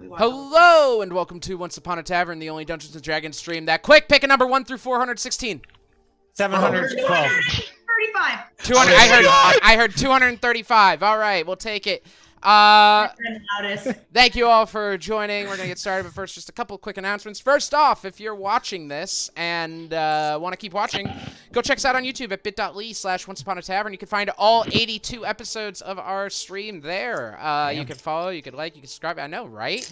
We watch Hello, and welcome to Once Upon a Tavern, the only Dungeons & Dragons stream. That quick pick a number 1 through 416. 712. 35. 200. I heard 235. All right, we'll take it. Thank you all for joining. We're gonna get started, but first, just a couple quick announcements. First off, if you're watching this and want to keep watching, go check us out on YouTube at bit.ly/OnceUponATavern. You can find all 82 episodes of our stream there. You can follow, you can like, you can subscribe. I know, right?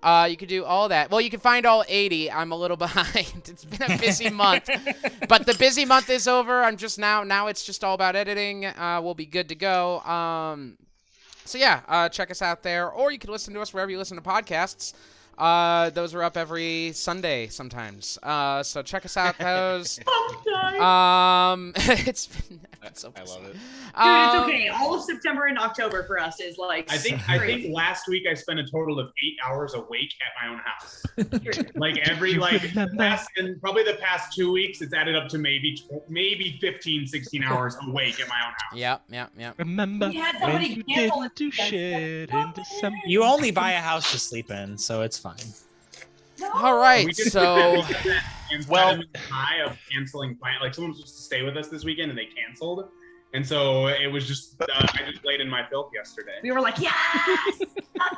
You can do all that. Well, you can find all 80. I'm a little behind. It's been a busy month. But the busy month is over. I'm just now it's just all about editing. We'll be good to go. So yeah, check us out there. Or you can listen to us wherever you listen to podcasts. Those are up every Sunday sometimes. So check us out. Those. It's been so I love it. Dude, it's okay. All of September and October for us is like. I think last week I spent a total of 8 hours awake at my own house. Probably the past 2 weeks, it's added up to maybe 15, 16 hours awake at my own house. Yep. Remember We had somebody when you cancel didn't do it. shit in December? You only buy a house to sleep in, so it's fine. No. All right. We just So. well, high of canceling plans. Like someone was supposed to stay with us this weekend and they canceled, and so it was just I just laid in my filth yesterday. We were like, yes!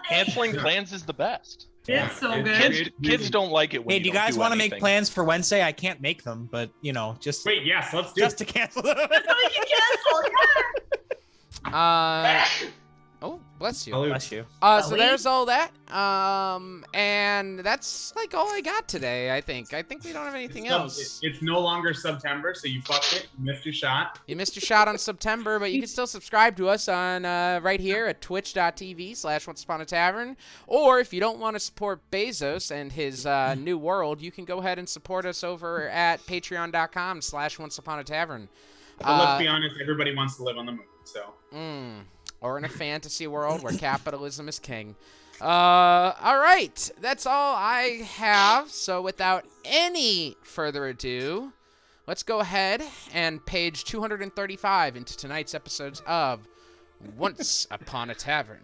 Canceling plans is the best. It's so good. Kids don't like it when Hey, do you guys want to make plans for Wednesday? I can't make them, but just Wait, yes, let's do just it. to cancel them. That's how you cancel, yeah! Oh, bless you. Bless you. So there's all that. And that's like all I got today, I think. I think we don't have anything else. It's no longer September, so you fucked it. You missed your shot. You missed your shot on September, but you can still subscribe to us on right here at twitch.tv/OnceUponATavern. Or if you don't want to support Bezos and his new world, you can go ahead and support us over at patreon.com/OnceUponATavern. So let's be honest, everybody wants to live on the moon, so. Or in a fantasy world where capitalism is king. All right. That's all I have. So without any further ado, let's go ahead and page 235 into tonight's episodes of Once Upon a Tavern.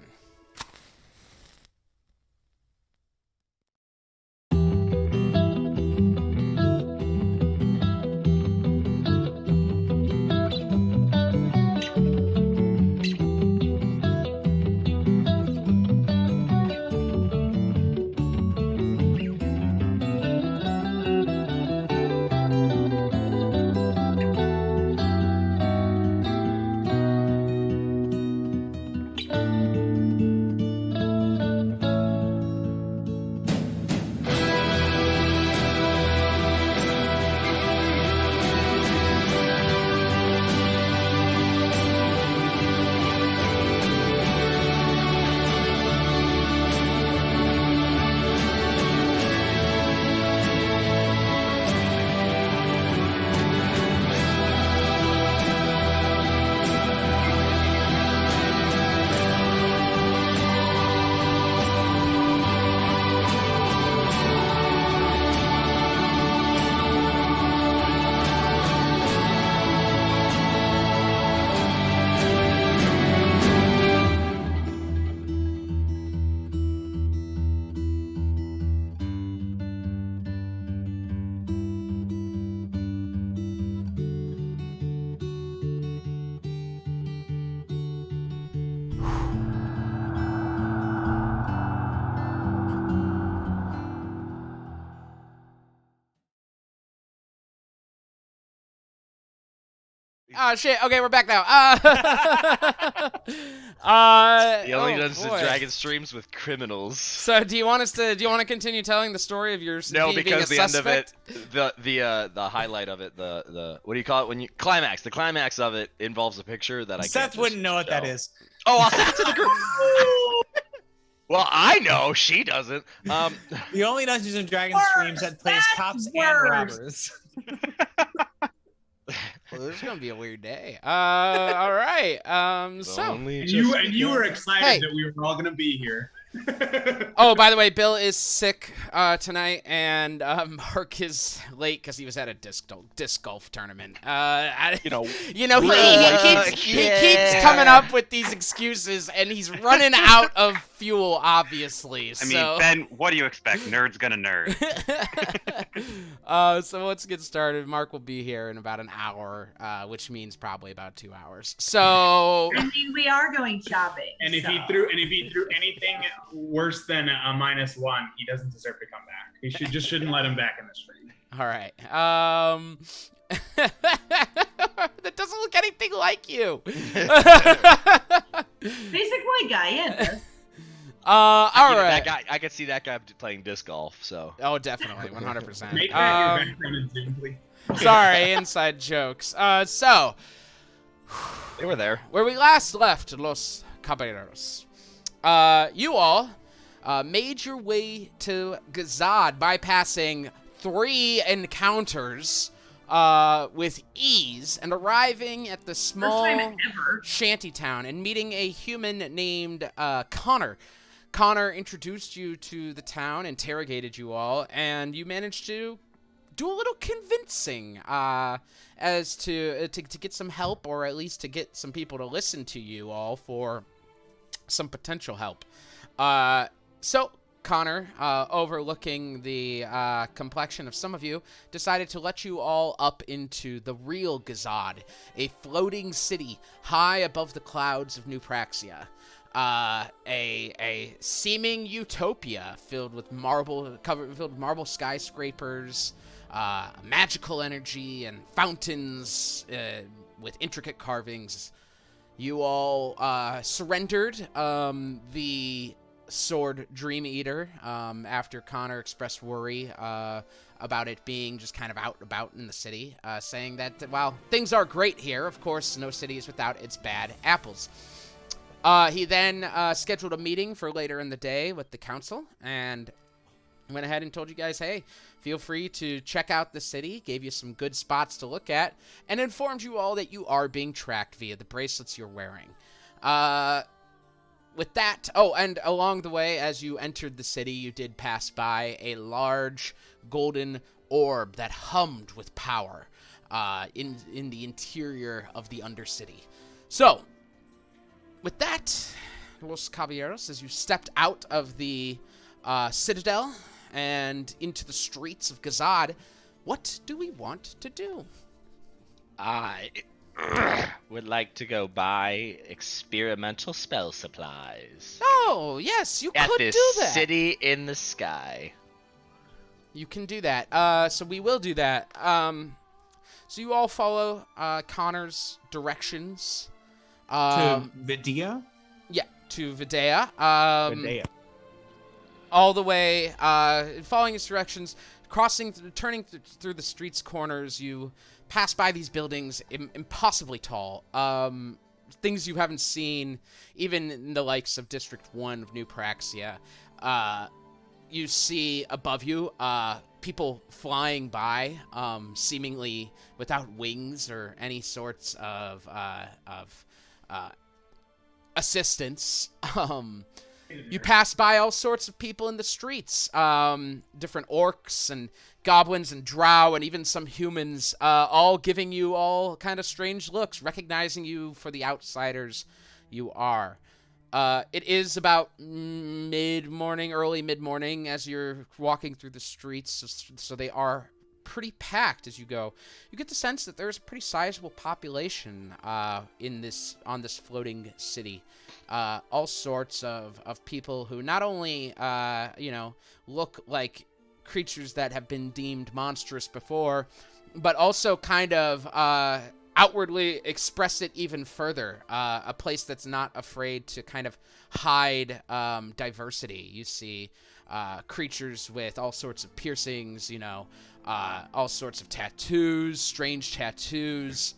Oh shit! Okay, we're back now. The only Dungeons and Dragons streams with criminals. So, do you want to continue telling the story of your No, being because a the end suspect? of it, the highlight of it, the what do you call it when you climax? The climax of it involves a picture that I Seth can't just wouldn't know what that show. is. Oh, I'll send it to the group. Well, I know she doesn't. The only Dungeons and Dragons streams that plays cops and robbers. Well, this is gonna be a weird day. All right. So And you were excited that we were all gonna be here. Oh, by the way, Bill is sick tonight, and Mark is late because he was at a disc golf tournament. You know, He keeps coming up with these excuses, and he's running out of fuel, obviously. I mean, Ben, what do you expect? Nerd's gonna nerd. So let's get started. Mark will be here in about an hour, which means probably about 2 hours. So I mean, we are going shopping. And if he threw anything worse than a -1, he doesn't deserve to come back. He shouldn't let him back in the stream. all right. That doesn't look anything like you. Basically, guy, yeah. All right. That guy, I could see that guy playing disc golf. So. Oh, definitely, 100%. Make that your background in Zoom, please. Sorry, inside jokes. So They were there. where we last left Los Caballeros, you all made your way to Gazad, bypassing 3 encounters with ease, and arriving at the small First time ever. shanty town and meeting a human named Connor. Connor introduced you to the town, interrogated you all, and you managed to do a little convincing as to get some help, or at least to get some people to listen to you all for some potential help. So Connor, overlooking the complexion of some of you, decided to let you all up into the real Gazad, a floating city high above the clouds of New Praxia. A seeming utopia filled with marble skyscrapers, magical energy, and fountains with intricate carvings. You all surrendered the sword Dream Eater after Connor expressed worry about it being just kind of out and about in the city, saying that while things are great here, of course, no city is without its bad apples. He then scheduled a meeting for later in the day with the council, and went ahead and told you guys, hey, feel free to check out the city, gave you some good spots to look at, and informed you all that you are being tracked via the bracelets you're wearing. With that, and along the way, as you entered the city, you did pass by a large golden orb that hummed with power in the interior of the Undercity. So, with that, Los Caballeros, as you stepped out of the citadel and into the streets of Gazad, what do we want to do? I would like to go buy experimental spell supplies. Oh, yes, you At could this do that. city in the sky. You can do that. So we will do that. So you all follow Connor's directions. To Vidia? Yeah, to Videa. Vidia. All the way, following his directions, turning through the street's corners, you pass by these buildings, impossibly tall. Things you haven't seen, even in the likes of District 1 of New Praxia. You see above you, people flying by, seemingly without wings or any sorts of assistance. You pass by all sorts of people in the streets, different orcs and goblins and drow and even some humans, all giving you all kind of strange looks, recognizing you for the outsiders you are. It is about early mid-morning as you're walking through the streets, so they are pretty packed as you go. You get the sense that there's a pretty sizable population on this floating city. All sorts of people who not only look like creatures that have been deemed monstrous before, but also kind of outwardly express it even further. A place that's not afraid to kind of hide diversity. You see creatures with all sorts of piercings, all sorts of tattoos, strange tattoos.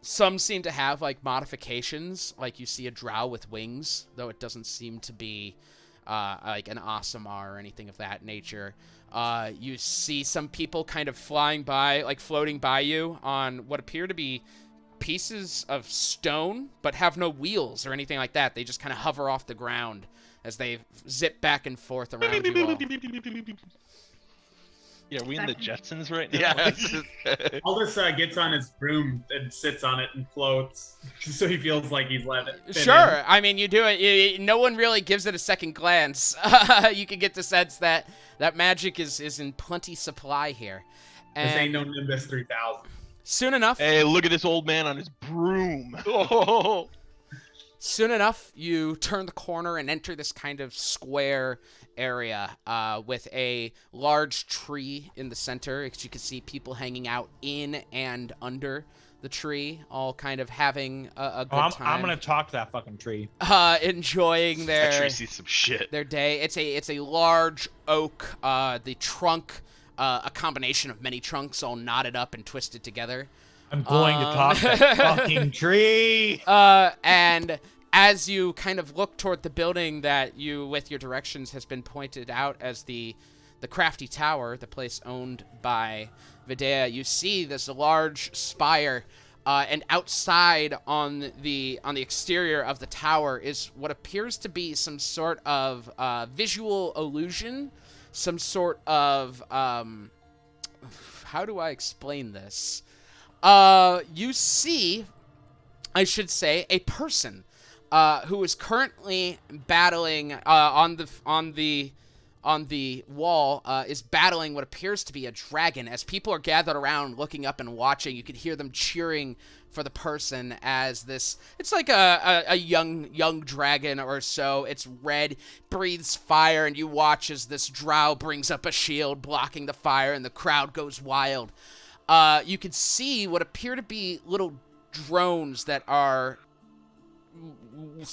Some seem to have like modifications, like you see a drow with wings, though it doesn't seem to be like an Aasimar or anything of that nature. You see some people kind of flying by, like floating by you on what appear to be pieces of stone, but have no wheels or anything like that. They just kind of hover off the ground. as they zip back and forth around you all. Yeah, we in the Jetsons right now? Yeah. Aldous gets on his broom and sits on it and floats, so he feels like he's let it. fit Sure. I mean, you do it. No one really gives it a second glance. You can get the sense that magic is in plenty supply here. in. This ain't And no Nimbus 3000. soon enough, Hey, look at this old man on his broom. Oh. soon enough, you turn the corner and enter this kind of square area with a large tree in the center. As you can see people hanging out in and under the tree, all kind of having a good time. I'm gonna talk to that fucking tree. Enjoying That their tree sees some shit. their day. It's a large oak. The trunk, a combination of many trunks all knotted up and twisted together. I'm going to talk to that fucking tree. And as you kind of look toward the building that you, with your directions, has been pointed out as the Crafty Tower, the place owned by Videa, you see this large spire, and outside on the exterior of the tower is what appears to be some sort of visual illusion, some sort of how do I explain this? You see, I should say, a person who is currently battling on the wall is battling what appears to be a dragon. As people are gathered around looking up and watching, you can hear them cheering for the person as this, it's like a young dragon or so. It's red, breathes fire, and you watch as this drow brings up a shield blocking the fire, and the crowd goes wild. You can see what appear to be little drones that are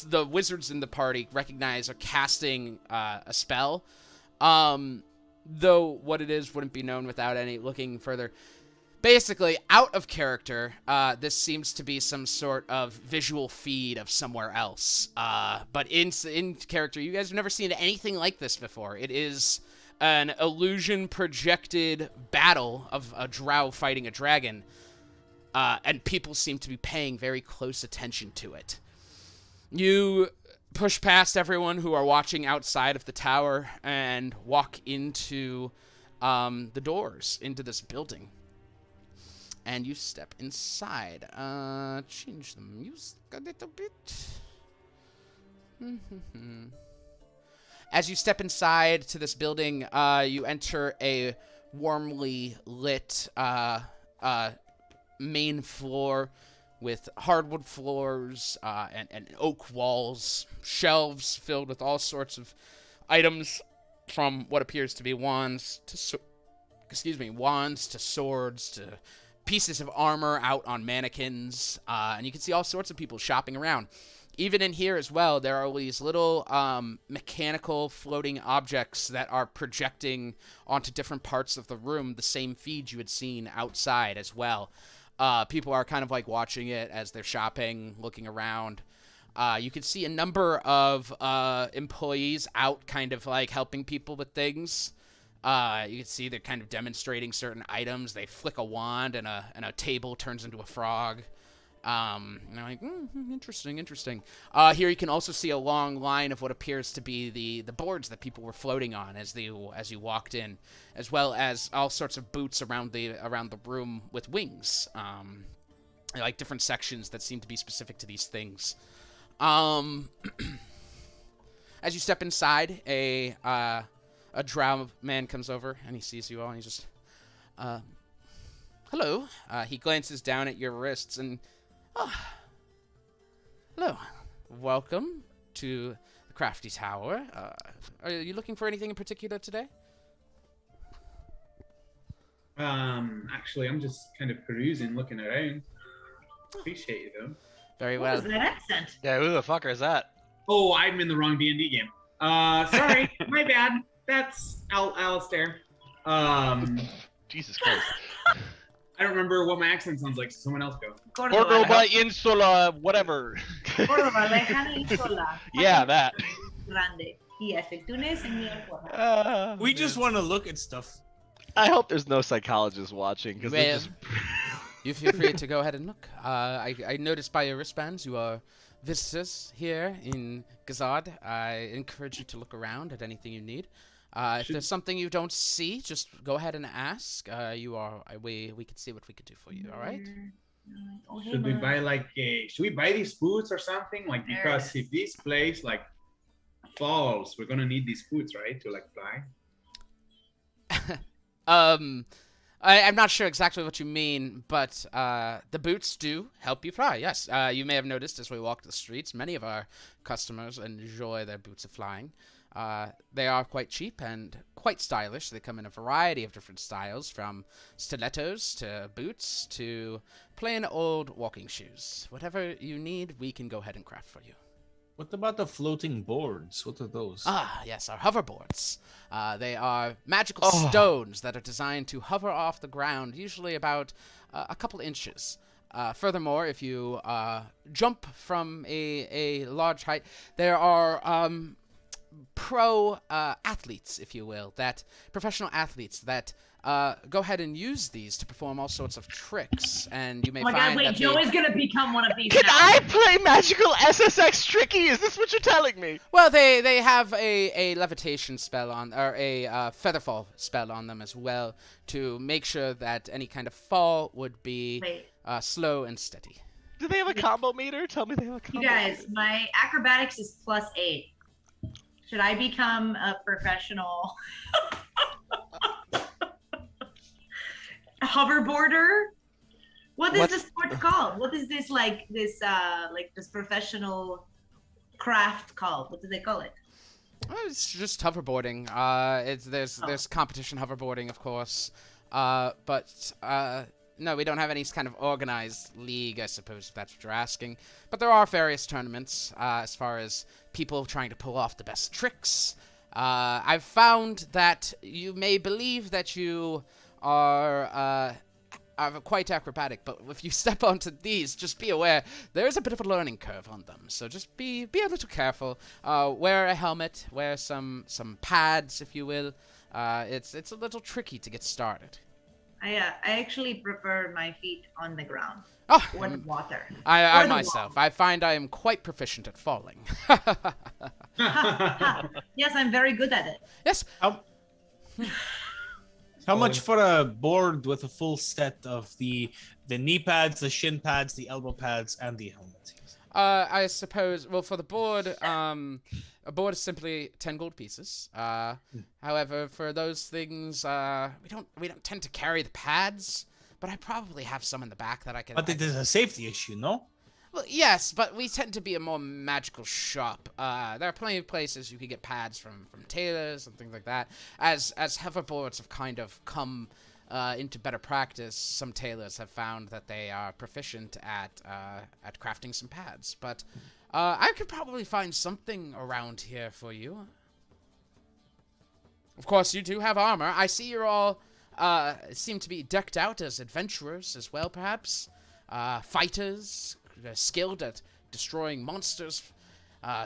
the wizards in the party recognize are casting a spell. Though what it is wouldn't be known without any looking further. Basically, out of character, this seems to be some sort of visual feed of somewhere else. But in character, you guys have never seen anything like this before. It is an illusion projected battle of a drow fighting a dragon, and people seem to be paying very close attention to it. You push past everyone who are watching outside of the tower and walk into the doors into this building. And you step inside. Change the music a little bit. As you step inside to this building, you enter a warmly lit main floor with hardwood floors and oak walls, shelves filled with all sorts of items, from what appears to be wands to swords to pieces of armor out on mannequins, and you can see all sorts of people shopping around. Even in here as well, there are these little mechanical floating objects that are projecting onto different parts of the room the same feed you had seen outside as well. People are kind of like watching it as they're shopping, looking around. You can see a number of employees out kind of like helping people with things. You can see they're kind of demonstrating certain items. They flick a wand and a table turns into a frog. And they're like, interesting. Here you can also see a long line of what appears to be the boards that people were floating on as you walked in, as well as all sorts of boots around the room with wings. Like different sections that seem to be specific to these things. As you step inside, a drow man comes over and he sees you all and he just, hello. He glances down at your wrists and, hello. Welcome to the Crafty Tower. Are you looking for anything in particular today? Actually, I'm just kind of perusing, looking around. Appreciate you, though. Very What well. was that accent? Yeah, who the fucker is that? Oh, I'm in the wrong D&D game. Sorry, my bad. That's Alistair. Jesus Christ. I don't remember what my accent sounds like, so someone else go. Cordoba Insula, whatever. Córdoba, lejana y sola. Yeah, that. Grande. Y aceitunas en mi alforja. We just want to look at stuff. I hope there's no psychologists watching, because Well, you feel free to go ahead and look. I noticed by your wristbands you are visitors here in Gazad. I encourage you to look around at anything you need. If there's something you don't see, just go ahead and ask. We can see what we could do for you. All right? Should we buy should we buy these foods or something? Like, because if this place like falls, we're gonna need these foods, right, to like fly. I'm not sure exactly what you mean, but the boots do help you fly. Yes, you may have noticed as we walk the streets, many of our customers enjoy their boots of flying. They are quite cheap and quite stylish. They come in a variety of different styles, from stilettos to boots to plain old walking shoes. Whatever you need, we can go ahead and craft for you. What about the floating boards? What are those? Ah, yes, our hoverboards. They are magical stones that are designed to hover off the ground, usually about a couple inches. Furthermore, if you jump from a large height, there are pro athletes, if you will, professional athletes that go ahead and use these to perform all sorts of tricks, and you may Oh my find god, wait, that Joe is gonna become one of these Can now. I play magical SSX Tricky? Is this what you're telling me? Well, they have a levitation spell on, or a featherfall spell on them as well, to make sure that any kind of fall would be slow and steady. Do they have a combo meter? Tell me they have a combo You guys, meter. my acrobatics is +8. Should I become a professional hoverboarder? What is this sport called? What is this this professional craft called? What do they call it? Well, it's just hoverboarding. There's competition hoverboarding, of course, but no, we don't have any kind of organized league, I suppose, if that's what you're asking. But there are various tournaments as far as people trying to pull off the best tricks. I've found that you may believe that you are quite acrobatic, but if you step onto these, just be aware there is a bit of a learning curve on them. So just be a little careful. Wear a helmet, wear some pads, if you will. It's a little tricky to get started. I actually prefer my feet on the ground. Or the water. I Or the myself, I find I am quite proficient at falling. Yes, I'm very good at it. Yes. How much for a board with a full set of the knee pads, the shin pads, the elbow pads, and the helmet? I suppose. Well, for the board, a board is simply 10 gold pieces. However, for those things, we don't tend to carry the pads, but I probably have some in the back that I can. But it is a safety issue, no? Well, yes, but we tend to be a more magical shop. There are plenty of places you can get pads from tailors and things like that. As hoverboards have kind of come into better practice, some tailors have found that they are proficient at crafting some pads. But I could probably find something around here for you. Of course, you do have armor. I see you're all seem to be decked out as adventurers as well, perhaps. Fighters, skilled at destroying monsters.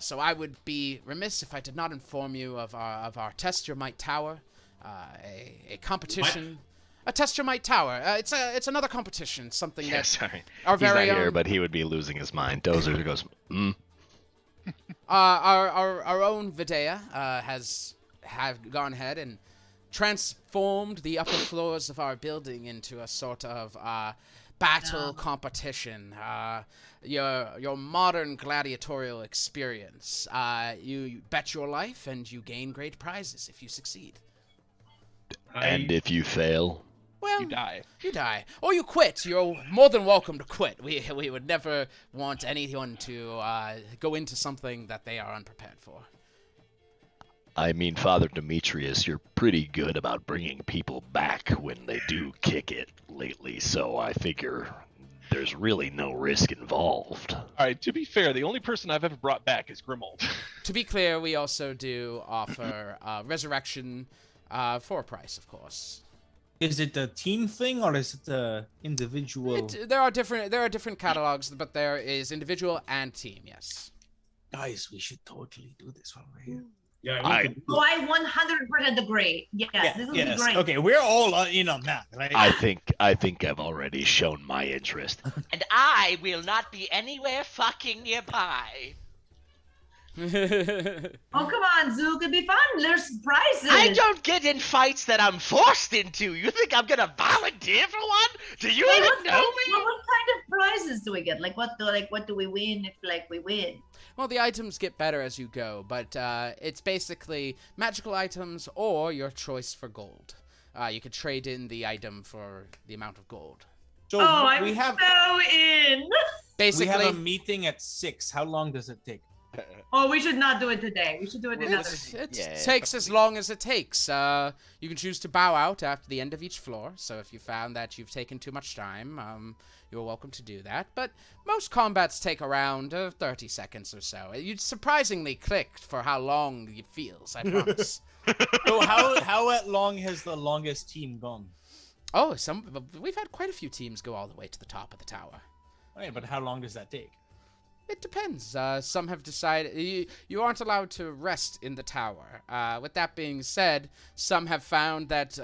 So I would be remiss if I did not inform you of our Test Your Might Tower, a competition. What? A Test Your Might Tower. It's another competition. Something Yeah, that sorry. our He's very not own. here, but he would be losing his mind. Dozer goes, Our own Videa have gone ahead and transformed the upper floors of our building into a sort of battle competition. Your modern gladiatorial experience. You bet your life and you gain great prizes if you succeed. and if you fail, Well, You die. You die. Or you quit. You're more than welcome to quit. We would never want anyone to go into something that they are unprepared for. I mean, Father Demetrius, you're pretty good about bringing people back when they do kick it lately, so I figure there's really no risk involved. All right, to be fair, the only person I've ever brought back is Grimold. To be clear, we also do offer resurrection for a price, of course. Is it a team thing or is it a individual? There are different catalogs, but there is individual and team. Yes. Guys, we should totally do this while we're here. Yeah, Oh, I 100% agree. Yes, this would be great. Okay, we're all in on that, right? I think I've already shown my interest. And I will not be anywhere fucking nearby. Oh, come on, Zoo. Could be fun. There's prizes. I don't get in fights that I'm forced into. You think I'm gonna volunteer for one? Do you Hey, even what know kind, me? what kind of prizes do we get? What do we win if we win? Well, the items get better as you go, but it's basically magical items or your choice for gold. You could trade in the item for the amount of gold. So Oh, I'm we have so in. Basically, we have a meeting at 6. How long does it take? Oh, we should not do it today. We should do it another day. it takes as long as it takes. You can choose to bow out after the end of each floor, so if you found that you've taken too much time, you're welcome to do that. But most combats take around 30 seconds or so. You surprisingly clicked for how long it feels, I promise. So how long has the longest team gone? Oh, we've had quite a few teams go all the way to the top of the tower. Right, but how long does that take? It depends. Some have decided you aren't allowed to rest in the tower. With that being said, some have found that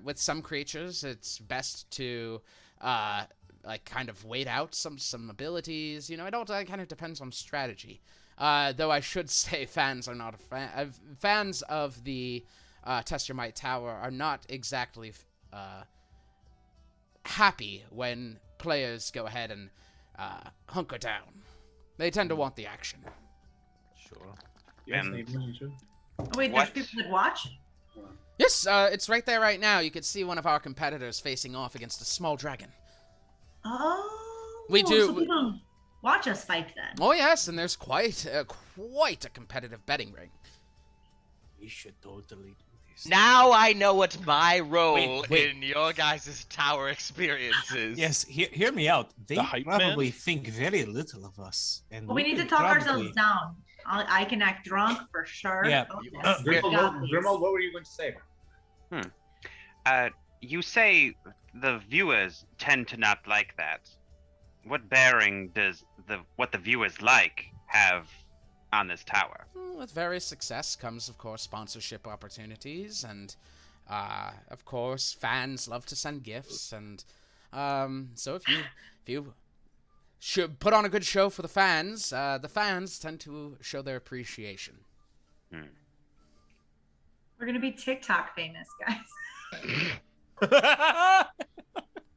with some creatures, it's best to kind of wait out some abilities. You know, it all kind of depends on strategy. Though I should say, fans are not fans of the Test Your Might Tower are not exactly happy when players go ahead and hunker down. They tend to want the action. Sure. Yes, And- they really should. Oh, wait, What? there's people that watch? Yes, it's right there right now. You can see one of our competitors facing off against a small dragon. Oh. We do- So people watch us fight then. Oh yes, and there's quite a competitive betting ring. We should totally do this. Now I know what my role Wait. in your guys' tower experience is. Yes, hear me out. They The hype probably man? think very little of us, and But we need to could talk probably- ourselves down. I can act drunk for sure. Yeah. Oh, yes. Grimald, what were you going to say? You say the viewers tend to not like that. What bearing does what the viewers like have on this tower? With various success comes, of course, sponsorship opportunities, and of course, fans love to send gifts, and so if you should put on a good show for the fans tend to show their appreciation. We're gonna be TikTok famous, guys.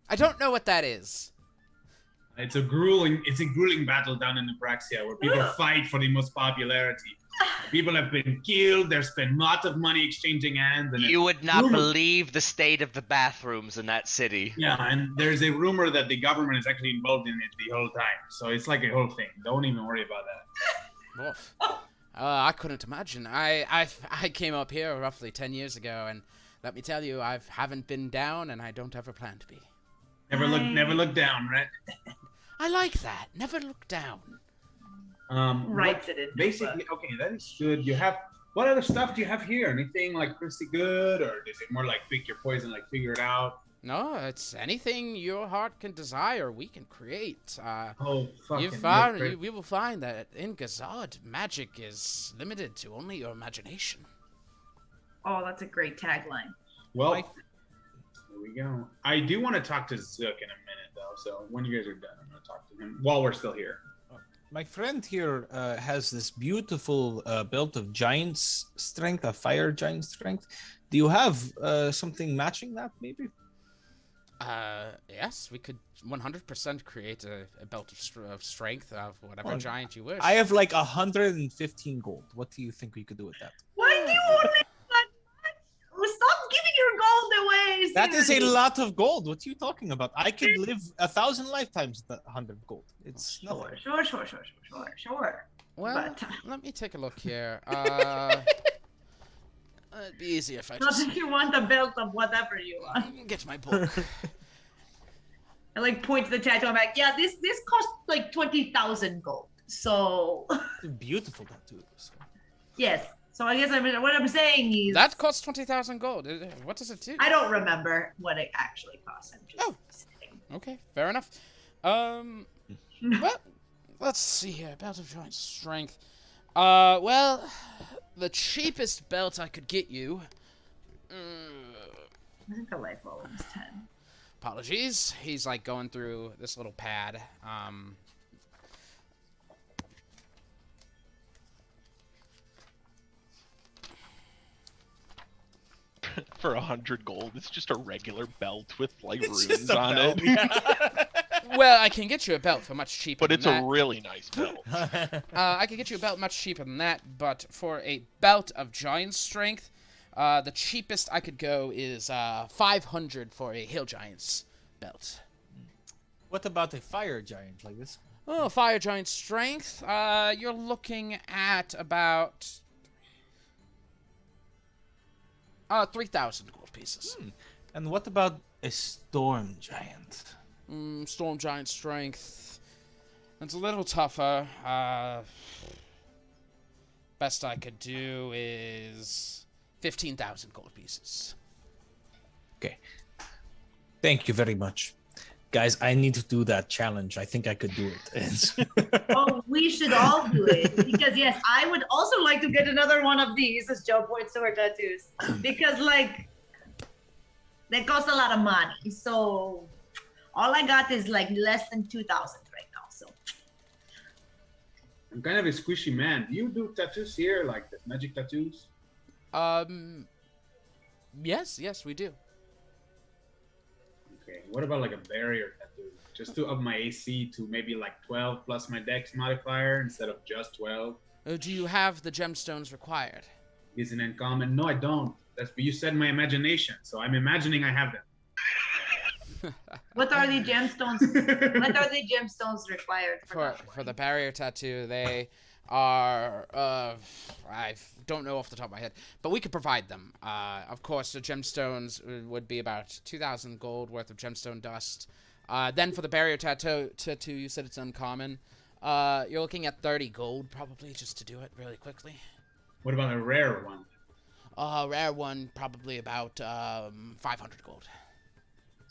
I don't know what that is. It's a grueling battle down in Nebraska where people fight for the most popularity. People have been killed. There's been lots of money exchanging hands. And You would not rumor- believe the state of the bathrooms in that city. Yeah, and there's a rumor that the government is actually involved in it the whole time. So it's like a whole thing. Don't even worry about that. Oof. I couldn't imagine. I came up here roughly 10 years ago, and let me tell you, I haven't been down, and I don't ever plan to be. Never look down, right? I like that. Never look down. Writes it in. Basically, okay, that is good. You have what other stuff do you have here? Anything like pretty good, or is it more like pick your poison, like figure it out? No, it's anything your heart can desire, we can create. Oh, fucking We will find that in Gazad, magic is limited to only your imagination. Oh, that's a great tagline. Well, there we go. I do want to talk to Zook in a minute, though. So when you guys are done, I'm going to talk to him while we're still here. My friend here has this beautiful belt of giant's strength, a fire giant strength. Do you have something matching that, maybe? Yes, we could 100% create a belt of strength of whatever Well, giant you wish. I have like 115 gold. What do you think we could do with that? Why do you only that much? Stop giving your gold away. That is a seriously. lot of gold. What are you talking about? I could live 1,000 lifetimes with 100 gold. It's nothing. Sure. Well, But- let me take a look here. It'd be easier if I Not just if you want a belt of whatever you want. get my book. I like point to the tattoo. I'm like, yeah, this cost like 20,000 gold. So Beautiful tattoos. yes. So I guess what I'm saying is That costs 20,000 gold. What does it do? I don't remember what it actually costs. I'm just saying. Okay, fair enough. Well, let's see here. Belt of giant strength. Well, the cheapest belt I could get you. I think the life roll is 10. Apologies. He's like going through this little pad. For 100 gold, it's just a regular belt with like It's runes just a on belt, it. yeah. Well, I can get you a belt for much cheaper But than it's that. a really nice belt. I could get you a belt much cheaper than that, but for a belt of giant strength, the cheapest I could go is 500 for a hill giant's belt. What about a fire giant like this? Oh, fire giant strength. You're looking at about 3,000 gold pieces. And what about a storm giant? Storm giant strength. It's a little tougher. Best I could do is 15,000 gold pieces. Okay. Thank you very much. Guys, I need to do that challenge. I think I could do it. Oh, we should all do it because yes, I would also like to get another one of these as Joe points to her tattoos because like they cost a lot of money. So all I got is like less than 2,000 right now. So I'm kind of a squishy man. Do you do tattoos here, like the magic tattoos? Yes, we do. Okay. What about like a barrier tattoo? Just to up my AC to maybe like 12 plus my dex modifier instead of just 12. Do you have the gemstones required? Is an uncommon? No, I don't. That's what you said. My imagination. So I'm imagining I have them. what are the gemstones? What are the gemstones required For that? the barrier tattoo, they are I don't know off the top of my head, but we could provide them. Of course, the gemstones would be about 2,000 gold worth of gemstone dust. Then for the barrier tattoo, you said it's uncommon. You're looking at 30 gold probably just to do it really quickly. What about a rare one? Rare one probably about 500 gold.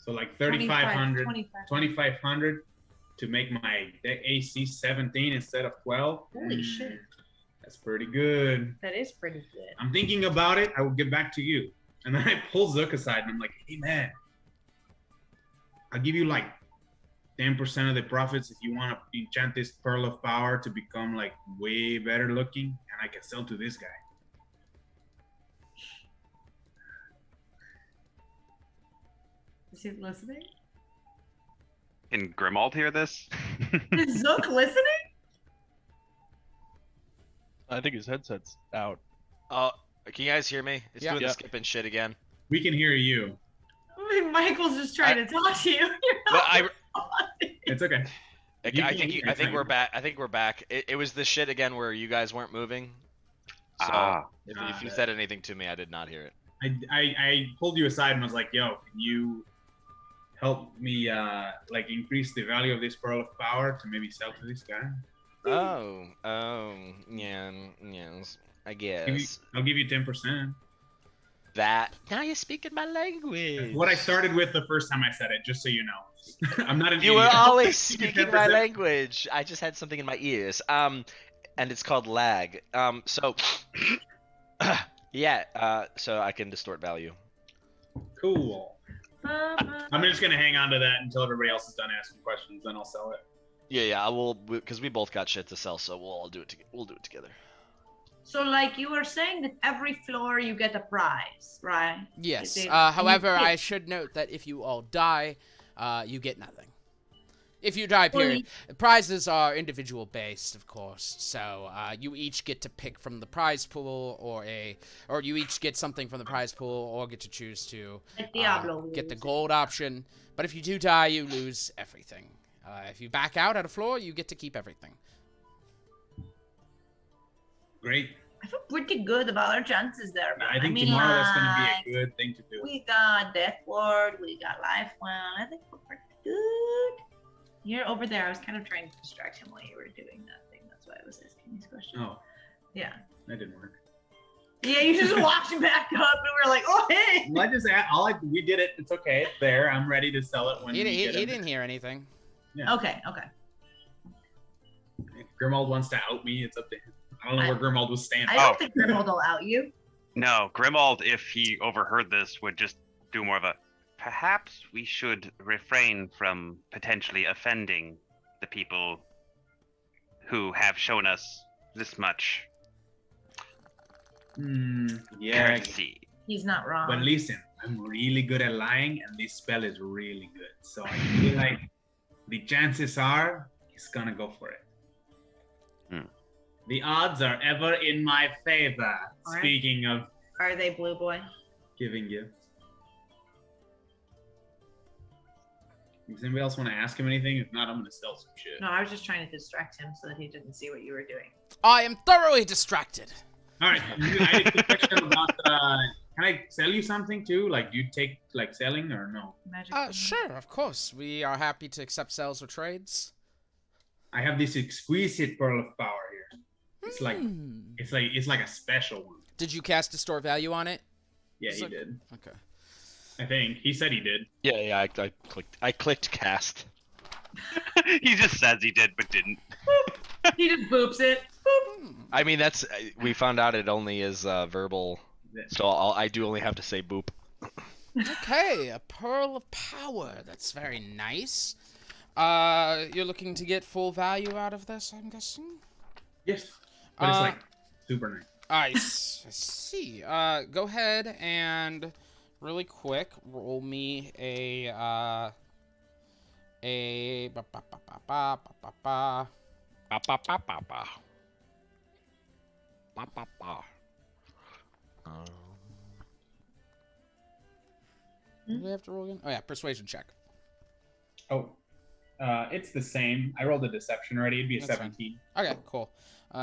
So like 3,500, 25. 2,500 to make my AC 17 instead of 12. Holy shit. That's pretty good. That is pretty good. I'm thinking about it. I will get back to you. And then I pull Zook aside and I'm like, hey man, I'll give you like 10% of the profits if you want to enchant this Pearl of Power to become like way better looking, and I can sell to this guy. Is he listening? Can Grimald hear this? Is Zook listening? I think his headset's out. Oh, can you guys hear me? It's Yeah. doing Yeah. the skipping shit again. We can hear you. I mean, Michael's just trying to talk to you. You're But not It's okay. I You can think hear I think me. we're back. I think we're back. It was the shit again where you guys weren't moving. So if you said anything to me, I did not hear it. I pulled you aside and was like, yo, can you help me like increase the value of this Pearl of Power to maybe sell to this guy? Yeah, yes, I guess. I'll give you 10%. That now you're speaking my language. What I started with the first time I said it, just so you know. I'm not an You were idiot. always Give you speaking my 10%. language. I just had something in my ears. And it's called lag. So yeah, so I can distort value. Cool. listening. I'm just gonna hang on to that until everybody else is done asking questions, then I'll sell it. Yeah, I will, because we both got shit to sell, so we'll all do it. We'll do it together. So, like, you were saying that every floor you get a prize, right? Yes. If However, you- I should note that if you all die, you get nothing. If you die, Well, period. Prizes are individual based, of course. So you each get to pick from the prize pool, or you each get something from the prize pool, or get to choose to Like Diablo. get the rules. gold option. But if you do die, you lose everything. If you back out at a floor, you get to keep everything. Great. I feel pretty good about our chances there, man. I think mean, tomorrow that's like, gonna be a good thing to do. We got Death Ward, we got Life One. I think we're pretty good. You're over there. I was kind of trying to distract him while you were doing that thing. That's why I was asking these questions. Oh, Yeah. that didn't work. Yeah, you just walked him back up, and we were like, "Oh, hey!" Well, we did it. It's okay. It's there. I'm ready to sell it when He we get it. didn't hear anything. Okay. If Grimald wants to out me, it's up to him. I don't know where Grimald was standing. I don't think Grimald will out you. No, Grimald, if he overheard this, would just do more of a. Perhaps we should refrain from potentially offending the people who have shown us this much Yeah. courtesy. He's not wrong. But listen, I'm really good at lying, and this spell is really good. So I feel like the chances are he's gonna go for it. The odds are ever in my favor. All right. Speaking of Are they blue boy? giving gifts. Does anybody else want to ask him anything? If not, I'm gonna sell some shit. No, I was just trying to distract him so that he didn't see what you were doing. I am thoroughly distracted. All right. I had a question about. Can I sell you something too? Like, do you take like selling or no? Magic. Sure, of course. We are happy to accept sales or trades. I have this exquisite pearl of power here. It's like it's like a special one. Did you cast Distort Value on it? Yeah, he So- did. Okay. I think he said he did. Yeah, I clicked cast. He just says he did, but didn't. He just boops it. Boop. I mean, that's we found out it only is verbal, so I do only have to say boop. Okay, a Pearl of Power. That's very nice. You're looking to get full value out of this, I'm guessing? Yes, but it's like super nice. I see. Go ahead and really quick roll me a ba ba ba ba ba ba ba ba. Ba ba ba ba ba. Ba ba ba. What do we have to roll again? Oh yeah, persuasion check. Oh, it's the same. I rolled a deception already. It'd be a That's fine. 17. Okay, cool.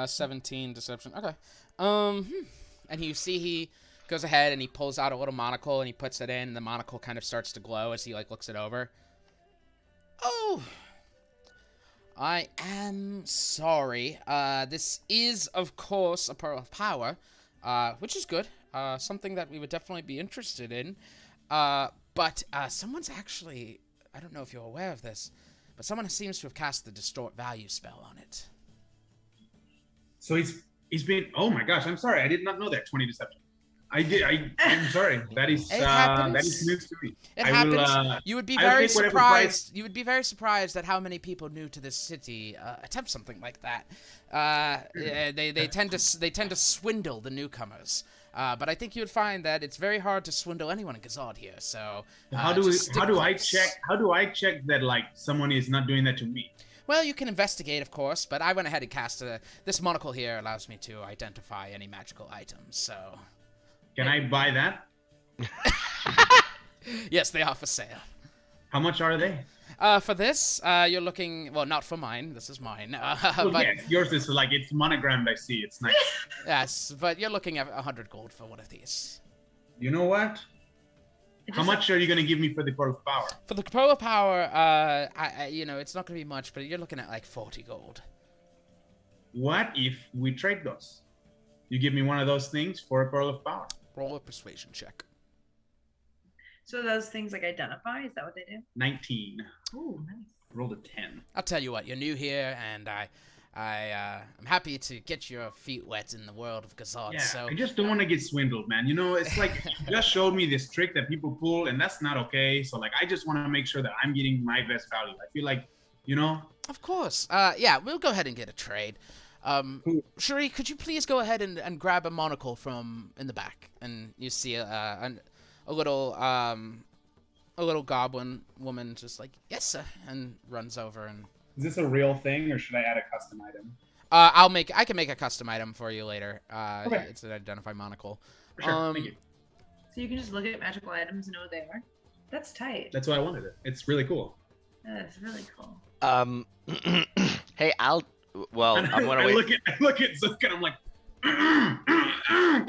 17 deception. Okay. And you see he goes ahead and he pulls out a little monocle and he puts it in, and the monocle kind of starts to glow as he like looks it over. Oh, I am sorry. This is of course a Pearl of Power, which is good. Something that we would definitely be interested in. But someone's actually, I don't know if you're aware of this, but someone seems to have cast the Distort Value spell on it. So he's been. Oh my gosh, I'm sorry. I did not know that 20 deception. I'm sorry. That is that is news to me. It I happens. will, You would be I'll very take whatever surprised. price- You would be very surprised at how many people new to this city attempt something like that. They tend to swindle the newcomers. But I think you would find that it's very hard to swindle anyone in Gazad here. So How do I check that like someone is not doing that to me? Well, you can investigate, of course, but I went ahead and cast this monocle here allows me to identify any magical items. So. Can I buy that? Yes, they are for sale. How much are they? For this, you're looking. Well, not for mine. This is mine. Well, but yes, yours is like it's monogrammed. I see. It's nice. yes, but you're looking at 100 gold for one of these. You know what? How much are you gonna give me for the pearl of power? For the Pearl of Power, it's not gonna be much, but you're looking at like 40 gold. What if we trade those? You give me one of those things for a pearl of power. Roll a persuasion check. So those things like identify? Is that what they do? 19. Ooh, nice. Rolled a 10. I'll tell you what, you're new here, and I'm happy to get your feet wet in the world of Gazad. Yeah, So I just don't want to get swindled, man. You know, it's like you just showed me this trick that people pull, and that's not okay. So like, I just want to make sure that I'm getting my best value. I feel like, you know. Of course. Yeah, we'll go ahead and get a trade. Cherie, could you please go ahead and grab a monocle from in the back? And you see a little goblin woman just like, yes, sir, and runs over and. Is this a real thing, or should I add a custom item? I can make a custom item for you later. Okay. It's an identify monocle. Sure, thank you. So you can just look at magical items and know what they are? That's tight. That's why I wanted it. It's really cool. That's really cool. Hey, well, And I'm gonna I wait. look at Zook and I'm like,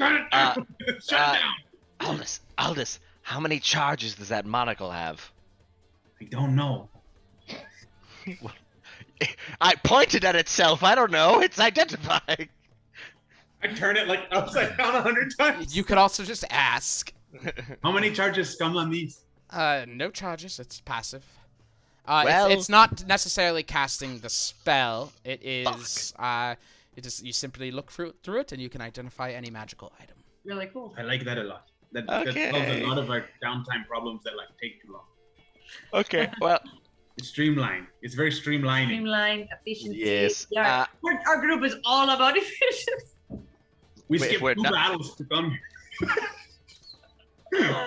shut it down. Aldous, how many charges does that monocle have? I don't know. I pointed at itself. I don't know. It's identifying. I turn it like upside down 100 times. You could also just ask. How many charges come on these? No charges. It's passive. Well- It's not necessarily casting the spell. It is You simply look through it, and you can identify any magical item. Really cool. I like that a lot. That Okay. solves a lot of our downtime problems that like take too long. Okay, well, It's streamlined. It's very streamlining. Streamline, efficiency. yes. Yeah. Our group is all about efficiency. We Wait, skipped we're 2 not- battles to come here.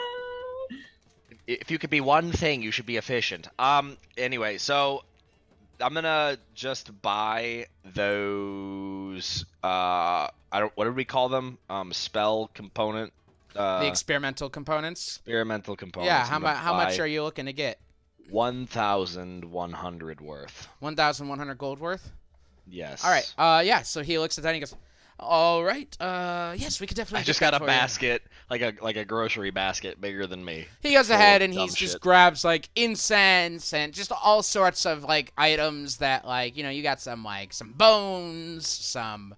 If you could be one thing, you should be efficient. Anyway, so I'm gonna just buy those. What did we call them? Spell component. The experimental components. Experimental components. Yeah. How much are you looking to get? 1,100 worth. 1,100 gold worth. Yes. All right. Yeah. So he looks at that and he goes, "All right. Yes, we could definitely." I just got a basket, like a grocery basket, bigger than me. He goes full ahead of and he dumb just shit. grabs like incense and just all sorts of like items that like you got some like some bones, some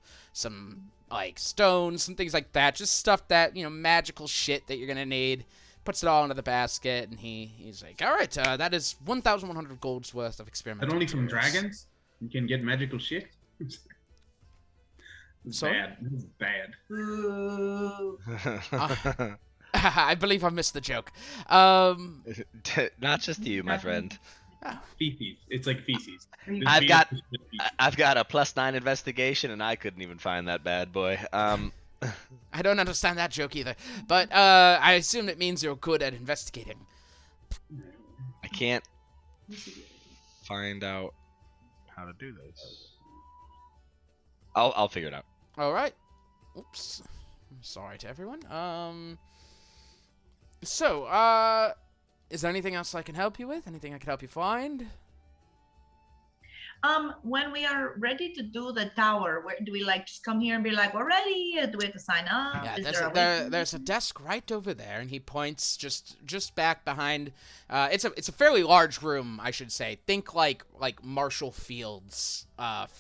like stones, some things like that. Just stuff that magical shit that you're gonna need. Puts it all into the basket and he's like, "All right, that is 1,100 golds worth of experimental." That only from materials." dragons? You can get magical shit? This is So? bad. This is bad. Ooh. I believe I missed the joke. Not just you, my friend. Feces. It's like feces. This I've fetus got- is just feces. I've got a +9 investigation, and I couldn't even find that bad boy. I don't understand that joke either, but I assume it means you're good at investigating. I can't find out how to do this. I'll figure it out. All right. Oops. I'm sorry to everyone. So, is there anything else I can help you with? Anything I can help you find? When we are ready to do the tower, where do we like just come here and be like, we're ready? Do we have to sign up? Yeah, Is there's there a, a there, way- there's a desk right over there, and he points just back behind. It's a fairly large room, I should say. Think like Marshall Field's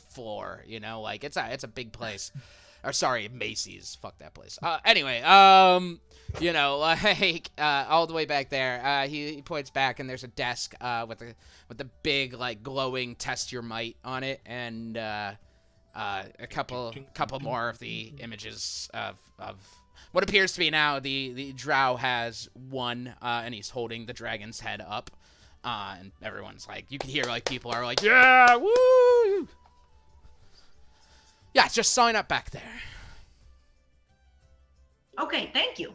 floor, like it's a big place. Or sorry, Macy's. Fuck that place. Anyway, like all the way back there, he points back, and there's a desk with the big like glowing test your might on it, and a couple more of the images of what appears to be now the drow has won, and he's holding the dragon's head up, and everyone's like, you can hear like people are like, yeah, woo. Yeah, just sign up back there. Okay, thank you.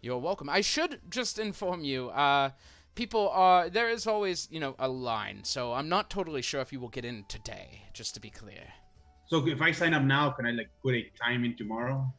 You're welcome. I should just inform you, there is always, a line, so I'm not totally sure if you will get in today, just to be clear. So if I sign up now, can I like put a time in tomorrow?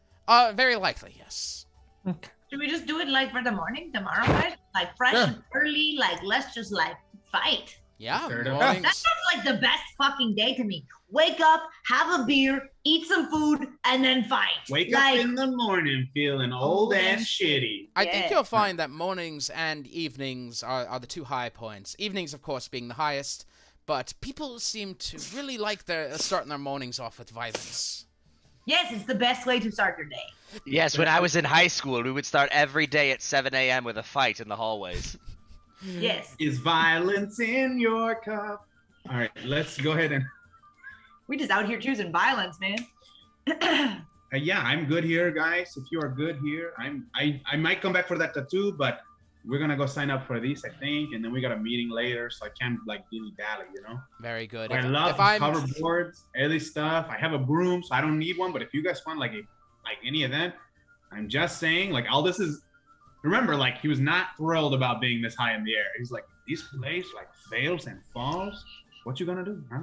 Very likely, yes. Should we just do it like for the morning tomorrow, guys? Like fresh and early, like let's just like fight. Yeah, Fair enough. mornings. That sounds like the best fucking day to me. Wake up, have a beer, eat some food, and then fight. Wake like, up in the morning feeling old and shitty. I think Yeah. you'll find that mornings and evenings are the two high points. Evenings, of course, being the highest, but people seem to really like starting their mornings off with violence. Yes, it's the best way to start your day. Yes, when I was in high school, we would start every day at 7 a.m. with a fight in the hallways. Yes. Is violence in your cup? All right, let's go ahead and. We just out here choosing violence, man. Yeah, I'm good here, guys. If you are good here, I might come back for that tattoo, but we're gonna go sign up for these, I think, and then we got a meeting later, so I can't like dilly dally, Very good. I love cover boards, early stuff. I have a broom, so I don't need one. But if you guys want like any event, I'm just saying, like all this is. Remember, like he was not thrilled about being this high in the air. He's like, this place like fails and falls. What you gonna do, huh?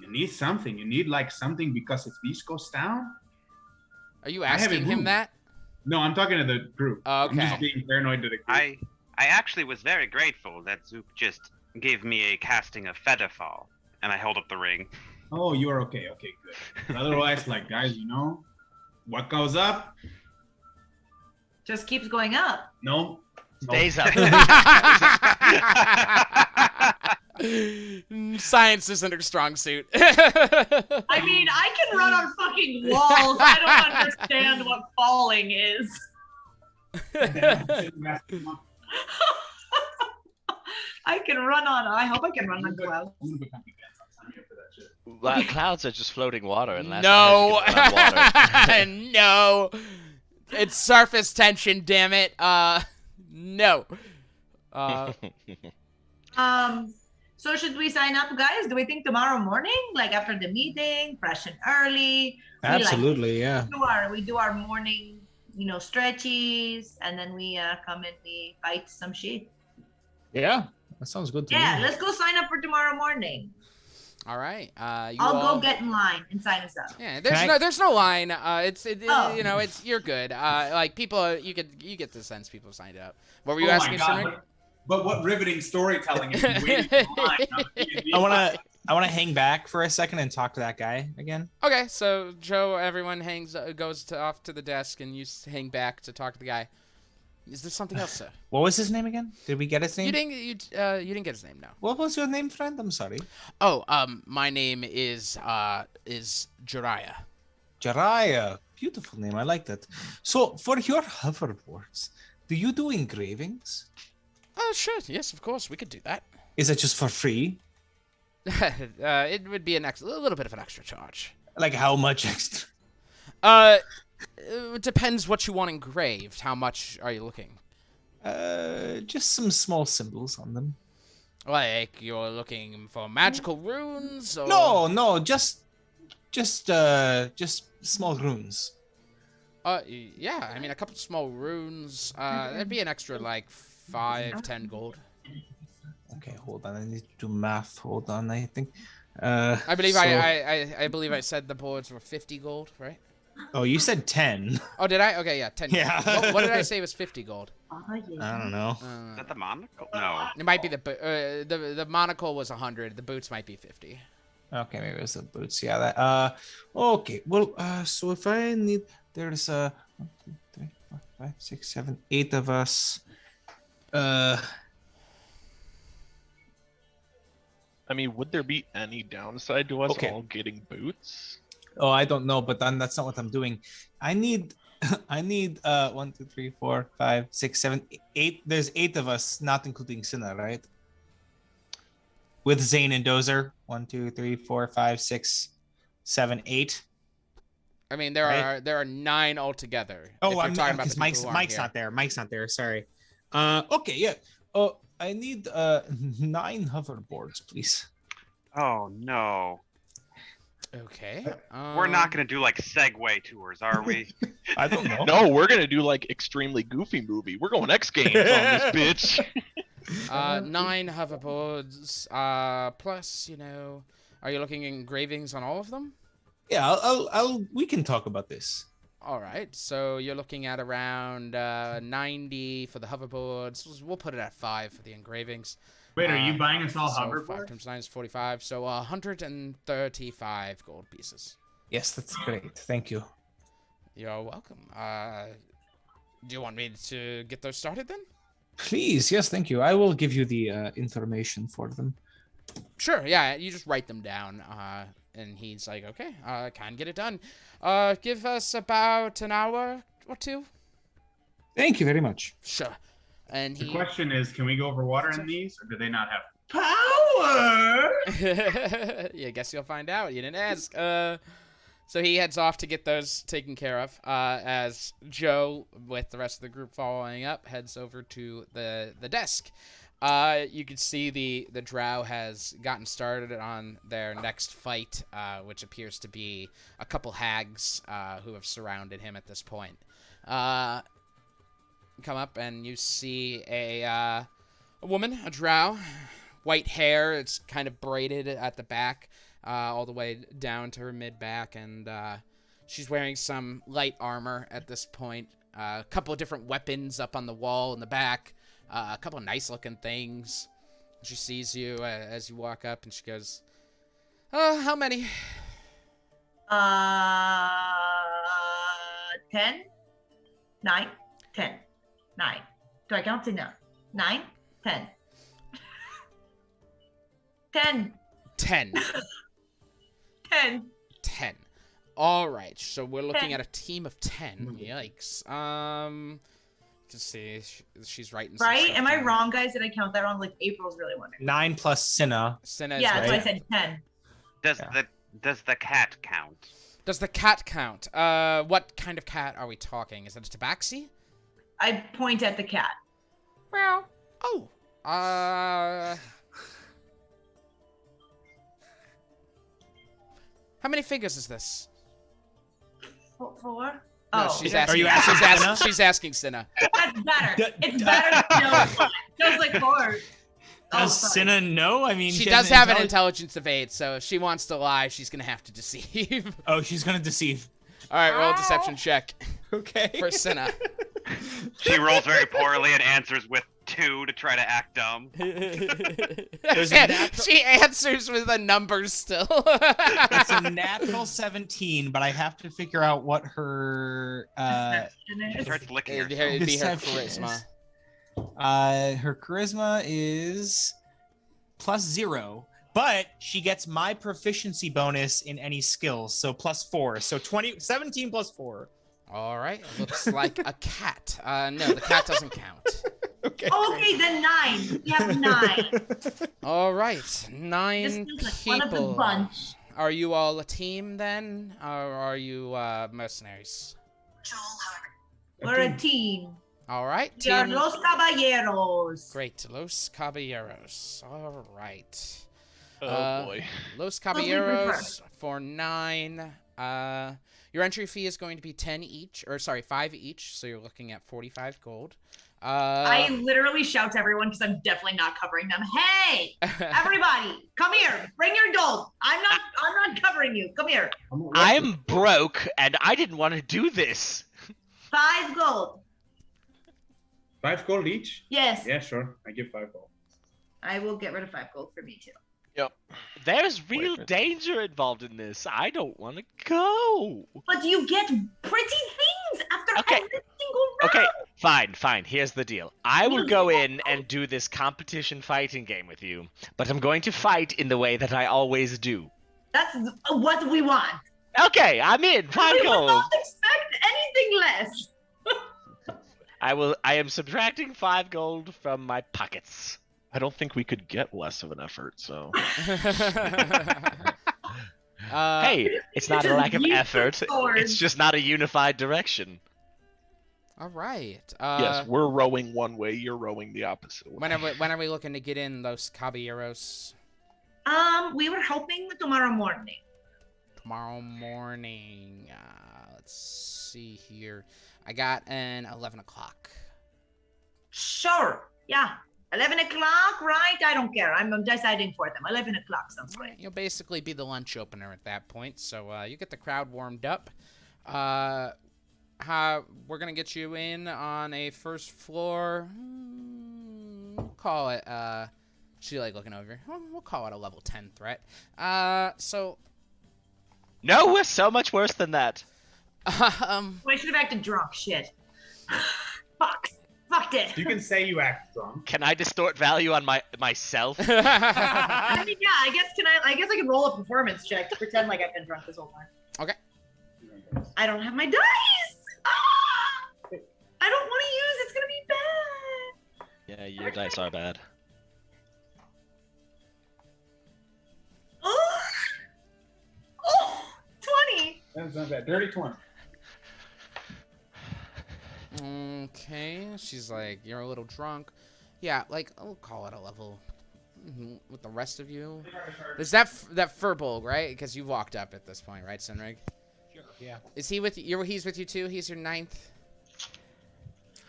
You need something. You need like something, because if this goes down. Are you have asking it him moved. that? No, I'm talking to the group. I'm Okay. just being paranoid to the group. I actually was very grateful that Zoop just gave me a casting of Featherfall, and I held up the ring. Oh, you are okay. Okay, good. Otherwise, like guys, what goes up? Just keeps going up. No. Stays up. Science isn't her strong suit. I mean, I can run on fucking walls. I don't understand what falling is. I can run on. I hope I can run on clouds. me up for that shit. Well, clouds are just floating water. And last No. I heard you can run water. No. It's surface tension, damn it. No. So should we sign up, guys? Do we think tomorrow morning, like after the meeting, fresh and early? Absolutely, yeah. We do our morning, stretches, and then we come and we fight some shit. Yeah, that sounds good to me. Yeah, let's go sign up for tomorrow morning. All right. I'll go get in line and sign us up. Yeah, there's no line. It's you're good. Like people, you get the sense people signed up. What were you asking, Summer? But what riveting storytelling if you waited in line on the D&D I wanna hang back for a second and talk to that guy again. Okay, so Joe, everyone goes off to the desk, and you hang back to talk to the guy. Is there something else, sir? What was his name again? Did we get his name? You didn't get his name, no. What was your name, friend? I'm sorry. Oh, my name is Jiraiya. Jiraiya. Beautiful name. I like that. So, for your hoverboards, do you do engravings? Oh, sure. Yes, of course. We could do that. Is it just for free? It would be a little bit of an extra charge. Like how much extra? It depends what you want engraved. How much are you looking? Just some small symbols on them. Like you're looking for magical runes? Or... No, just small runes. Yeah. I mean, a couple small runes. That'd be an extra like 5-10 gold. Okay, hold on. I need to do math. Hold on. I think. I believe I believe I said the boards were 50 gold, right? Oh, you said 10. Oh, did I? Okay, yeah, 10. Yeah. What did I say was 50 gold? I don't know. Is that the monocle? No. It might be the monocle was 100. The boots might be 50. Okay, maybe it's the boots. Yeah. That. Okay. Well. So if I need, there's 1, 2, 3, 4, 5, 6, 7, 8 of us. I mean, would there be any downside to us Okay. all getting boots? Oh, I don't know, but then that's not what I'm doing. I need 1, 2, 3, 4, 5, 6, 7, 8. There's 8 of us, not including Cinna, right? With Zane and Dozer. 1, 2, 3, 4, 5, 6, 7, 8. I mean, there are 9 altogether. Oh, I'm talking about because Mike's not there. Mike's not there. Sorry. Okay, yeah. Oh, I need 9 hoverboards, please. Oh no. Okay. We're not gonna do like Segway tours, are we? I don't know. No, we're gonna do like extremely goofy movie. We're going X Games on this bitch. 9 hoverboards. Plus, are you looking at engravings on all of them? Yeah, I'll. We can talk about this. All right. So you're looking at around 90 for the hoverboards. We'll put it at 5 for the engravings. Wait, are you buying us all So 5 hoverboards? times 9 is 45. So 135 gold pieces. Yes, that's great. Thank you. You're welcome. Do you want me to get those started then? Please, yes, thank you. I will give you the information for them. Sure. Yeah. You just write them down. And he's like, okay, can get it done. Give us about an hour or 2. Thank you very much. Sure. And The he. question is, can we go over water in these, or do they not have Power! Yeah, guess you'll find out. You didn't ask. So he heads off to get those taken care of. As Joe, with the rest of the group following up, heads over to the desk. You can see the drow has gotten started on their next fight, which appears to be a couple hags who have surrounded him at this point. Come up and you see a woman, a drow, white hair. It's kind of braided at the back, all the way down to her mid back, and she's wearing some light armor at this point. A couple of different weapons up on the wall in the back. A couple of nice-looking things. She sees you as you walk up, and she goes, how many? 10, 9, 10, 9. Do I count it now? 9, 10. 10. 10. 10. 10. All right, so we're looking 10. at a team of 10. Yikes. Just see, she's writing some Right? stuff Am I down. wrong, guys? Did I count that wrong? Like, April's really wondering. 9 plus Cinna. Cinna is Yeah, right. so I said 10. Does the cat count? Does the cat count? What kind of cat are we talking? Is it a tabaxi? I point at the cat. Meow. Oh. How many figures is this? 4? No, Oh, she's Are asking. you asking Cinna? She's asking Cinna. that's better. It's better to know. Feels like 4. Does Cinna know? I mean, She has does have an intelligence of 8, so if she wants to lie, she's gonna have to deceive. Oh, she's gonna deceive. All right, roll a deception check Okay. for Cinna. She rolls very poorly and answers with 2 to try to act dumb. She answers with a number still. It's a natural 17, but I have to figure out what her She starts licking It'd herself. be her Deception charisma. is- her charisma is +0, but she gets my proficiency bonus in any skills, so +4. So 17 + 4. All right, looks like a cat. No, the cat doesn't count. Okay. Okay, then 9. You have 9. All right, This 9 feels like one of the people. bunch. Are you all a team then, or are you mercenaries? We're a team. All right, We are team. Los Caballeros. Great, Los Caballeros. All right. Oh boy. Los Those we Caballeros for 9. Your entry fee is going to be 10 each, or sorry, 5 each. So you're looking at 45 gold. I literally shout to everyone because I'm definitely not covering them. Hey, everybody, come here. Bring your gold. I'm not covering you. Come here. I'm broke, and I didn't want to do this. 5 gold. 5 gold each? Yes. Yeah, sure. I give 5 gold. I will get rid of 5 gold for me too. There's real Wait. danger involved in this. I don't want to go. But you get pretty things after Okay. every single round. Okay, fine. Here's the deal. I will go in and do this competition fighting game with you, but I'm going to fight in the way that I always do. That's what we want. Okay, I'm in. 5 We will gold. not expect anything less. I am subtracting 5 gold from my pockets. I don't think we could get less of an effort, so. Hey, it's not a just lack of use the effort. swords. It's just not a unified direction. All right. Yes, we're rowing one way, you're rowing the opposite way. When are we looking to get in, Los Caballeros? We were hoping tomorrow morning. Tomorrow morning. Let's see here. I got an 11 o'clock. Sure. Yeah. 11 o'clock, right? I don't care. I'm deciding for them. 11 o'clock sounds great. You'll basically be the lunch opener at that point, so you get the crowd warmed up. We're gonna get you in on a first floor. We'll call it. She like looking over. We'll call it a level 10 threat. So. No, we're so much worse than that. Well, I should have acted drunk. Shit. Fuck. Fucked it. You can say you act drunk. Can I distort value on myself? I mean, yeah. I guess I can roll a performance check to pretend like I've been drunk this whole time. Okay. I don't have my dice. Ah! I don't want to use. It's gonna be bad. Yeah, your dice are bad. Oh, 20. That's not bad. Dirty 20. Okay, she's like, you're a little drunk. Yeah, like, I'll call it a level with the rest of you. There's that Furbolg, right? Because you walked up at this point, right, Sinrig? Sure. Yeah. Is he with you? He's with you too? He's your 9th?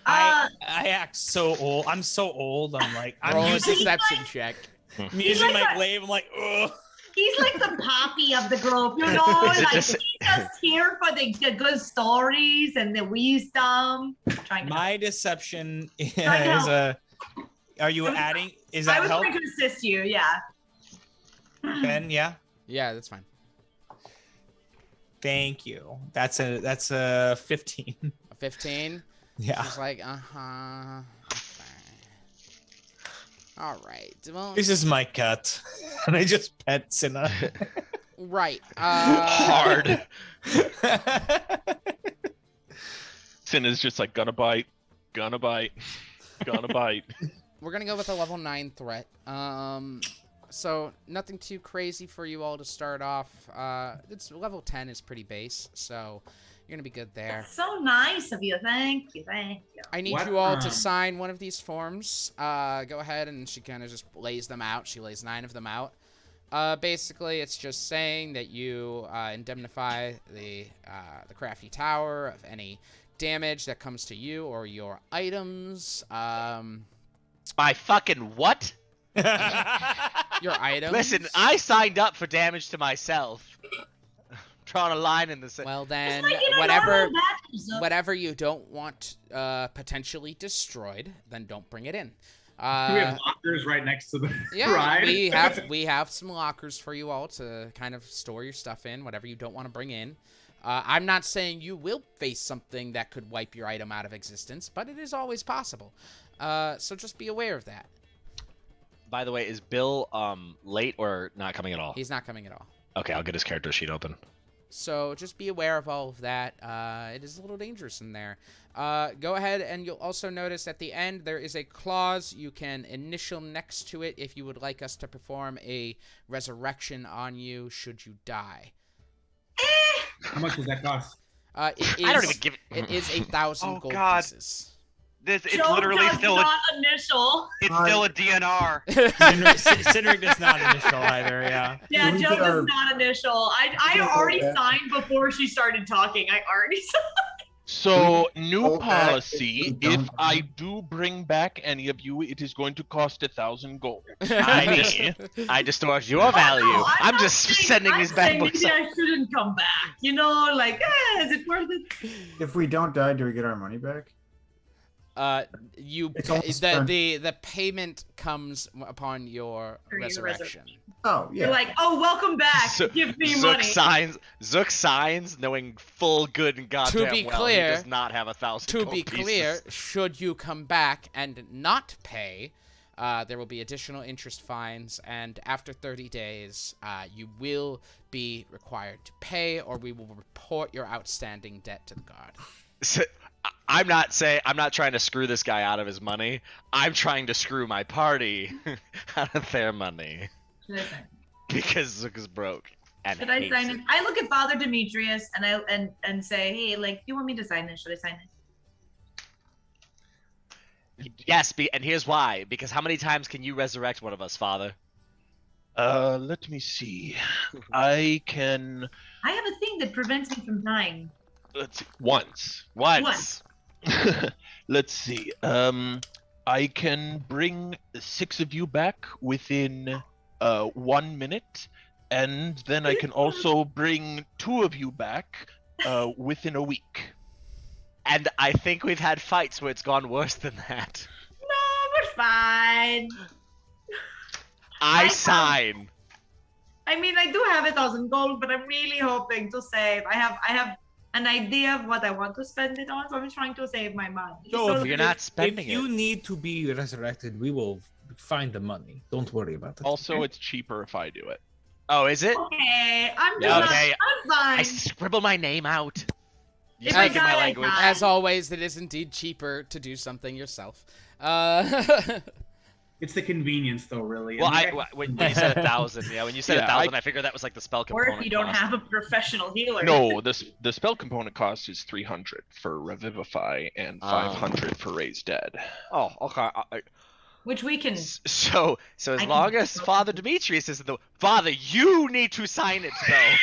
I act so old. I'm so old. I'm like, Roll I'm a using, deception check. I'm using my glaive. I'm like, ugh. He's like the poppy of the group, you know. Like he's just here for the good stories and the wisdom. Trying to My deception is Trying to help. Are you adding? Is I that was help? trying to assist you, yeah. Ben, yeah. Yeah, that's fine. Thank you. That's a 15. A 15? Yeah. She's like, uh-huh. Okay. All right. Well, This is my cat, and I just pet Cinna. right. Hard. Cinna's just like, gonna bite, gonna bite, gonna bite. We're gonna go with a level 9 threat. So nothing too crazy for you all to start off. It's level 10 is pretty base, so you're gonna be good there. That's so nice of you. Thank you. Thank you. I need you all to sign one of these forms. Go ahead, and she kind of just lays them out. She lays 9 of them out. Basically, it's just saying that you indemnify the crafty tower of any damage that comes to you or your items. My fucking what? Your items. Listen, I signed up for damage to myself. Drawing a line in the sand. Well then, It's like, you know, whatever normal battles. whatever you don't want potentially destroyed, then don't bring it in. we have lockers right next to the Yeah, ride. we have some lockers for you all to kind of store your stuff in, whatever you don't want to bring in. I'm not saying you will face something that could wipe your item out of existence, but it is always possible. So just be aware of that. By the way, is Bill late or not coming at all? He's not coming at all. Okay, I'll get his character sheet open. So just be aware of all of that. It is a little dangerous in there. Go ahead, and you'll also notice at the end there is a clause you can initial next to it if you would like us to perform a resurrection on you should you die. How much does that cost? It is, I don't even give it. It is 1,000 Oh, gold God. pieces. It's Joe literally does still not initial. it's still a DNR. Cindric does not initial either. Yeah. Yeah, we Joe get our- does not initial. I get our already back? signed before she started talking. I already signed. So, new go back policy, if we if don't- I do bring back any of you, it is going to cost 1,000 gold. I distort your value. No, I'm not just saying- sending I'm these bad saying books. maybe I shouldn't come back. You know, like, is it worth it? If we don't die, do we get our money back? You It's almost done. the payment comes upon your For your resurrection. Oh, yeah. You're like, oh, welcome back. So- Give me Zook money. signs, knowing full good and goddamn be well clear- he does not have 1,000 To gold be pieces. clear, should you come back and not pay, there will be additional interest fines, and after 30 days, you will be required to pay, or we will report your outstanding debt to the guard. So, I'm not trying to screw this guy out of his money. I'm trying to screw my party out of their money Should I sign? because Zook is broke and Should I hates sign it. it? I look at Father Demetrius and say, hey, like, you want me to sign this? Should I sign it? Yes, and here's why. Because how many times can you resurrect one of us, Father? Let me see. I can. I have a thing that prevents me from dying. Let's see. Once. Once. Let's see. I can bring 6 of you back within 1 minute, and then I can also bring 2 of you back within a week. And I think we've had fights where it's gone worse than that. No, we're fine. I sign. I mean, I do have 1,000 gold, but I'm really hoping to save. I have an idea of what I want to spend it on, so I'm trying to save my money. So So if You're not spending If you it. need to be resurrected, we will find the money. Don't worry about it. Also, it's cheaper if I do it. Oh, is it? okay, I'm just Yeah, not. okay. I'm fine. I scribble my name out. You If I speak in my die, I language. die. As always, it is indeed cheaper to do something yourself. It's the convenience, though, really. Well, And when you said 1,000, yeah, when you said Yeah, 1,000, I figured that was like the spell Or component. if you don't cost. have a professional healer. No, the spell component cost is 300 for Revivify and 500 for Raise Dead. Oh, okay. Which we can. So as I can- long as Father Demetrius is the Father, you need to sign it though.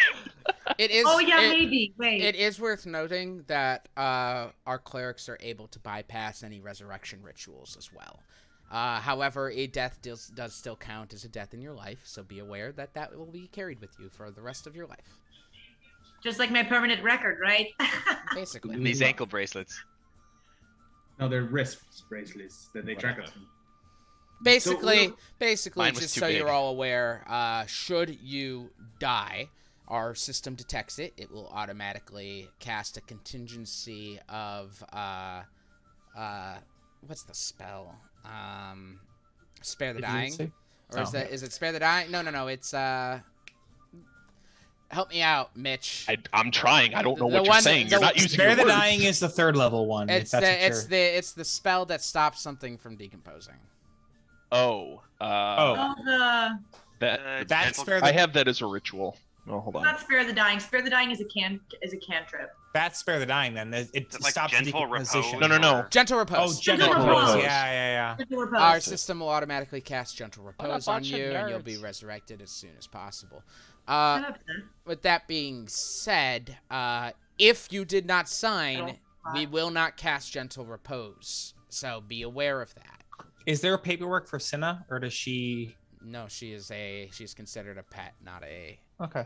It is. Oh yeah, it- maybe. Wait. It is worth noting that our clerics are able to bypass any resurrection rituals as well. However, a death does still count as a death in your life, so be aware that that will be carried with you for the rest of your life. Just like my permanent record, right? Basically. And these ankle bracelets. No, they're wrist bracelets that they track us. Basically, So- Mine was just too so big. you're all aware, should you die, our system detects it. It will automatically cast a contingency of what's the spell? Spare the dying, or is Oh. that is it spare the dying? No. It's help me out, Mitch. I'm trying. I don't know The what you're one- saying. the- You're not using Spare your the words. Dying is the third level one. if It's that's what you're- it's the spell that stops something from decomposing. Oh. Oh. Oh, That That's gentle- spare I the have that as a ritual. Oh, hold It's on. not spare the dying. Spare the dying is a cantrip. that's spare the dying. Then it Is it like stops gentle decomposition. repose? No. or- Gentle Oh, repose. gentle Gentle repose. repose. Yeah. Gentle repose. Our system will automatically cast gentle What a repose on bunch of you, and you'll be nerds. resurrected as soon as possible. Shut up, sir. With that being said, if you did not sign, Oh, we will not cast gentle repose. So be aware of that. Is there paperwork for Cinna, or does she? No, she's considered a pet, not a Okay.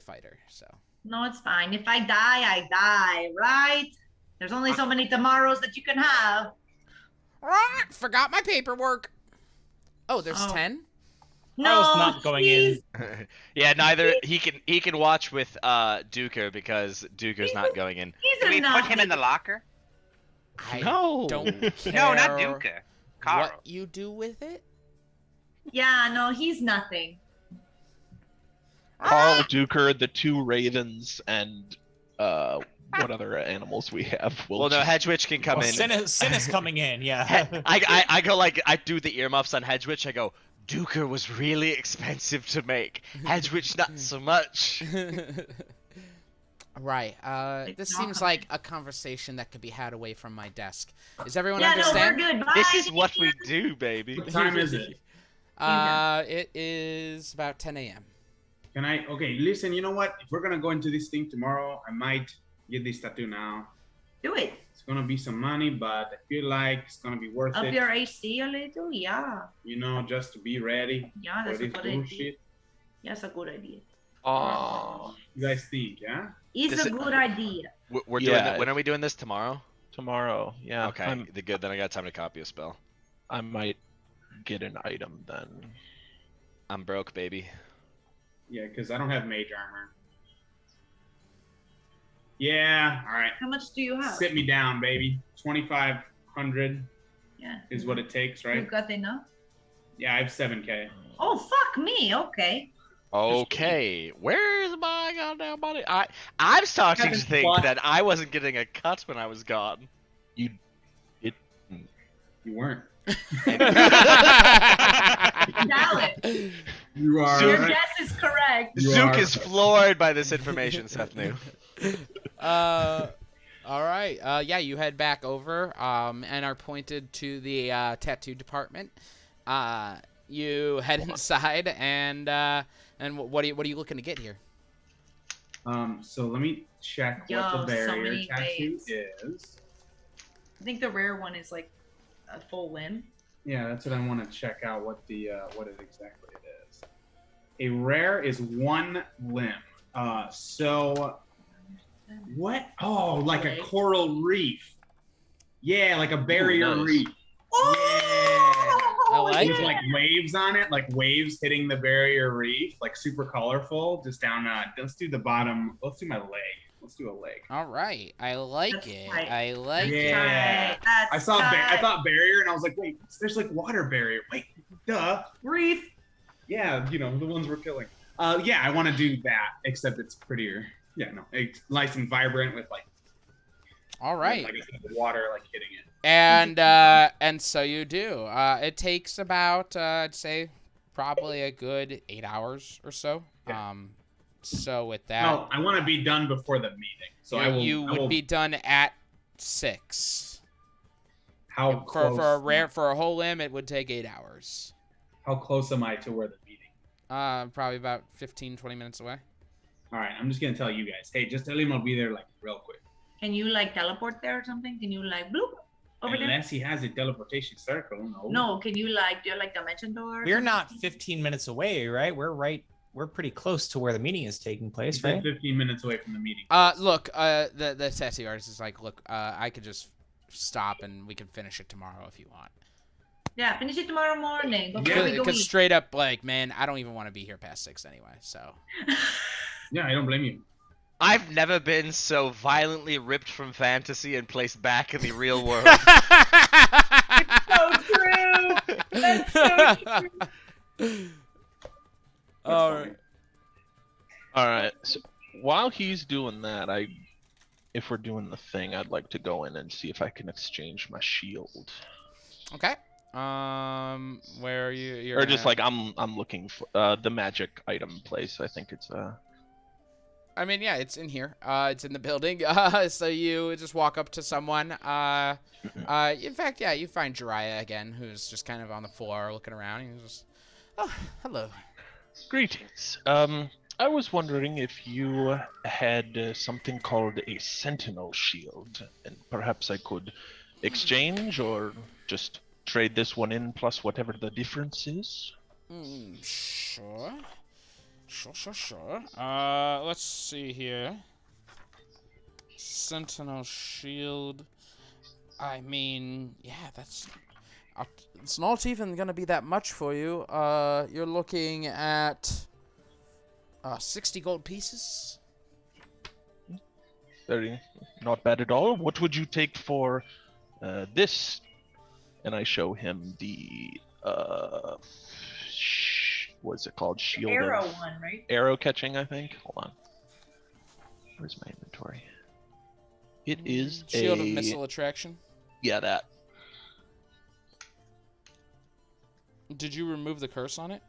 fighter. So No, it's fine. If I die, I die, right? There's only so many tomorrows that you can have. forgot my paperwork. Oh, there's Oh. 10. No, Carl's not going please. in. Yeah, neither he can watch with Duker because Duker's not going in. He's Can a we put him naughty. in the locker? I No. don't care No, not Duca. Caro. what you do with it. Yeah, no, he's nothing. Carl, Duker, the 2 ravens, and what other animals we have? Well, no, Hedgewitch can come Well, in. Cinna's coming in. Yeah. I go like I do the earmuffs on Hedgewitch. I go, Duker was really expensive to make. Hedgewitch not so much. Right. This not seems like a conversation that could be had away from my desk. Does everyone Yeah, no, we're understand? good. Bye. This is what we do, baby. What time is it? It is about 10 a.m. Can I? Okay, listen. You know what? If we're gonna go into this thing tomorrow, I might get this tattoo now. Do it. It's gonna be some money, but I feel like it's gonna be worth Up it. your AC a little, yeah. You know, just to be ready Yeah, for that's a this good idea. bullshit. That's a good idea. Oh, You guys think, yeah? It's This a is- good idea. We're doing Yeah. when are we doing this tomorrow? tomorrow. Yeah. Okay, good. Then I got time to copy a spell. I might get an item then. I'm broke, baby. Yeah, because I don't have mage armor. Yeah, all right. How much do you have? Sit me down, baby. 2,500 Yeah. is what it takes, right? You've got enough? Yeah, I have 7K. Oh, fuck me. Okay. Okay, where's my goddamn money? I'm starting to Haven't think bought- that I wasn't getting a cut when I was gone. You weren't. Valid. You are. Your guess is correct. You Zook are- is floored by this information, Seth knew. All right. Yeah, you head back over and are pointed to the tattoo department. You head inside and what are you looking to get here? So let me check Yo, what the so barrier many tattoo ways. is. I think the rare one is like a full limb. Yeah, that's what I want to check out. What it exactly is. A rare is 1 limb. So what? Oh, like a Right. coral reef. Yeah, like a barrier nice. reef. I like With it. like waves on it, like waves hitting the barrier reef, like super colorful. Just down. Let's do the bottom. Let's do my leg. Let's do a leg. All right. I like That's it. tight. I like it. Yeah. That's I saw. I tight. thought barrier, and I was like, wait, there's like water barrier. Wait, duh, reef. Yeah, the ones we're killing. Yeah, I want to do that, except it's prettier. Yeah, no, it's nice and vibrant with like. All right. Like I said, the water like hitting it. And so you do. It takes about I'd say probably a good 8 hours or so. Yeah. So with that, No, I want to be done before the meeting. So you I would will, be done at 6. How close? For a whole limb, it would take 8 hours. How close am I to where the meeting? Probably about 15-20 minutes away. All right, I'm just gonna tell you guys. Hey, just tell him I'll be there like real quick. Can you like teleport there or something? Can you like bloop over there? Unless he has a teleportation circle. No. No, can you like do like dimension door? or We're not something? 15 minutes away, right? We're pretty close to where the meeting is taking He place, said right? 15 minutes away from the meeting. Look, the tattoo artist is like, look, I could just stop and we can finish it tomorrow if you want. Yeah, finish it tomorrow morning before Yeah, we go Because eat. straight up, like, man, I don't even want to be here past 6 anyway. So. Yeah, I don't blame you. I've never been so violently ripped from fantasy and placed back in the real world. So true. That's so true. All right. All right. So while he's doing that, if we're doing the thing, I'd like to go in and see if I can exchange my shield. Okay. Where are you? You're Or just at- like I'm looking for the magic item place. I think it's I mean, yeah, it's in here. It's in the building. So you just walk up to someone. In fact, yeah, you find Jiraiya again, who's just kind of on the floor looking around. He's just, oh, hello. Greetings. I was wondering if you had something called a sentinel shield, and perhaps I could exchange or just trade this one in plus whatever the difference is. Sure. Sure. Let's see here. Sentinel shield. I mean, yeah, that's... it's not even gonna be that much for you. You're looking at 60 gold pieces. Very not bad at all. What would you take for this? And I show him the what's it called? Shield Arrow of one, right? arrow catching, I think. Hold on. Where's my inventory? It is Shield a of missile attraction. yeah, that. Did you remove the curse on it?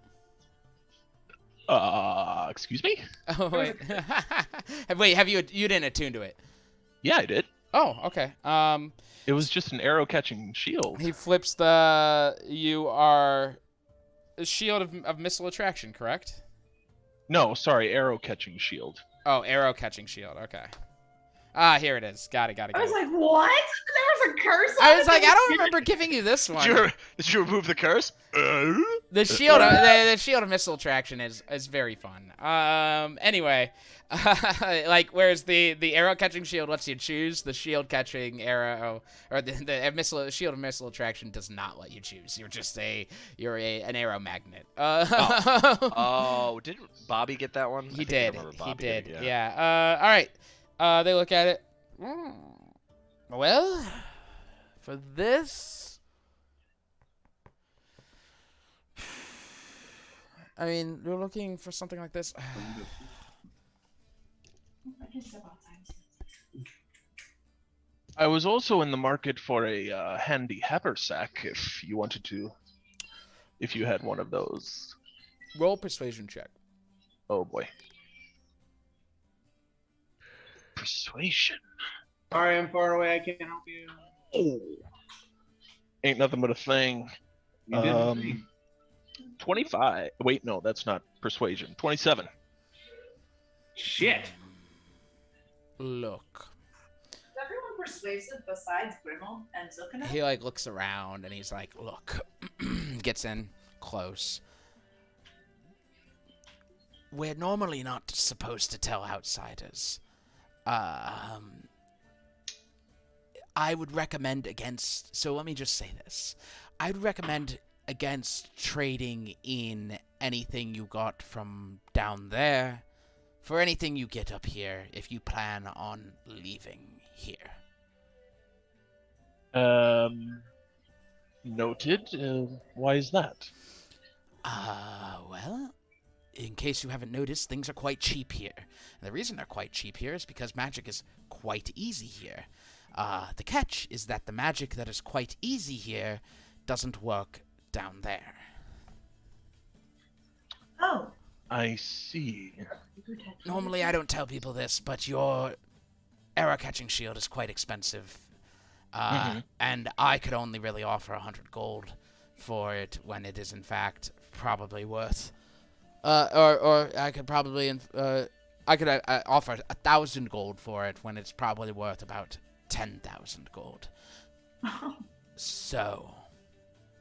Excuse me? Oh wait. Wait, have you didn't attune to it? Yeah, I did. Oh, okay. It was just an arrow catching shield. He flips the you are a shield of missile attraction, correct? No, sorry, arrow catching shield. Oh, arrow catching shield. Okay. Here it is. Got it. I was like, what? There was a curse on I it? was like, I don't remember giving you this one. Did you remove the curse? The shield, the shield of missile attraction is very fun. Anyway, like whereas the arrow catching shield lets you choose, the shield catching arrow or the missile shield of missile attraction does not let you choose. You're just an arrow magnet. Oh, did Bobby get that one? He I think I did. remember He Bobby did. getting it, Yeah. All right. They look at it. Well, for this, I mean, you're looking for something like this. I was also in the market for a handy haversack if you wanted to. If you had one of those. Roll persuasion check. Oh boy. Persuasion. Sorry, I'm far away. I can't help you. Oh. Ain't nothing but a thing. You did the thing. 25. Wait, no, that's not persuasion. 27. Shit. Look. Is everyone persuasive besides Grimmel and Zucchino? He like looks around and he's like, look, gets in close. We're normally not supposed to tell outsiders. I would recommend against, so let me just say this. I'd recommend against trading in anything you got from down there for anything you get up here if you plan on leaving here. Noted. Why is that? Well, in case you haven't noticed, things are quite cheap here. And the reason they're quite cheap here is because magic is quite easy here. The catch is that the magic that is quite easy here doesn't work down there. Oh. I see. Normally I don't tell people this, but your arrow catching shield is quite expensive. And I could only really offer 100 gold for it when it is in fact probably worth or I could probably offer 1,000 gold for it when it's probably worth about 10,000 gold. So,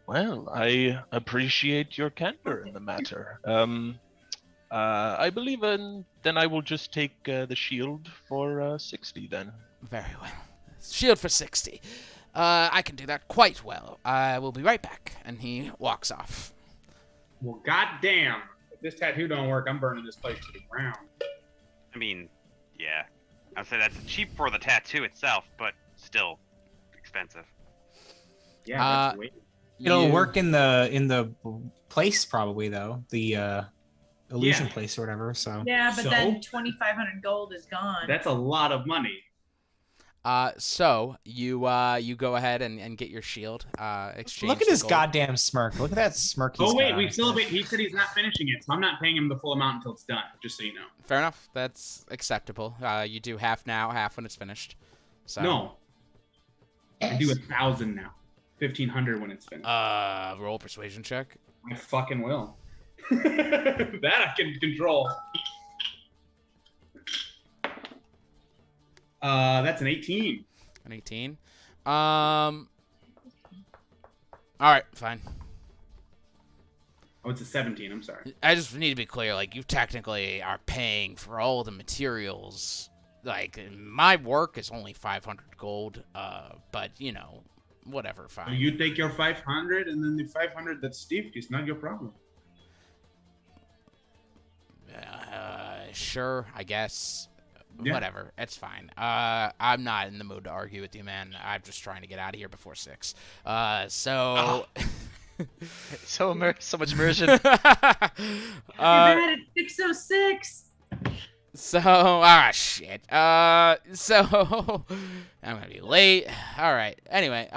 Well, I appreciate your candor in the matter. I believe then I will just take the shield for 60 then. very well. Shield for 60. I can do that quite well. I will be right back. And he walks off. Well, goddamn. If this tattoo don't work, I'm burning this place to the ground. I mean, yeah. I'd say that's cheap for the tattoo itself, but still expensive. Yeah, that's way. It'll work in the place probably though, the illusion Yeah. place or whatever. So Yeah, but So? then 2,500 gold is gone. That's a lot of money. So you go ahead and get your shield. Exchange. Look at the his gold. goddamn smirk. Look at that smirk. He's Oh wait, got we on still his head. he said he's not finishing it, so I'm not paying him the full amount until it's done. Just so you know. Fair enough. That's acceptable. You do half now, half when it's finished. So. No. I do 1,000 now. 1,500 when it's finished. Roll persuasion check. I fucking will. That I can control. That's an 18. An 18. All right, fine. Oh, it's a 17. I'm sorry. I just need to be clear. Like, you technically are paying for all the materials. Like, my work is only 500 gold. But you know, whatever. So Fine. you take your 500, and then the 500 that's Steve. It's not your problem. Sure, I guess. Yeah. Whatever, it's fine. I'm not in the mood to argue with you, man. I'm just trying to get out of here before 6. So. So much immersion. You're at 606. So, shit. So I'm gonna be late. All right. Anyway,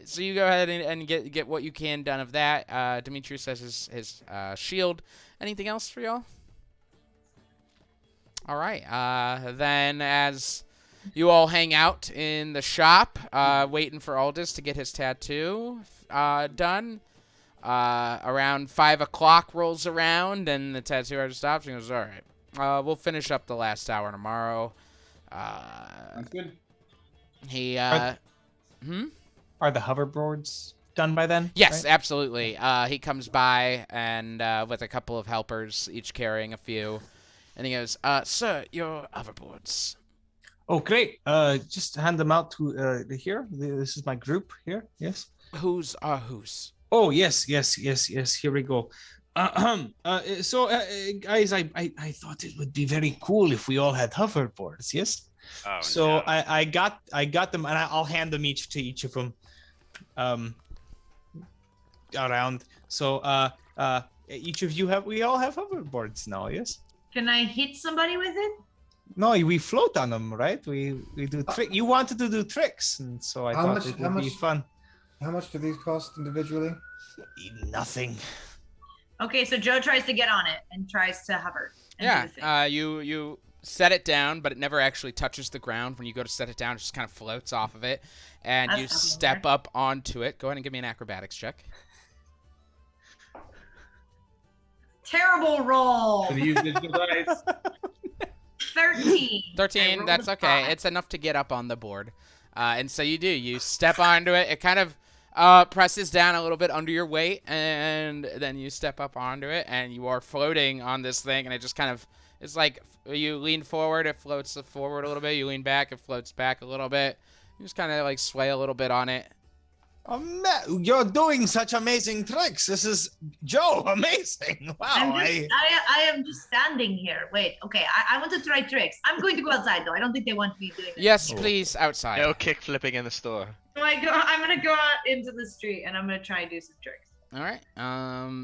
so you go ahead and get what you can done of that. Demetrius has his shield. Anything else for y'all? All right. Then as you all hang out in the shop, waiting for Aldous to get his tattoo done. Around 5 o'clock rolls around, and the tattoo artist stops and goes, "All right, we'll finish up the last hour tomorrow." That's good. He, Are the hoverboards done by then? Yes, right? absolutely. He comes by and with a couple of helpers, each carrying a few, and he goes, "Sir, your hoverboards." Oh, great. Just hand them out to here. This is my group here. Yes. Whose are whose? Oh, yes. Here we go. So, guys, I thought it would be very cool if we all had hoverboards. Yes. Oh, So no. I got them, and I'll hand them each to each of them. Around. So each of you we all have hoverboards now. Yes. Can I hit somebody with it? No, we float on them, right? We do trick. You wanted to do tricks, and so I How thought much- it how would be much- fun. How much do these cost individually? Nothing. Okay, so Joe tries to get on it and tries to hover. and do the thing. Yeah. You set it down, but it never actually touches the ground. When you go to set it down, it just kind of floats off of it, and That's you not step fair. up onto it. Go ahead and give me an acrobatics check. Terrible roll. So they use digital dice. 13. I 13, rolled that's a okay. 5. It's enough to get up on the board. And so you do. You step onto it. It kind of presses down a little bit under your weight, and then you step up onto it, and you are floating on this thing, and it just kind of, it's like you lean forward, it floats forward a little bit. You lean back, it floats back a little bit. You just kind of like sway a little bit on it. You're doing such amazing tricks. This is Joe. Amazing. Wow. I am just standing here. Wait, okay. I want to try tricks. I'm going to go outside though. I don't think they want me doing this. Yes, please, outside. No kick flipping in the store. So I'm gonna go out into the street and I'm gonna try and do some tricks. All right.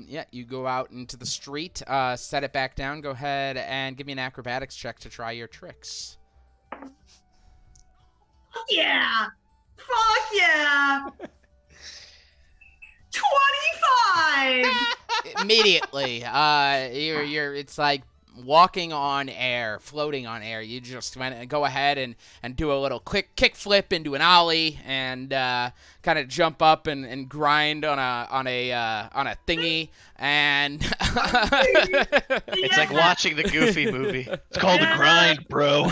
Yeah, you go out into the street, set it back down. Go ahead and give me an acrobatics check to try your tricks. Yeah. Fuck yeah. 25. Immediately, it's like walking on air, floating on air. You just went and go ahead and do a little quick kick flip into an ollie, and kind of jump up and grind on a thingy, and It's like watching the Goofy movie. It's called a grind, bro.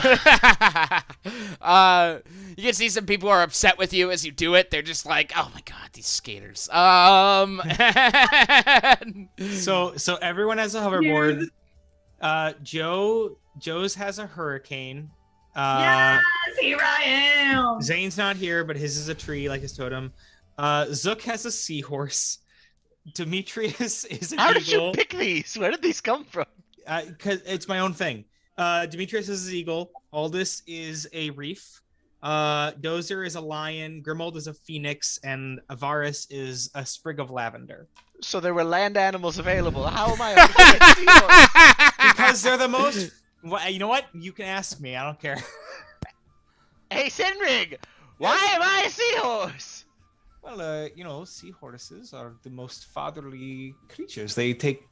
you can see some people are upset with you as you do it. They're just like, "Oh my god, these skaters." So everyone has a hoverboard. Joe's has a hurricane. Yes, here I am. Zane's not here, but his is a tree, like his totem. Zook has a seahorse. Demetrius is an How eagle. did you pick these? Where did these come from? Because it's my own thing. Demetrius is an eagle. Aldous is a reef. Dozer is a lion. Grimold is a phoenix, and Avaris is a sprig of lavender. So there were land animals available. How am I on the seahorse? Because they're the most. Well, you know what? You can ask me. I don't care. Hey, Senrig! Why am I a seahorse? Well, seahorses are the most fatherly creatures. They take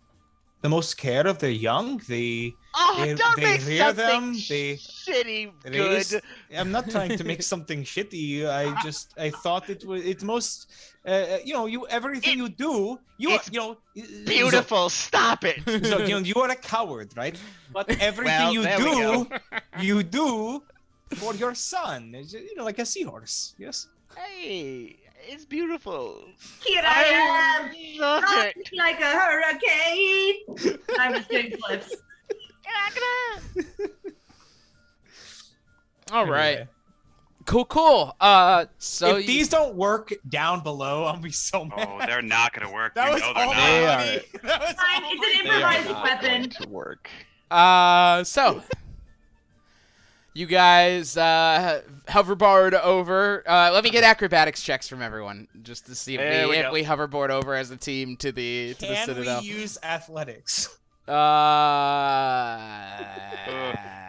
the most care of their young. They Don't they make rear something them. They shitty raise. good. I'm not trying to make something shitty. I thought it's most. Everything you do. Beautiful. Stop it. So you are a coward, right? But everything you do for your son. Like a seahorse. Yes. Hey, it's beautiful. Here I am, Love it. rocking like a hurricane. I'm just doing flips. All right. Anyway. Cool. So If these don't work down below, I'll be so mad. Oh, they're not gonna work. That You was know all they're not. money. That was Fine, all it's money. an They are improvised not weapon. going to work. So you guys hoverboard over. Let me get acrobatics checks from everyone, just to see There we if go. we hoverboard over as a team to the Can Citadel. we use athletics?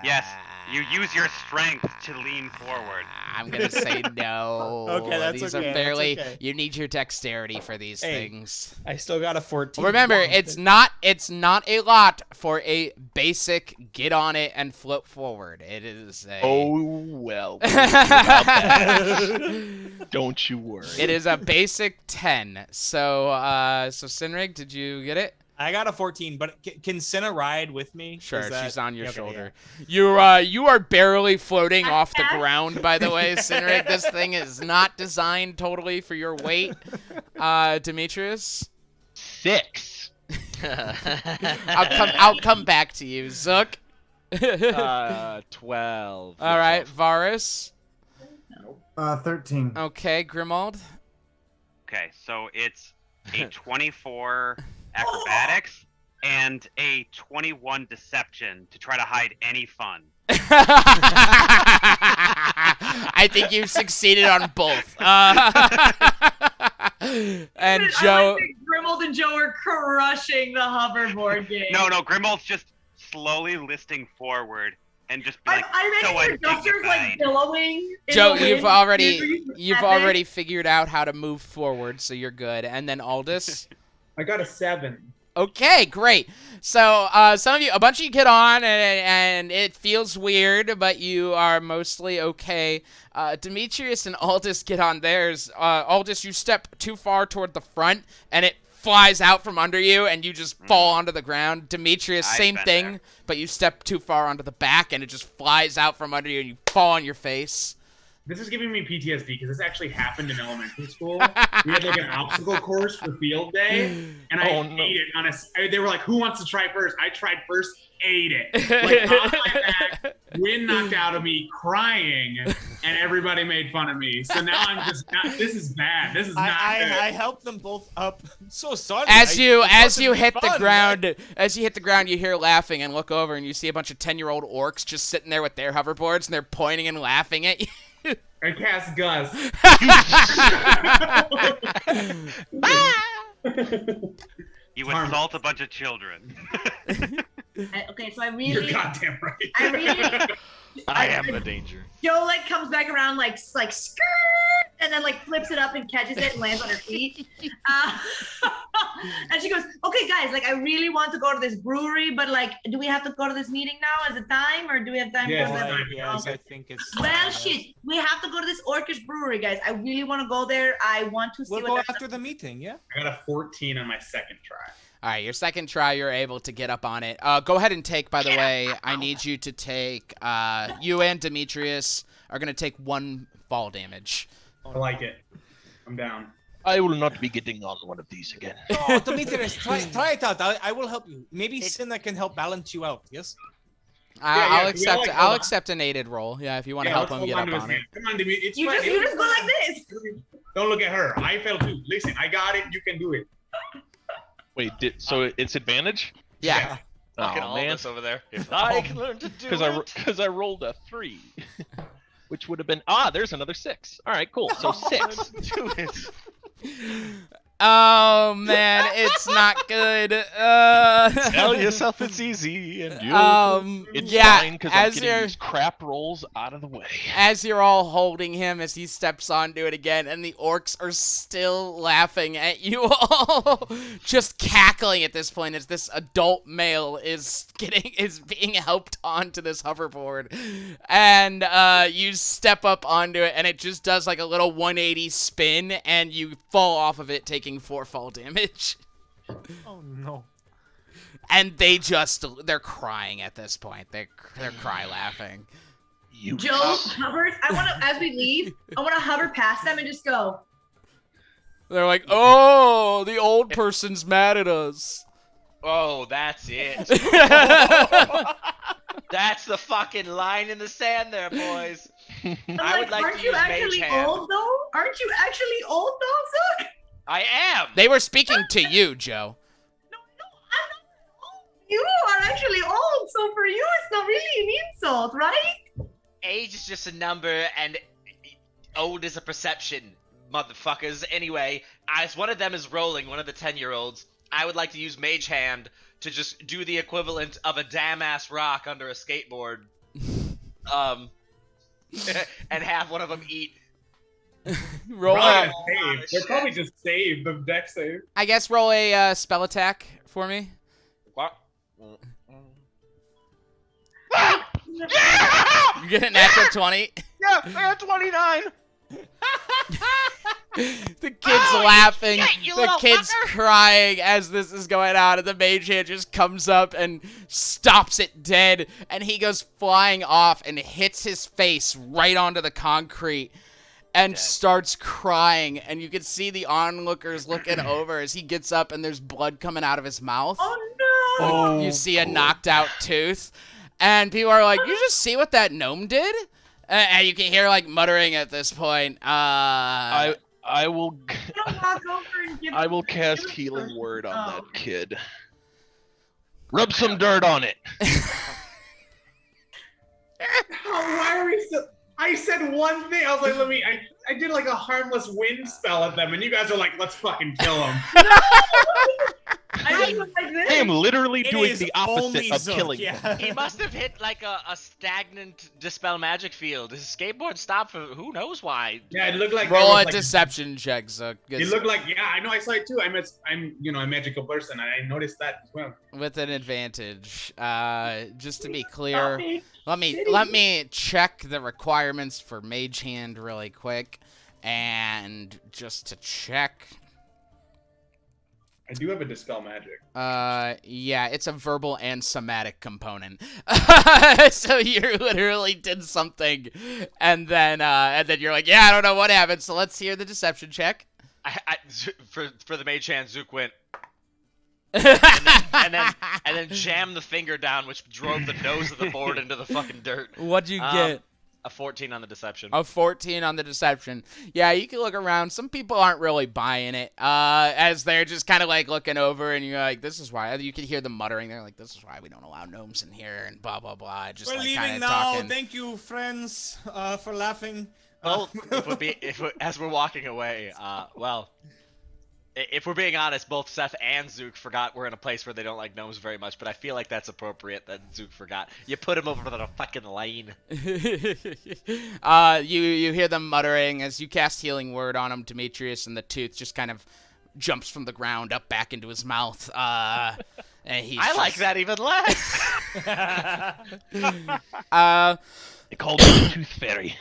Yes, you use your strength to lean forward. I'm gonna say no. Okay, that's These okay, are that's fairly. okay. You need your dexterity for these Hey. things. I still got a 14. Remember, it's not a lot for a basic get on it and float forward. It is a. Oh well. Don't you worry. It is a basic 10. So Sinrig, did you get it? I got a 14, but can Cinna ride with me? Sure, Is that- she's on your okay, shoulder. You are barely floating off the Okay. ground, by the way, Sinrig. This thing is not designed totally for your weight. Demetrius? 6. I'll come back to you. Zook? 12. All right, Varus? 13. Okay, Grimald? Okay, so it's a 24 acrobatics and a 21 deception to try to hide any fun. I think you've succeeded on both. And Joe. I like that Grimald and Joe are crushing the hoverboard game. No, Grimald's just slowly listing forward and just be like, I so imagine your gestures like undignified. billowing. in Joe, the you've wind. you've Epic. already figured out how to move forward, so you're good. And then Aldous. I got a 7. Okay, great. So, a bunch of you get on, and it feels weird, but you are mostly okay. Demetrius and Aldous get on theirs. Aldous, you step too far toward the front, and it flies out from under you, and you just fall onto the ground. Demetrius, I've same been thing, there. but you step too far onto the back, and it just flies out from under you, and you fall on your face. This is giving me PTSD because this actually happened in elementary school. We had like an obstacle course for field day, and I Oh, no. ate it on a. They were like, "Who wants to try first?" I tried first, ate it. Like on my back, wind knocked out of me, crying, and everybody made fun of me. So now I'm just. This is bad. This is not good. I helped them both up. I'm so sorry. As you wasn't hit the fun, ground, you hear laughing and look over and you see a bunch of 10-year-old orcs just sitting there with their hoverboards and they're pointing and laughing at you. I cast Gus. You Harm. assault a bunch of children. Okay, so I You're really, goddamn right. I really, I am the danger. Joe like comes back around like skirt, and then like flips it up and catches it and lands on her feet. And she goes, "Okay, guys, like I really want to go to this brewery, but like, do we have to go to this meeting now? Is it time, or do we have time Yes, to go to it's this?" time. Yes, I think it's. Well, shit, we have to go to this orcish brewery, guys. I really want to go there. I want to see We'll what go that's after the meeting, yeah? I got a 14 on my second try. All right, your second try, you're able to get up on it. Go ahead and take, by the way, I need you to take, you and Demetrius are going to take 1 fall damage. I like it. I'm down. I will not be getting on one of these again. Oh, Demetrius, try it out. I will help you. Maybe Cinna can help balance you out, yes? I'll yeah, accept like, I'll hold on. accept an aided roll. Yeah, if you want to Yeah, help let's him hold get on up to his on it. hand. Come on, Demi. It's You fine. just go like this. Don't look at her. I fell too. Listen, I got it. You can do it. Wait, so it's advantage? Yeah. Look at Oh all man, this over there. If I can learn to do it. because I rolled a 3, which would have been there's another 6. All right, cool. So 6. Do it. Oh man, it's not good. Tell yourself it's easy, and you. It's yeah, fine because I'm as getting you're these crap rolls out of the way. as you're all holding him as he steps onto it again, and the orcs are still laughing at you all, just cackling at this point as this adult male is being helped onto this hoverboard, and you step up onto it, and it just does like a little 180 spin, and you fall off of it, taking 4 fall damage. Oh no. And they're crying at this point. They're cry laughing. You Joe hovers. I want to, as we leave, I want to hover past them and just go. They're like, oh, the old person's mad at us. Oh, that's it. That's the fucking line in the sand there, boys. I would like aren't to you use Mage actually Hand. old though? Aren't you actually old though, Zook? I am. They were speaking to you, Joe. No, I'm not old. You are actually old, so for you it's not really an insult, right? Age is just a number, and old is a perception, motherfuckers. Anyway, as one of them is rolling, one of the 10-year-olds, I would like to use Mage Hand to just do the equivalent of a damn-ass rock under a skateboard. And have one of them eat. Roll Probably a, a save. They're probably just saved the deck save. I guess roll a spell attack for me. What? You get a natural 20. Yeah, I had 29. The kid's laughing, shit, you the little kid's fucker. crying as this is going on, and the mage hand just comes up and stops it dead, and he goes flying off and hits his face right onto the concrete and starts crying, and you can see the onlookers looking over as he gets up and there's blood coming out of his mouth. Oh no! You see a knocked out tooth, and people are like, you just see what that gnome did? And you can hear like muttering at this point. I will Don't walk over and give I will cast healing word on that kid. Rub some dirt on it. Why are we so? I said one thing. I was like, I did like a harmless wind spell at them, and you guys are like, let's fucking kill them. I didn't look like this. I am literally It doing is the only opposite of Zook, killing. yeah. He must have hit like a stagnant dispel magic field. His skateboard stopped for who knows why. Yeah, it looked like there Roll was, a like, deception check, Zook. It looked like, yeah, I know, I saw it too. I'm a magical person, and I noticed that as well. With an advantage. Just to be clear, let me check the requirements for Mage Hand really quick, and just to check. I do have a dispel magic. Yeah, it's a verbal and somatic component. So you literally did something, and then you're like, yeah, I don't know what happened. So let's hear the deception check. For the Mage Hand, Zook went and then jammed the finger down, which drove the nose of the board into the fucking dirt. What'd you get? A 14 on the deception. A 14 on the deception. Yeah, you can look around. Some people aren't really buying it, as they're just kind of like looking over, and you're like, this is why. You can hear them muttering. They're like, this is why we don't allow gnomes in here, and blah, blah, blah. Just We're like leaving kind of now. talking. Thank you, friends, for laughing. Well, as we're walking away, if we're being honest, both Seth and Zook forgot we're in a place where they don't like gnomes very much, but I feel like that's appropriate that Zook forgot. You put him over the fucking lane. You hear them muttering as you cast healing word on him, Demetrius, and the tooth just kind of jumps from the ground up back into his mouth. And he's like that even less. They called me the Tooth Fairy.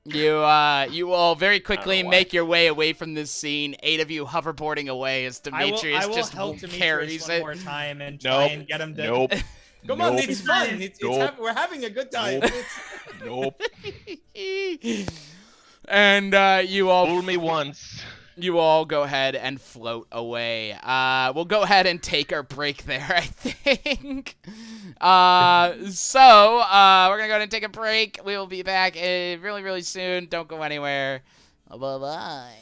You all very quickly make your way away from this scene. 8 of you hoverboarding away as Demetrius I will just help Demetrius carries one it. more time and try and get him to. Nope. Come Nope. on, it's fun. Nope. We're having a good time. Nope. It's- Nope. And you all Fool me once. You all go ahead and float away. We'll go ahead and take our break there, I think. So we're going to go ahead and take a break. We will be back really, really soon. Don't go anywhere. Bye-bye.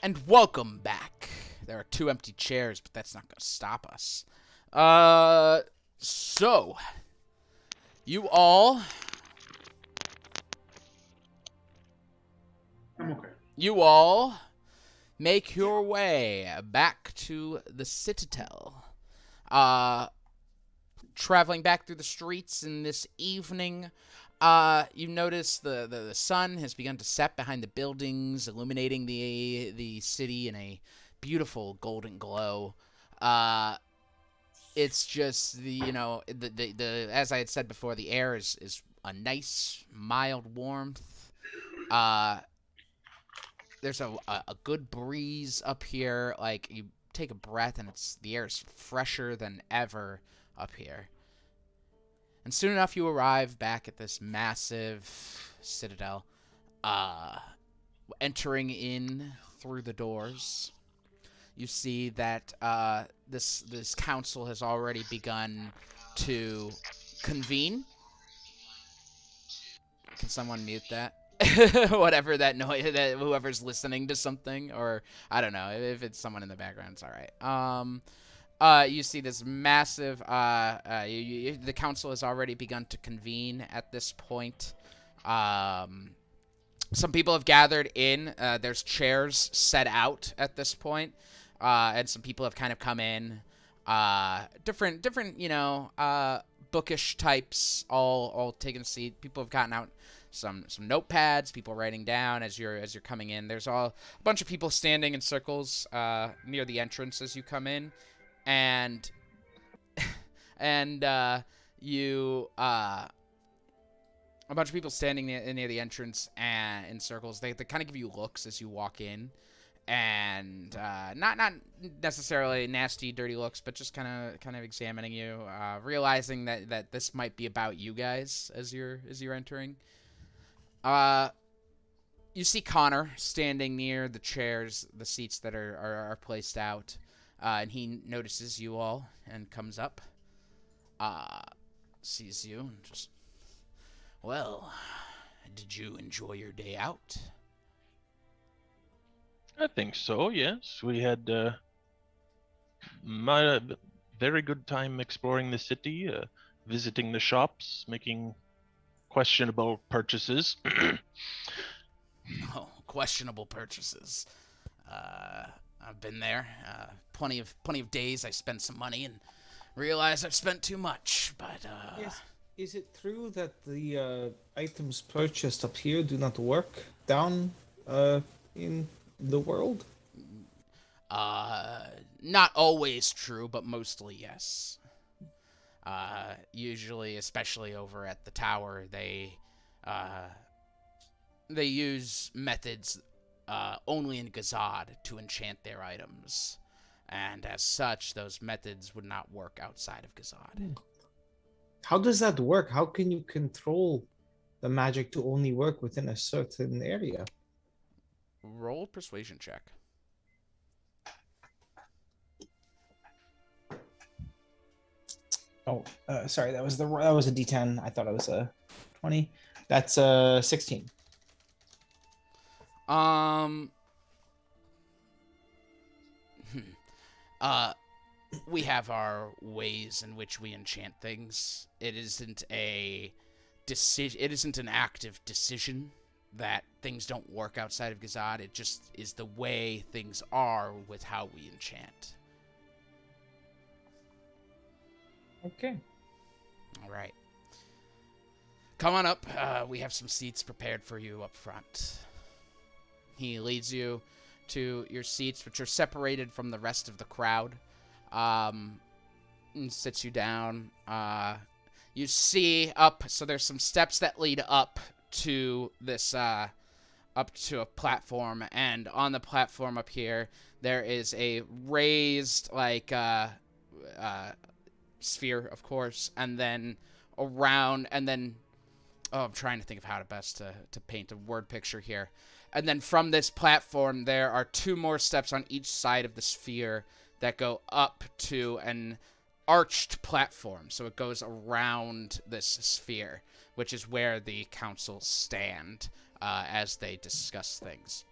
And welcome back. There are 2 empty chairs, but that's not going to stop us. So, you all... I'm okay. You all make your way back to the Citadel. Traveling back through the streets in this evening, you notice the sun has begun to set behind the buildings, illuminating the city in a beautiful golden glow. It's just the as I had said before, the air is a nice mild warmth. There's a good breeze up here. Like, you take a breath and the air is fresher than ever up here. And soon enough, you arrive back at this massive citadel. Entering in through the doors, you see that this council has already begun to convene. Can someone mute that? Whatever that noise, that whoever's listening to something, or I don't know if it's someone in the background, it's all right. You see this massive. The council has already begun to convene at this point. Some people have gathered in. There's chairs set out at this point, and some people have kind of come in. Different, bookish types all taking a seat. People have gotten out some notepads, people writing down as you're coming in. There's a bunch of people standing in circles near the entrance as you come in, and you a bunch of people standing near the entrance and in circles. They kind of give you looks as you walk in, and not necessarily nasty, dirty looks, but just kind of examining you, realizing that this might be about you guys as you're entering. You see Connor standing near the chairs, the seats that are placed out, and he notices you all and comes up, sees you, and just, well, did you enjoy your day out? I think so, yes. We had a very good time exploring the city, visiting the shops, making questionable purchases. Oh, questionable purchases. I've been there. Plenty of days I spent some money and realized I've spent too much, but Yes. Is it true that the items purchased up here do not work down in the world? Not always true, but mostly yes. Usually, especially over at the tower, they use methods only in Gazad to enchant their items, and as such, those methods would not work outside of Gazad. How does that work? How can you control the magic to only work within a certain area? Roll persuasion check. Oh, sorry, that was a D10. I thought it was a 20. That's 16. We have our ways in which we enchant things. It isn't a decision. It isn't an active decision that things don't work outside of Gazad. It just is the way things are with how we enchant. Okay. All right. Come on up. We have some seats prepared for you up front. He leads you to your seats, which are separated from the rest of the crowd. And sits you down. You see up, so there's some steps that lead up to this, up to a platform, and on the platform up here, there is a raised, sphere, of course, and then around, and then, I'm trying to think of how to best to paint a word picture here. And then from this platform, there are 2 more steps on each side of the sphere that go up to an arched platform. So it goes around this sphere, which is where the councils stand as they discuss things.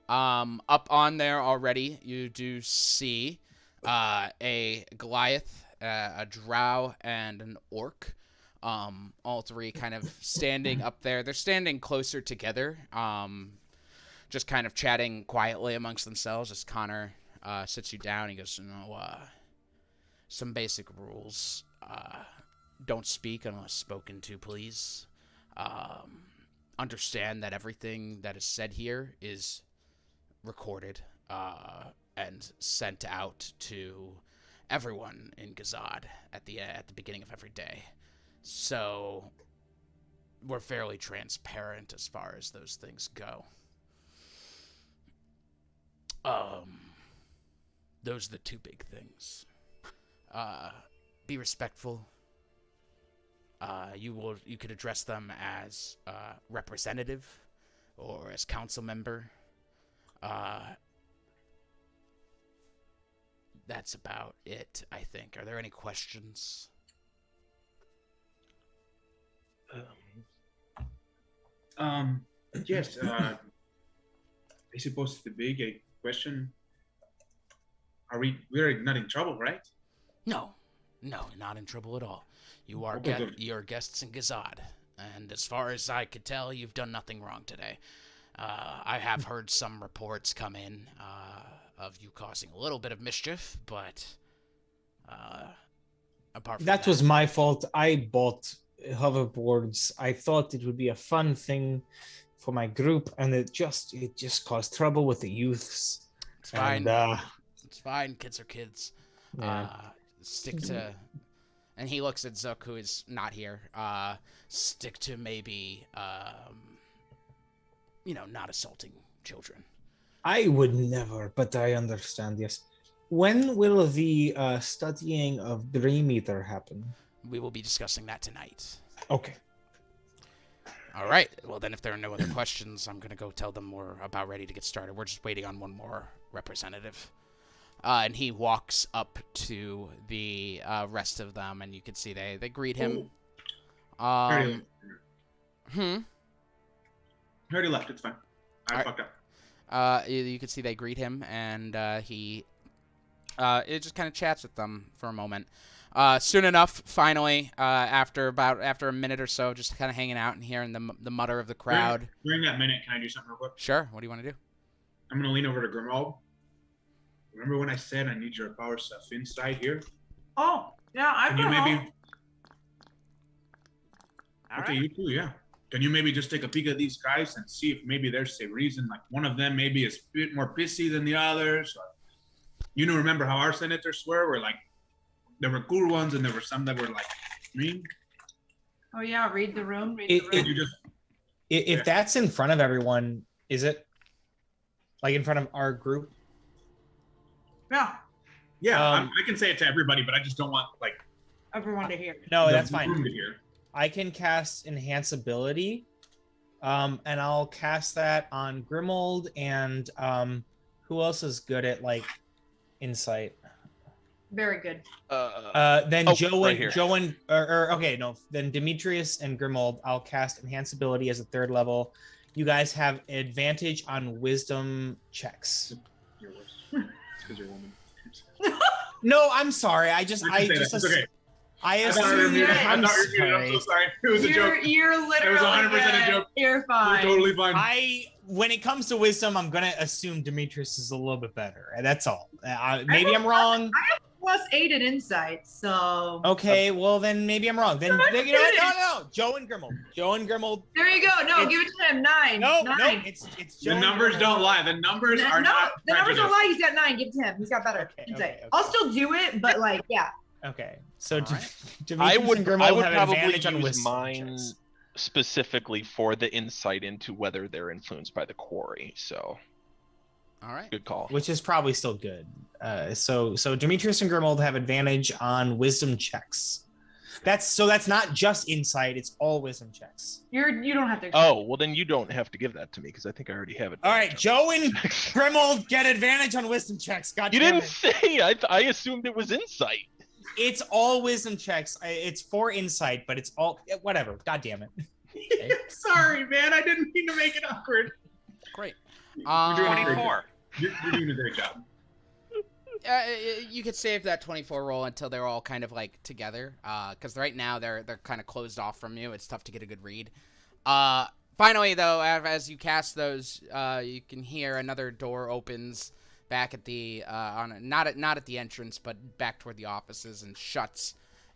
Up on there already, you do see a Goliath, a Drow, and an Orc. All three kind of standing up there. They're standing closer together, just kind of chatting quietly amongst themselves as Connor sits you down. He goes, some basic rules. Don't speak unless spoken to, please. Understand that everything that is said here is recorded and sent out to everyone in Gazad at the beginning of every day. So we're fairly transparent as far as those things go. Those are the two big things. Be respectful. You could address them as representative or as council member. That's about it, I think. Are there any questions? Yes. I suppose the big question. We're not in trouble, right? No, not in trouble at all. You are you're guests in Gazad, and as far as I could tell, you've done nothing wrong today. I have heard some reports come in of you causing a little bit of mischief, but apart from that was my fault. I bought hoverboards. I thought it would be a fun thing for my group, and it just caused trouble with the youths. It's fine. And, it's fine. Kids are kids. Yeah. Stick to, and he looks at Zook, who is not here. Stick to maybe, not assaulting children. I would never, but I understand. Yes. When will the studying of Dream Eater happen? We will be discussing that tonight. Okay. All right. Well, then if there are no other questions, I'm going to go tell them we're about ready to get started. We're just waiting on one more representative. And he walks up to the rest of them, and you can see they greet him. I already left. It's fine. I fucked up. You can see they greet him, and he it just kind of chats with them for a moment. Soon enough, finally, after a minute or so, just kind of hanging out and hearing the mutter of the crowd. During that minute, can I do something real quick? Sure. What do you want to do? I'm gonna lean over to Grimald. Remember when I said I need your power stuff inside here? Oh, yeah, I've Can you got maybe? home. Okay, you too, yeah. Can you maybe just take a peek at these guys and see if maybe there's a reason, like one of them maybe is a bit more pissy than the others? Or, remember how our senators were like, there were cool ones and there were some that were like mean? Oh, yeah, read the room. If that's in front of everyone, is it? Like in front of our group? Yeah. Yeah, I can say it to everybody, but I just don't want like everyone to hear. No, that's fine. room to hear. I can cast Enhance Ability, and I'll cast that on Grimold and who else is good at like insight? Very good. Then right then Demetrius and Grimold, I'll cast Enhance Ability as a 3rd level. You guys have advantage on Wisdom checks. You're worse. It's because you're a woman. No, I'm sorry. I assume. I'm sorry. I'm so sorry. It was a joke. You're literally. It was 100% a joke. You're fine. You're totally fine. When it comes to wisdom, I'm gonna assume Demetrius is a little bit better. That's all. Maybe I'm wrong. I have +8 in insight, so. Okay, well then maybe I'm wrong. Then you know what? No. Joe and Grimold. There you go. No, give it to him. 9. No, 9. It's the numbers don't lie. The numbers are not. The numbers don't lie. He's got 9. Give it to him. He's got better insight. Okay. I'll still do it, but like, yeah. Okay, so Demetrius I would and Grimold have probably advantage on use wisdom mine checks. specifically for the insight into whether they're influenced by the quarry. So, all right, good call. Which is probably still good. So Demetrius and Grimold have advantage on wisdom checks. That's not just insight; it's all wisdom checks. You don't have to. Oh, well then you don't have to give that to me because I think I already have it. All right, Joe and Grimold get advantage on wisdom checks. God you damn didn't it. say. I assumed it was insight. It's all wisdom checks. It's for insight, but it's all whatever. God damn it. Sorry, man. I didn't mean to make it awkward. Great. You're doing a great 24. job. You're doing a great job. You could save that 24 roll until they're all kind of like together, because right now they're kind of closed off from you. It's tough to get a good read. Finally, though, as you cast those, you can hear another door opens back at the not at the entrance, but back toward the offices, and shuts.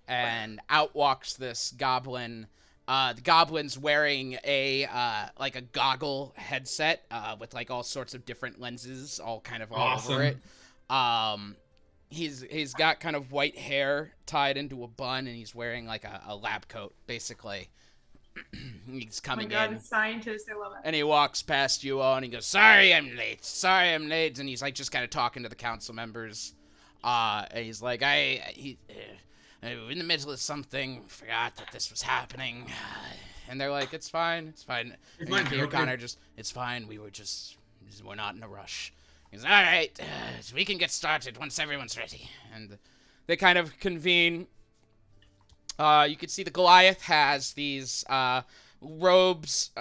And out walks this goblin. The goblin's wearing a like a goggle headset with like all sorts of different lenses, all kind of all over it. He's got kind of white hair tied into a bun, and he's wearing like a lab coat, basically. He's coming in. Scientist, I love it. And he walks past you all, and he goes, Sorry I'm late. And he's like just kind of talking to the council members. And he's like, we were in the middle of something, forgot that this was happening. And they're like, it's fine. And you hear Connor just, it's fine, we're not in a rush. He's all right, we can get started once everyone's ready. And they kind of convene. You can see the Goliath has these robes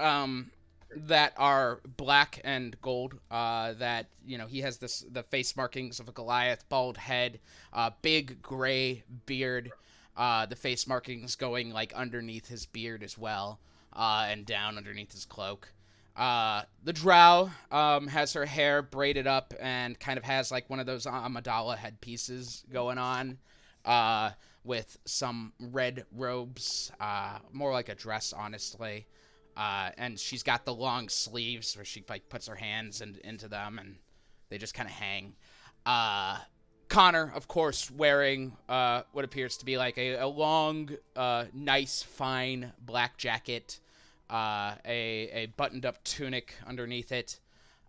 that are black and gold. That, you know, he has the face markings of a Goliath, bald head, big gray beard. The face markings going like underneath his beard as well, and down underneath his cloak. The drow has her hair braided up and kind of has like one of those Amidala headpieces going on, with some red robes, more like a dress, honestly. And she's got the long sleeves where she like puts her hands into them, and they just kind of hang. Connor, of course, wearing what appears to be like a long, nice, fine black jacket, a buttoned-up tunic underneath it,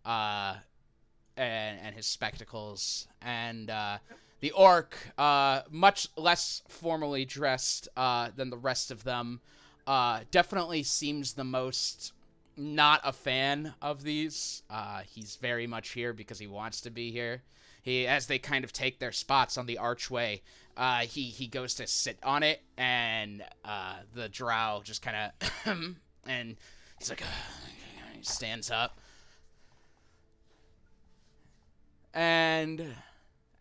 and his spectacles. And the orc, much less formally dressed than the rest of them, definitely seems the most not a fan of these. He's very much here because he wants to be here. As they kind of take their spots on the archway, he goes to sit on it, and the drow just kind of, and he's like, he stands up. And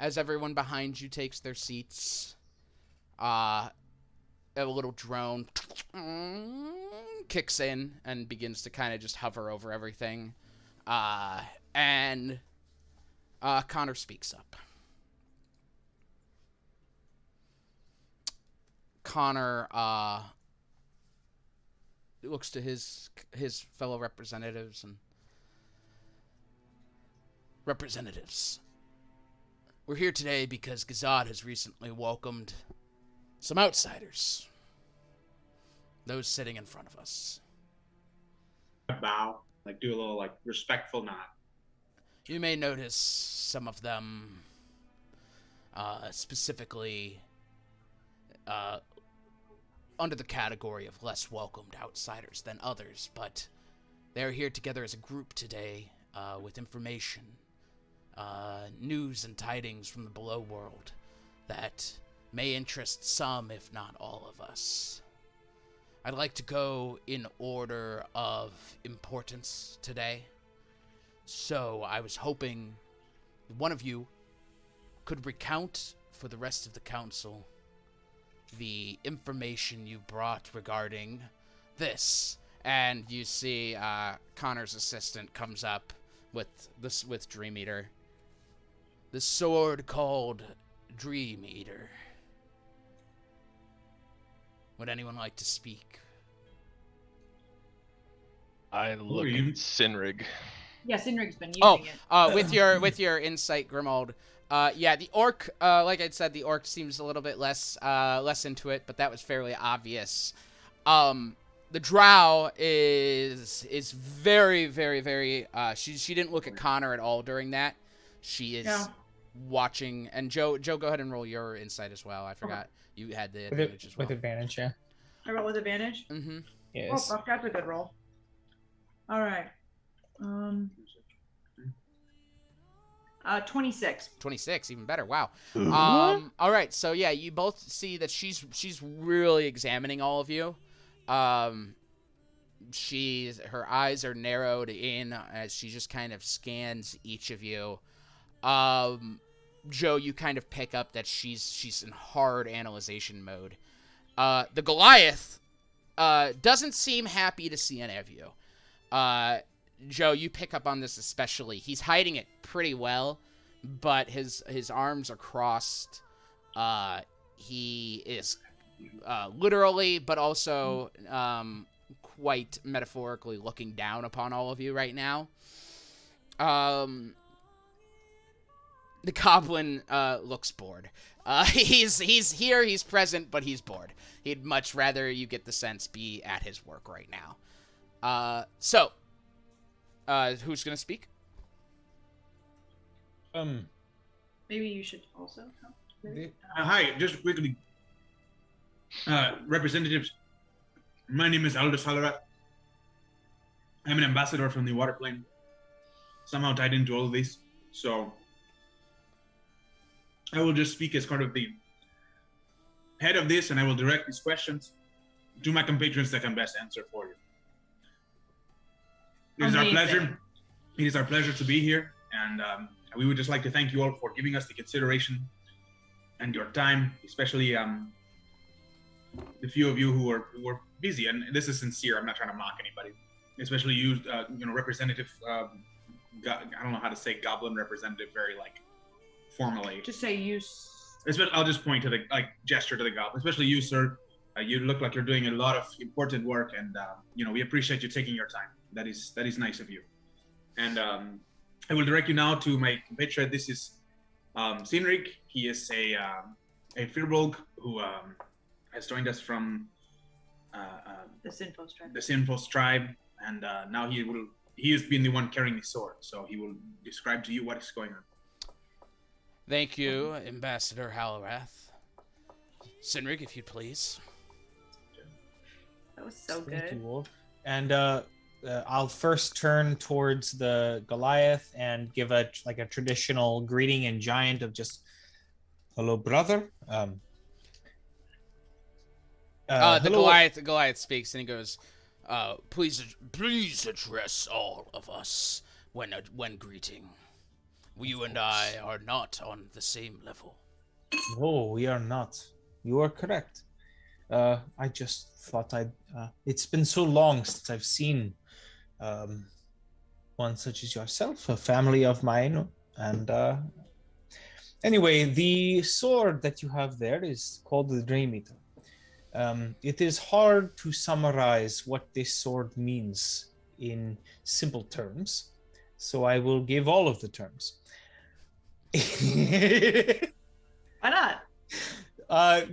as everyone behind you takes their seats, a little drone kicks in and begins to kind of just hover over everything. And Connor speaks up. Connor looks to his fellow representatives and representatives. We're here today because Gazad has recently welcomed some outsiders. Those sitting in front of us. Bow, like do a little like respectful nod. You may notice some of them, specifically, under the category of less welcomed outsiders than others, but they're here together as a group today, with information, news and tidings from the below world that may interest some, if not all of us. I'd like to go in order of importance today. So I was hoping one of you could recount for the rest of the council the information you brought regarding this. And you see Connor's assistant comes up with Dream Eater. The sword called Dream Eater. Would anyone like to speak? I look at Sinrig. Yeah, Sinrig's been using it. With your insight, Grimold. Yeah, the orc, like I said, the orc seems a little bit less into it, but that was fairly obvious. The drow is very, very, very. She didn't look at Connor at all during that. She is watching. And Joe, go ahead and roll your insight as well. I forgot you had the advantage as well. With advantage, yeah. I roll with advantage. Mm-hmm. Yes. Oh, fuck, that's a good roll. All right. 26. 26, even better. Wow. All right. So yeah, you both see that she's really examining all of you. her eyes are narrowed in as she just kind of scans each of you. Joe, you kind of pick up that she's in hard analyzation mode. The Goliath doesn't seem happy to see any of you. Joe, you pick up on this especially. He's hiding it pretty well, but his arms are crossed. He is literally, but also quite metaphorically looking down upon all of you right now. The goblin looks bored. He's here, he's present, but he's bored. He'd much rather, you get the sense, be at his work right now. So, who's gonna speak? Maybe you should also help. Hi, just quickly. Representatives, my name is Aldous Hallerat. I'm an ambassador from the waterplane. Somehow tied into all of this, so I will just speak as kind of the head of this, and I will direct these questions to my compatriots that can best answer for you. It is our pleasure. It is our pleasure to be here, and we would just like to thank you all for giving us the consideration and your time, especially the few of you who are busy. And this is sincere. I'm not trying to mock anybody, especially you, Representative. I don't know how to say goblin representative very formally. Just say you. I'll just point to gesture to the goblin, especially you, sir. You look like you're doing a lot of important work, and we appreciate you taking your time. That is nice of you. And I will direct you now to my compatriot. This is Sinrig. He is a Firbolg who has joined us from the Sinfos tribe. The Sinfos tribe, and now he has been the one carrying the sword, so he will describe to you what is going on. Thank you, Ambassador Hallorath. Sinrig, if you'd please. That was so Thank good. you, Wolf. And I'll first turn towards the Goliath and give a traditional greeting in giant of just, hello, brother. The Goliath speaks and he goes, please address all of us when greeting. You and I are not on the same level. No, we are not. You are correct. I just thought it's been so long since I've seen one such as yourself, a family of mine. And anyway, the sword that you have there is called the Dream Eater. It is hard to summarize what this sword means in simple terms, so I will give all of the terms. Why not? I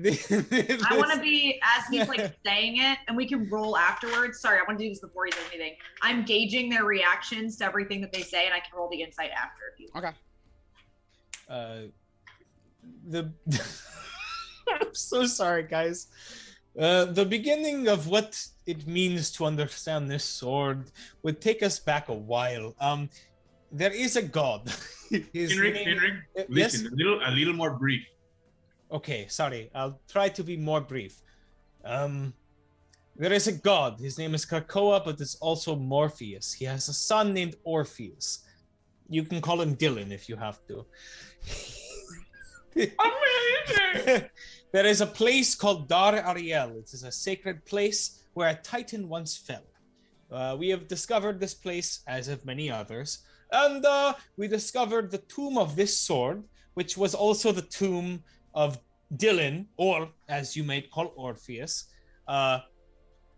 want to be, as he's saying it, and we can roll afterwards. Sorry, I want to do this before he says anything. I'm gauging their reactions to everything that they say, and I can roll the insight after if you want. Okay. I'm so sorry, guys. The beginning of what it means to understand this sword would take us back a while. There is a god. Henrik, listen, a little more brief. Okay, sorry. I'll try to be more brief. There is a god. His name is Krakoa, but it's also Morpheus. He has a son named Orpheus. You can call him Dylan if you have to. Amazing! There is a place called Dar Ariel. It is a sacred place where a titan once fell. We have discovered this place, as have many others, and we discovered the tomb of this sword, which was also the tomb of Dylan, or as you might call Orpheus.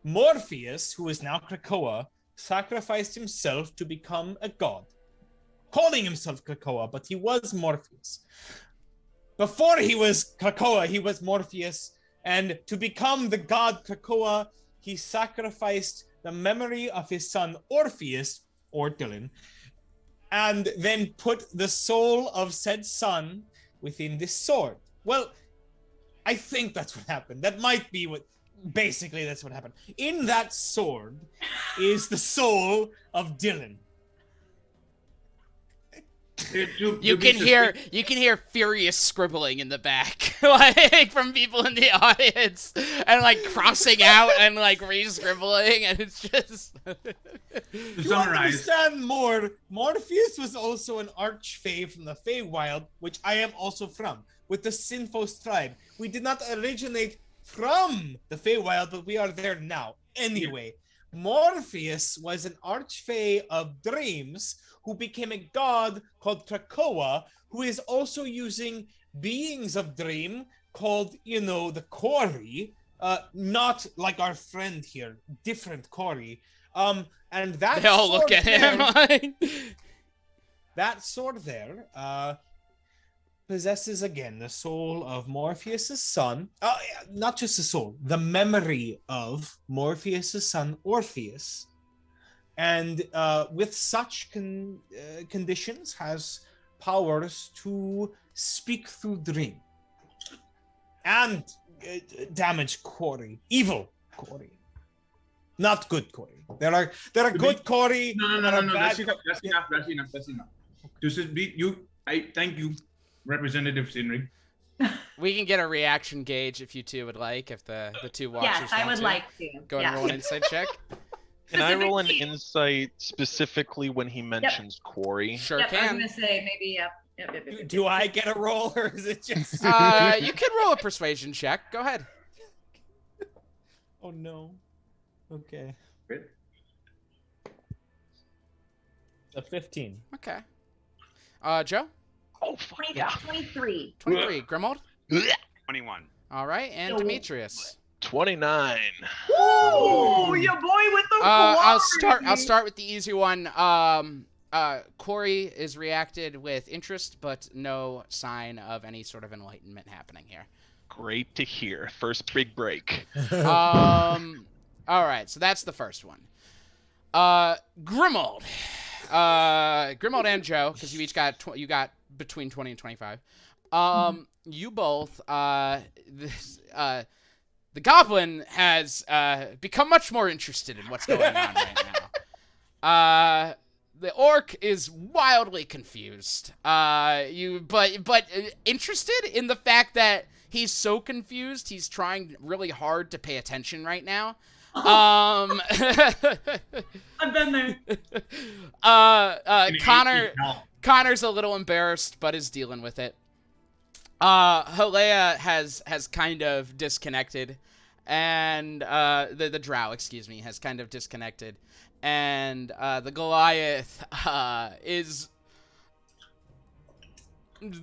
Morpheus, who is now Krakoa, sacrificed himself to become a god, calling himself Krakoa, but he was Morpheus. Before he was Krakoa, he was Morpheus, and to become the god Krakoa, he sacrificed the memory of his son Orpheus, or Dylan, and then put the soul of said son within this sword. Well, I think that's what happened. That might be what, basically that's what happened. In that sword is the soul of Dylan. You can hear furious scribbling in the back, like from people in the audience, and like crossing out and like re-scribbling, and it's just. To understand more, Morpheus was also an archfey from the Feywild, which I am also from, with the Sinfos tribe. We did not originate from the Feywild, but we are there now. Anyway, Morpheus was an archfey of dreams who became a god called Krakoa, who is also using beings of dream called, the Kori, not like our friend here, different Kori. And that they all look at him. That sword there, possesses again the soul of Morpheus's son. Not just the soul, the memory of Morpheus's son Orpheus. And with such conditions has powers to speak through dream and damage Kori, evil Kori, not good Kori. There are good Kori. No. That's enough. I thank you, Representative Sinri. We can get a reaction gauge if you two would like, if the two watchers Yes, I would like to. Go ahead and roll an insight check. Can I roll an insight specifically when he mentions Quarry? Sure I was can. gonna say maybe yep. Do I get a roll, or is it just? You can roll a persuasion check. Go ahead. Oh no. Okay. A 15. Okay. Joe? Oh, fuck 23. 23. Grimold? 21. All right, and Demetrius. 29. Oh, your boy with the I'll start with the easy one. Corey is reacted with interest, but no sign of any sort of enlightenment happening here. Great to hear. First big break. All right, so that's the first one. Grimold. Grimold and Joe, because you each got you got between 20 and 25. You both the goblin has become much more interested in what's going on right now. The orc is wildly confused. But interested in the fact that he's so confused, he's trying really hard to pay attention right now. I've been there. Connor's a little embarrassed, but is dealing with it. Halea has kind of disconnected, and the drow, excuse me, has kind of disconnected, and the Goliath is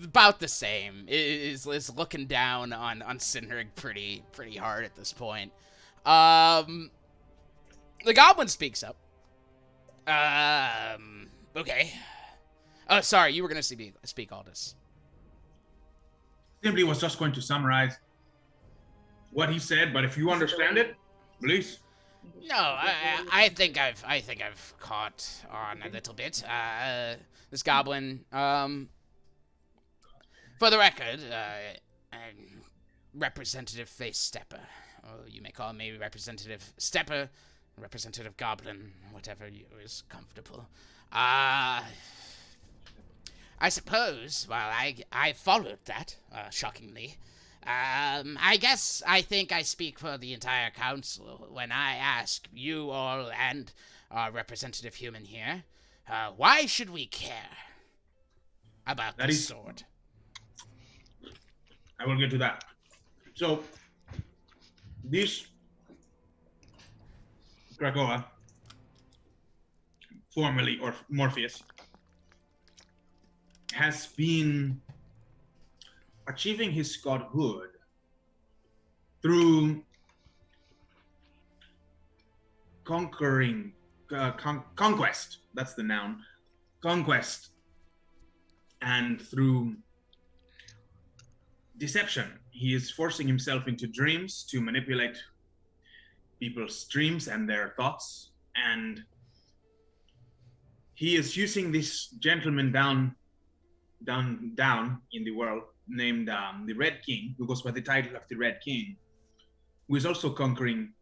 about the same. Is looking down on Sinrig pretty hard at this point. The goblin speaks up. Okay. Oh, sorry, you were gonna speak, Aldous. Simply was just going to summarize what he said, but if you understand it, please. No, I think I've caught on a little bit. This goblin, for the record, Representative Face Stepper. Or you may call me Representative Stepper, Representative Goblin, whatever is comfortable. I suppose, well, I followed that, shockingly. I think I speak for the entire council when I ask you all and our representative human here, why should we care about this sword? I will get to that. So, this Krakoa, formerly or Morpheus, has been achieving his godhood through conquering, conquest, that's the noun, conquest, and through deception. He is forcing himself into dreams to manipulate people's dreams and their thoughts, and he is using this gentleman down in the world named the Red King, who goes by the title of the Red King, who is also conquering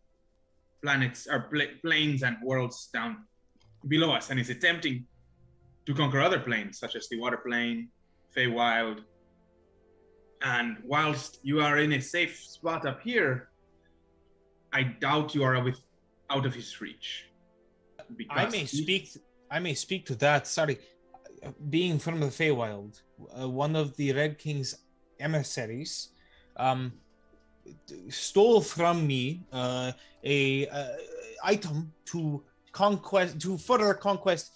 planets or planes and worlds down below us, and is attempting to conquer other planes, such as the Water Plane, Feywild. And whilst you are in a safe spot up here, I doubt you are out of his reach. I may speak to that. Sorry, being from the Feywild, one of the Red King's emissaries stole from me a item to further conquest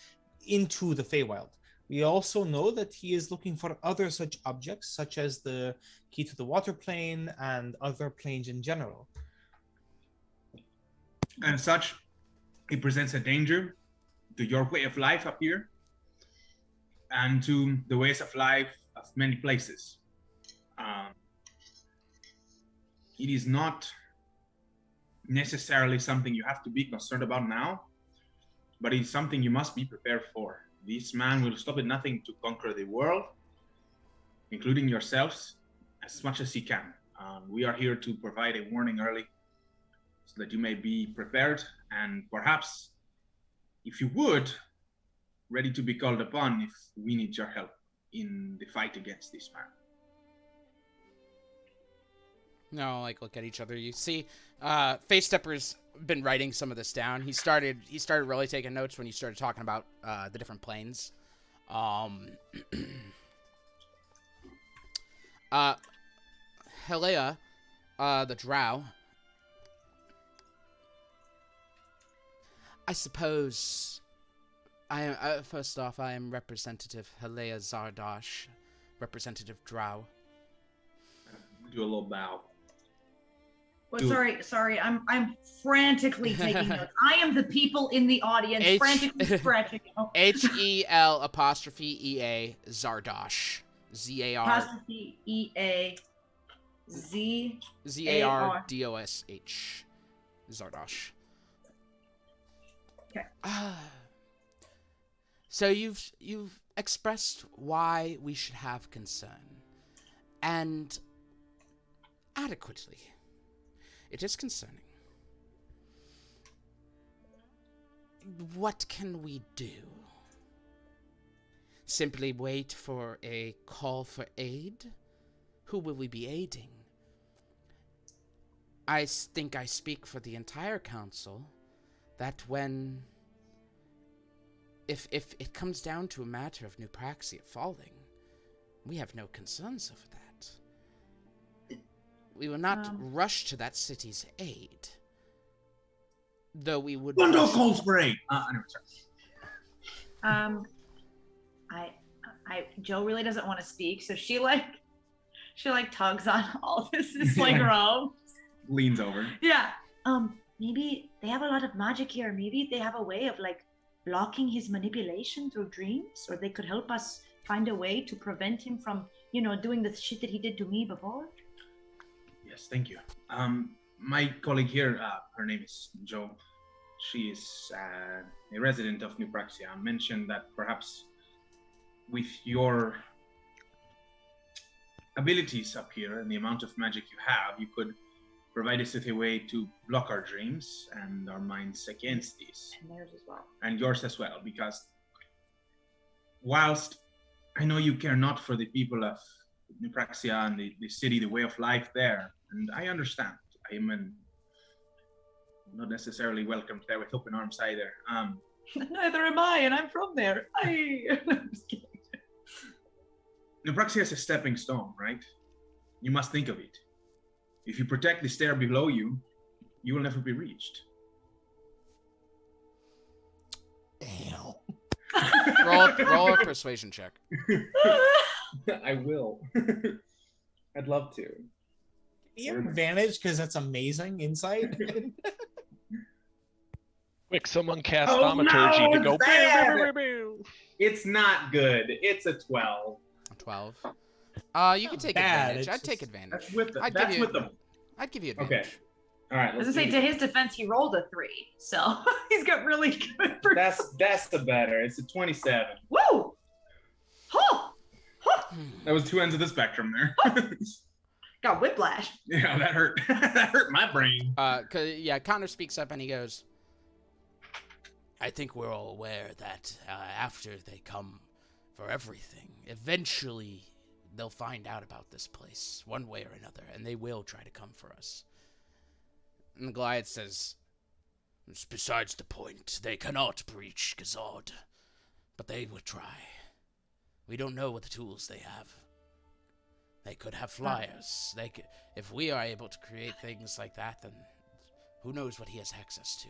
into the Feywild. We also know that he is looking for other such objects, such as the key to the water plane and other planes in general. And such, it presents a danger to your way of life up here and to the ways of life of many places. It is not necessarily something you have to be concerned about now, but it's something you must be prepared for. This man will stop at nothing to conquer the world, including yourselves, as much as he can. We are here to provide a warning early so that you may be prepared and perhaps, if you would, ready to be called upon if we need your help in the fight against this man. No, like look at each other. You see, Face Stepper's been writing some of this down. He started really taking notes when you started talking about the different planes. Helea, the Drow. I suppose I am first off. I am Representative Helea Zardosh, Representative Drow. Do a little bow. Well, sorry. I'm frantically taking notes. I am the people in the audience frantically scratching. HEL EA Zardosh. ZAR. Apostrophe EA ZARDOSH. Zardosh. Okay. So you've expressed why we should have concern, and adequately. It is concerning. What can we do? Simply wait for a call for aid? Who will we be aiding? I think I speak for the entire council that if it comes down to a matter of Nupraxia falling, we have no concerns over that. We will not rush to that city's aid, though we would. Bundle calls for aid. Joe really doesn't want to speak, so she tugs on all this is like robe. Leans over. Yeah. Maybe they have a lot of magic here. Maybe they have a way of like blocking his manipulation through dreams, or they could help us find a way to prevent him from, doing the shit that he did to me before. Yes, thank you. My colleague here, her name is Jo. She is a resident of Nupraxia. Mentioned that perhaps with your abilities up here and the amount of magic you have, you could provide us with a way to block our dreams and our minds against these. And theirs as well. And yours as well, because whilst I know you care not for the people of Nupraxia and the city, the way of life there, and I understand. I am not necessarily welcomed there with open arms either. Neither am I, and I'm from there. I'm just kidding. Nupraxia is a stepping stone, right? You must think of it. If you protect the stair below you, you will never be reached. Damn. Roll a persuasion check. I will. I'd love to. You have advantage because that's amazing insight. Quick, someone cast thaumaturgy to go. It's not good. It's a 12. 12. You can take advantage. I'd take advantage. I'd give you advantage. Okay. All right. As I say, to his defense, he rolled a 3, so he's got really good. That's the better. It's a 27. Woo! Oh! That was two ends of the spectrum there. Got whiplash. Yeah, that hurt. That hurt my brain. Connor speaks up and he goes, I think we're all aware that after they come for everything, eventually they'll find out about this place, one way or another, and they will try to come for us. And the Goliath says, it's besides the point. They cannot breach Gazad, but they will try. We don't know what the tools they have. They could have flyers. If we are able to create things like that, then who knows what he has access to.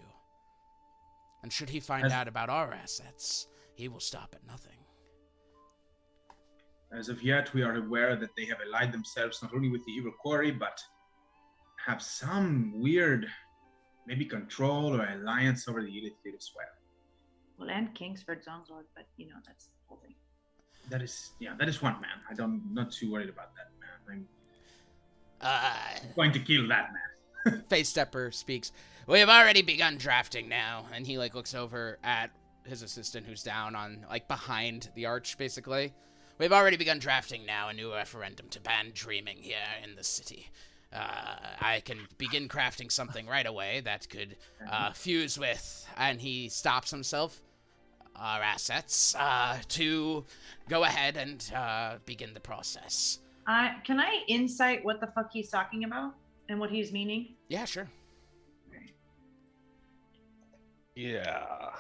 And should he find out about our assets, he will stop at nothing. As of yet, we are aware that they have allied themselves not only with the evil quarry, but have some weird, maybe control or alliance over the elite fleet as well. Well, and Kingsford Zongsword, but that's the whole thing. That is one man. I'm not too worried about that man. I'm going to kill that man. Face Stepper speaks. We have already begun drafting now, and he looks over at his assistant who's down on behind the arch, basically. We've already begun drafting now a new referendum to ban dreaming here in the city. I can begin crafting something right away that could fuse with, and he stops himself, our assets, to go ahead and begin the process. Can I insight what the fuck he's talking about and what he's meaning? Yeah, sure. Yeah.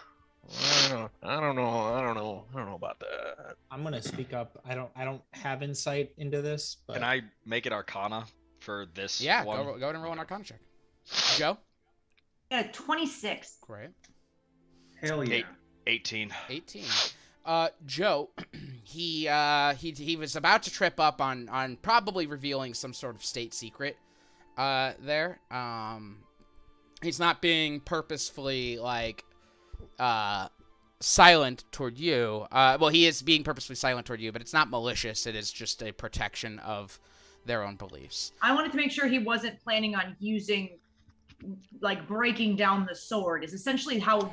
I don't know about that. I'm gonna speak up. I don't have insight into this, but Can I make it Arcana for this Yeah, one? go ahead and roll an Arcana check. Joe? Yeah, 26. Great. Hell yeah. 18. 18. Joe, he was about to trip up on probably revealing some sort of state secret there. He's not being purposefully silent toward you. Well, he is being purposefully silent toward you, but it's not malicious. It is just a protection of their own beliefs. I wanted to make sure he wasn't planning on using, breaking down the sword. Is essentially how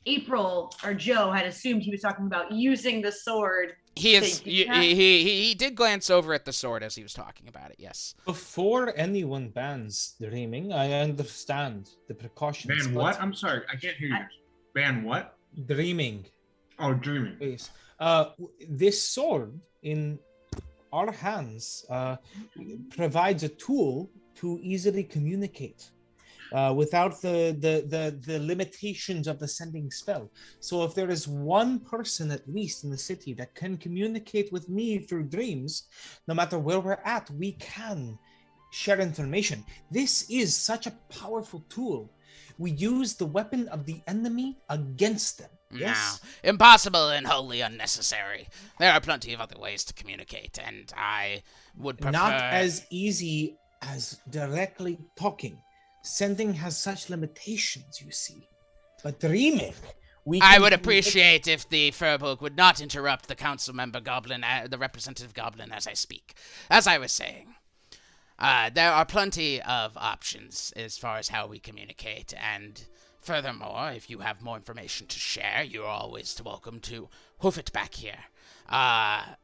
April or Joe had assumed he was talking about using the sword. He did glance over at the sword as he was talking about it. Yes. before anyone bans dreaming, I understand the precautions. Ban what? I'm sorry, I can't hear you. Ban what? Dreaming. Oh, dreaming. Please. This sword in our hands provides a tool to easily communicate without the limitations of the sending spell. So if there is one person at least in the city that can communicate with me through dreams, no matter where we're at, we can share information. This is such a powerful tool. We use the weapon of the enemy against them. Yes? No, impossible and wholly unnecessary. There are plenty of other ways to communicate, and I would prefer... Not as easy as directly talking. Sending has such limitations, you see. But dreaming, I would appreciate if the Furbolg would not interrupt the council member goblin, the representative goblin, as I speak. As I was saying, there are plenty of options as far as how we communicate, and furthermore, if you have more information to share, you're always welcome to hoof it back here.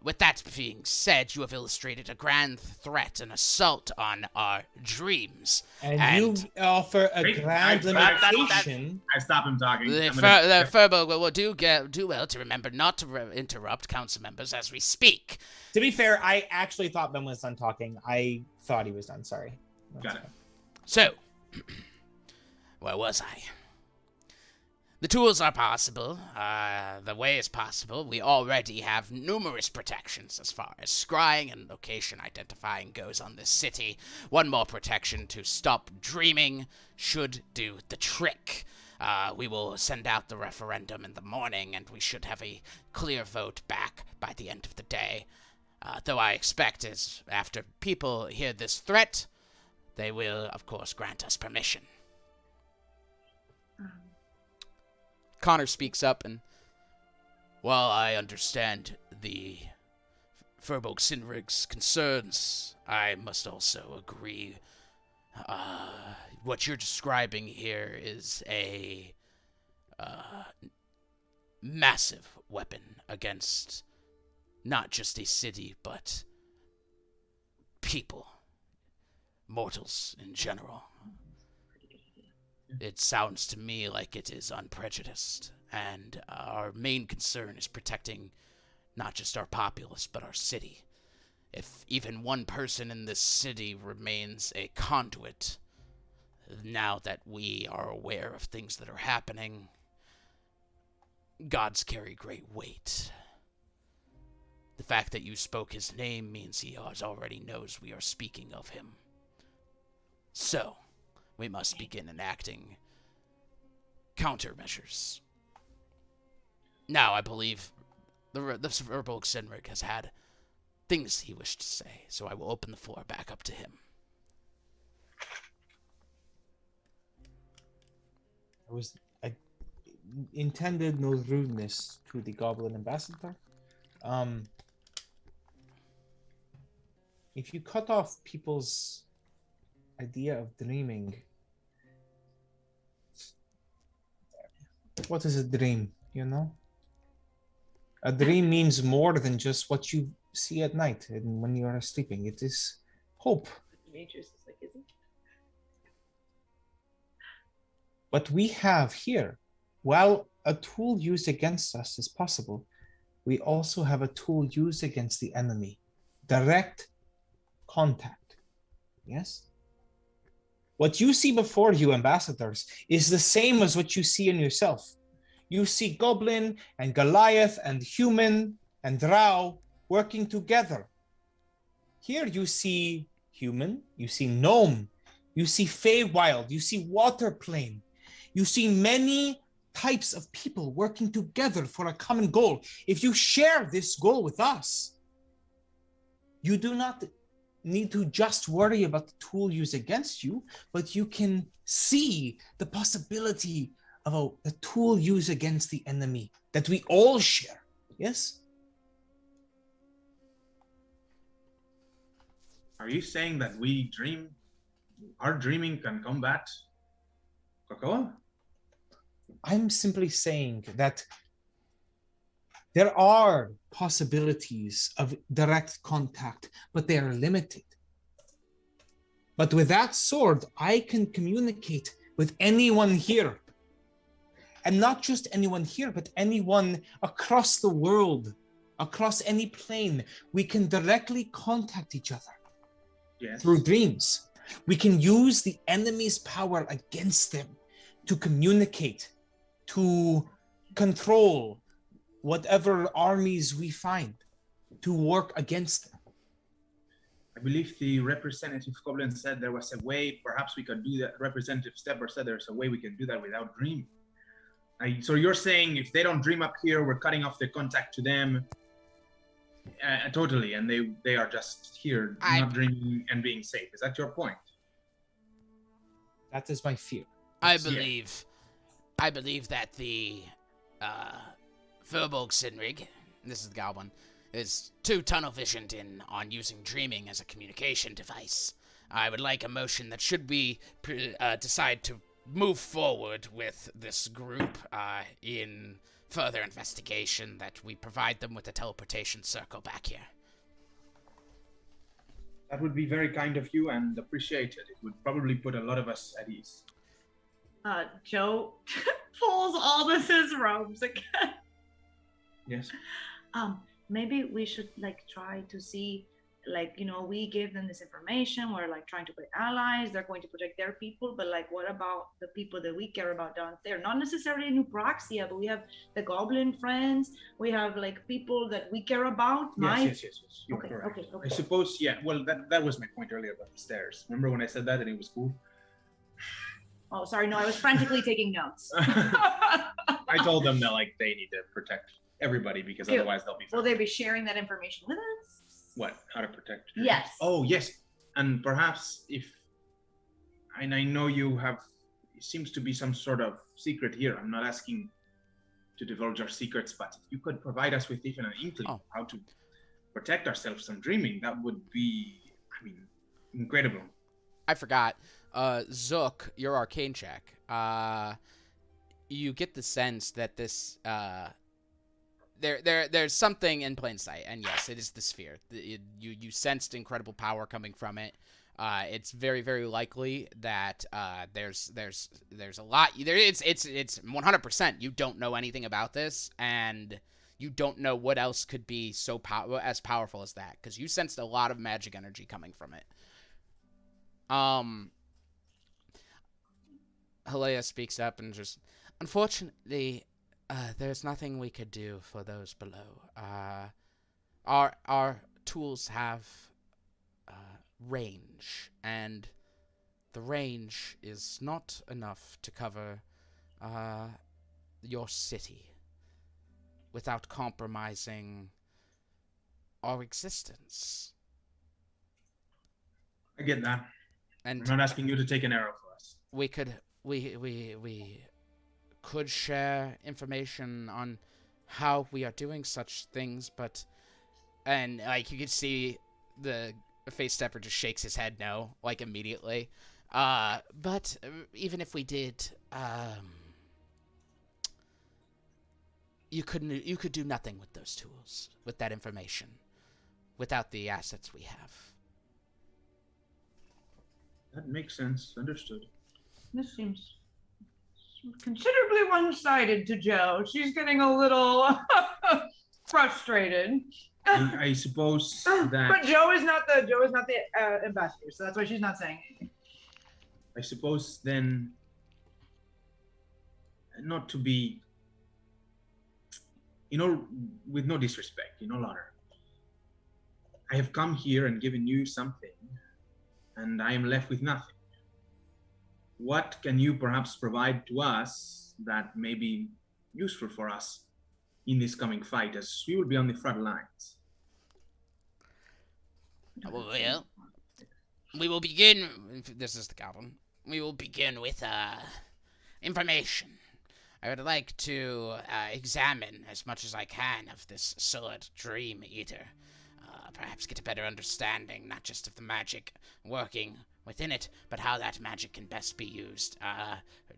With that being said, you have illustrated a grand threat, an assault on our dreams. And you offer a grand limitation. I stop him talking. The Furbolg will do well to remember not to interrupt council members as we speak. To be fair, I actually thought Ben was done talking. I thought he was done. Sorry. Got it. So, where was I? The tools are possible. The way is possible. We already have numerous protections as far as scrying and location identifying goes on this city. One more protection to stop dreaming should do the trick. We will send out the referendum in the morning, and we should have a clear vote back by the end of the day. Though I expect as after people hear this threat, they will, of course, grant us permission. Connor speaks up and, while I understand the Furbolg Sinrig's concerns, I must also agree. What you're describing here is a massive weapon against not just a city, but people, mortals in general. It sounds to me like it is unprejudiced, and our main concern is protecting not just our populace, but our city. If even one person in this city remains a conduit, now that we are aware of things that are happening, gods carry great weight. The fact that you spoke his name means he already knows we are speaking of him. So, we must begin enacting countermeasures. Now, I believe the verbal Xenric has had things he wished to say, so I will open the floor back up to him. I intended no rudeness to the Goblin Ambassador. If you cut off people's idea of dreaming, what is a dream, you know? A dream means more than just what you see at night and when you are sleeping. It is hope. Demetrius is like, is it? What we have here, while a tool used against us is possible, we also have a tool used against the enemy. Direct contact. Yes? What you see before you, ambassadors, is the same as what you see in yourself. You see Goblin and Goliath and human and Drow working together. Here you see human, you see gnome, you see Feywild, you see water plane. You see many types of people working together for a common goal. If you share this goal with us, you do not need to just worry about the tool used against you, but you can see the possibility of a tool used against the enemy that we all share. Yes? Are you saying that we dream, our dreaming can combat Cocoa? I'm simply saying that there are possibilities of direct contact, but they are limited. But with that sword, I can communicate with anyone here. And not just anyone here, but anyone across the world, across any plane. We can directly contact each other through dreams. We can use the enemy's power against them to communicate, to control whatever armies we find, to work against them. I believe the representative Goblin said there was a way, perhaps we could do that. Representative Stepper said there's a way we can do that without dream. So you're saying if they don't dream up here, we're cutting off the contact to them totally, and they are just here, not dreaming and being safe. Is that your point? That is my fear. I believe that the Furbolg Sinrig, this is the Goblin, is too tunnel visioned in on using dreaming as a communication device. I would like a motion that should we decide to move forward with this group in further investigation, that we provide them with a teleportation circle back here. That would be very kind of you and appreciated. It would probably put a lot of us at ease. Joe pulls all of his robes again. Yes. Maybe we should try to see, we give them this information. We're trying to be allies. They're going to protect their people, but what about the people that we care about down there? Not necessarily New Praxia, but we have the Goblin friends. We have people that we care about. Yes. You're okay, correct. okay. I suppose, yeah. Well, that was my point earlier about the stairs. Remember when I said that and it was cool? Oh, sorry. No, I was frantically taking notes. I told them that they need to protect everybody because otherwise they'll be. Will they be sharing that information with us? What? How to protect? Yes. Oh, yes. And perhaps and I know you have, it seems to be some sort of secret here. I'm not asking to divulge our secrets, but if you could provide us with even an inkling of how to protect ourselves from dreaming, that would be, incredible. I forgot. Zook, your arcane check. You get the sense that this there's something in plain sight, and yes, it is the sphere. You sensed incredible power coming from it. It's very, very likely that there's a lot. It's 100%. You don't know anything about this, and you don't know what else could be as powerful as that, because you sensed a lot of magic energy coming from it. Halea speaks up and just, unfortunately, there's nothing we could do for those below. Our tools have range, and the range is not enough to cover your city without compromising our existence. I get that. And I'm not asking you to take an arrow for us. we could share information on how we are doing such things, and like you could see the face stepper just shakes his head no, like immediately. But even if we did, you could do nothing with those tools, with that information, without the assets we have. That makes sense. Understood. This seems considerably one-sided to Joe. She's getting a little frustrated. I suppose that. But Joe is not the ambassador, so that's why she's not saying anything. I suppose then, not to be, with no disrespect, Lana, I have come here and given you something, and I am left with nothing. What can you perhaps provide to us that may be useful for us in this coming fight, as we will be on the front lines? Well, we will begin. This is the goblin. We will begin with information. I would like to examine as much as I can of this sword Dream Eater. Perhaps get a better understanding, not just of the magic working within it, but how that magic can best be used,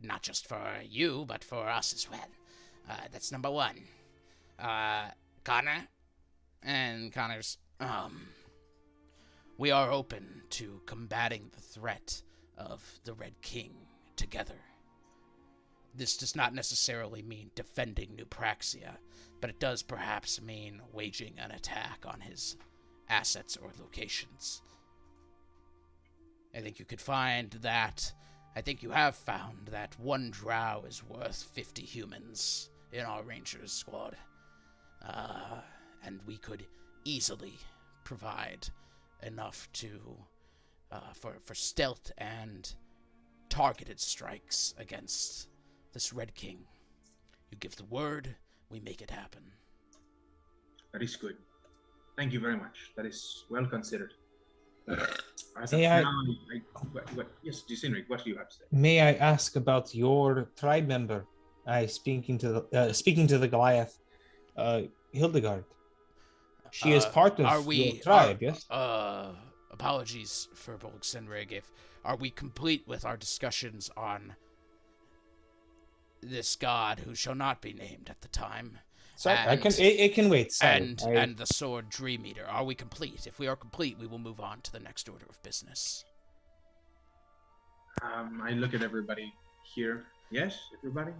not just for you, but for us as well. That's number one. Connor? And Connor's, we are open to combating the threat of the Red King together. This does not necessarily mean defending New Praxia, but it does perhaps mean waging an attack on his assets or locations. I think you have found that one drow is worth 50 humans in our Rangers squad. And we could easily provide enough for stealth and targeted strikes against this Red King. You give the word, we make it happen. That is good. Thank you very much. That is well considered. Yes, Disinric, what do you have to say? May I ask about your tribe member? Speaking to the Goliath, Hildegard. She is part of your tribe, yes? Apologies for Bolgsenrig. Are we complete with our discussions on this god who shall not be named at the time? Sorry, it can wait. Sorry. And the sword Dream Eater. Are we complete? If we are complete, we will move on to the next order of business. I look at everybody here. Yes, everybody?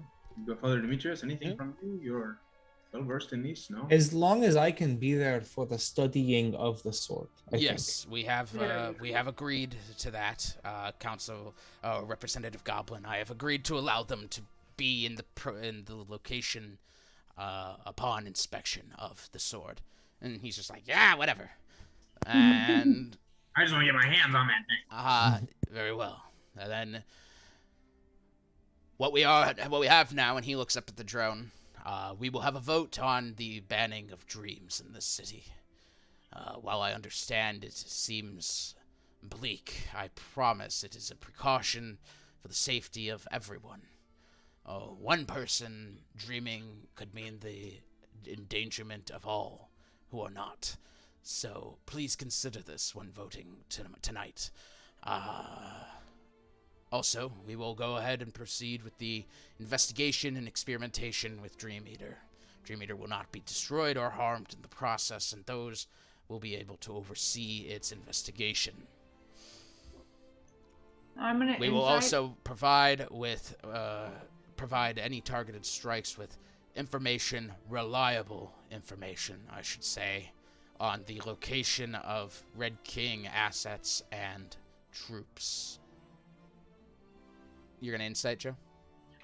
Father Demetrius, anything from you? You're well versed in these, no? As long as I can be there for the studying of the sword. Yes, we have agreed to that. Council Representative Goblin, I have agreed to allow them to be in the location upon inspection of the sword. And he's just like, yeah, whatever. And I just want to get my hands on that thing. Very well. And then what we have now, and he looks up at the drone, we will have a vote on the banning of dreams in this city. While I understand it seems bleak, I promise it is a precaution for the safety of everyone. One person dreaming could mean the endangerment of all who are not. So please consider this when voting tonight. Also, we will go ahead and proceed with the investigation and experimentation with Dream Eater. Dream Eater will not be destroyed or harmed in the process, and those will be able to oversee its investigation. I'm gonna. We will insight. also provide any targeted strikes with information, reliable information, I should say, on the location of Red King assets and troops. You're gonna insight, Joe?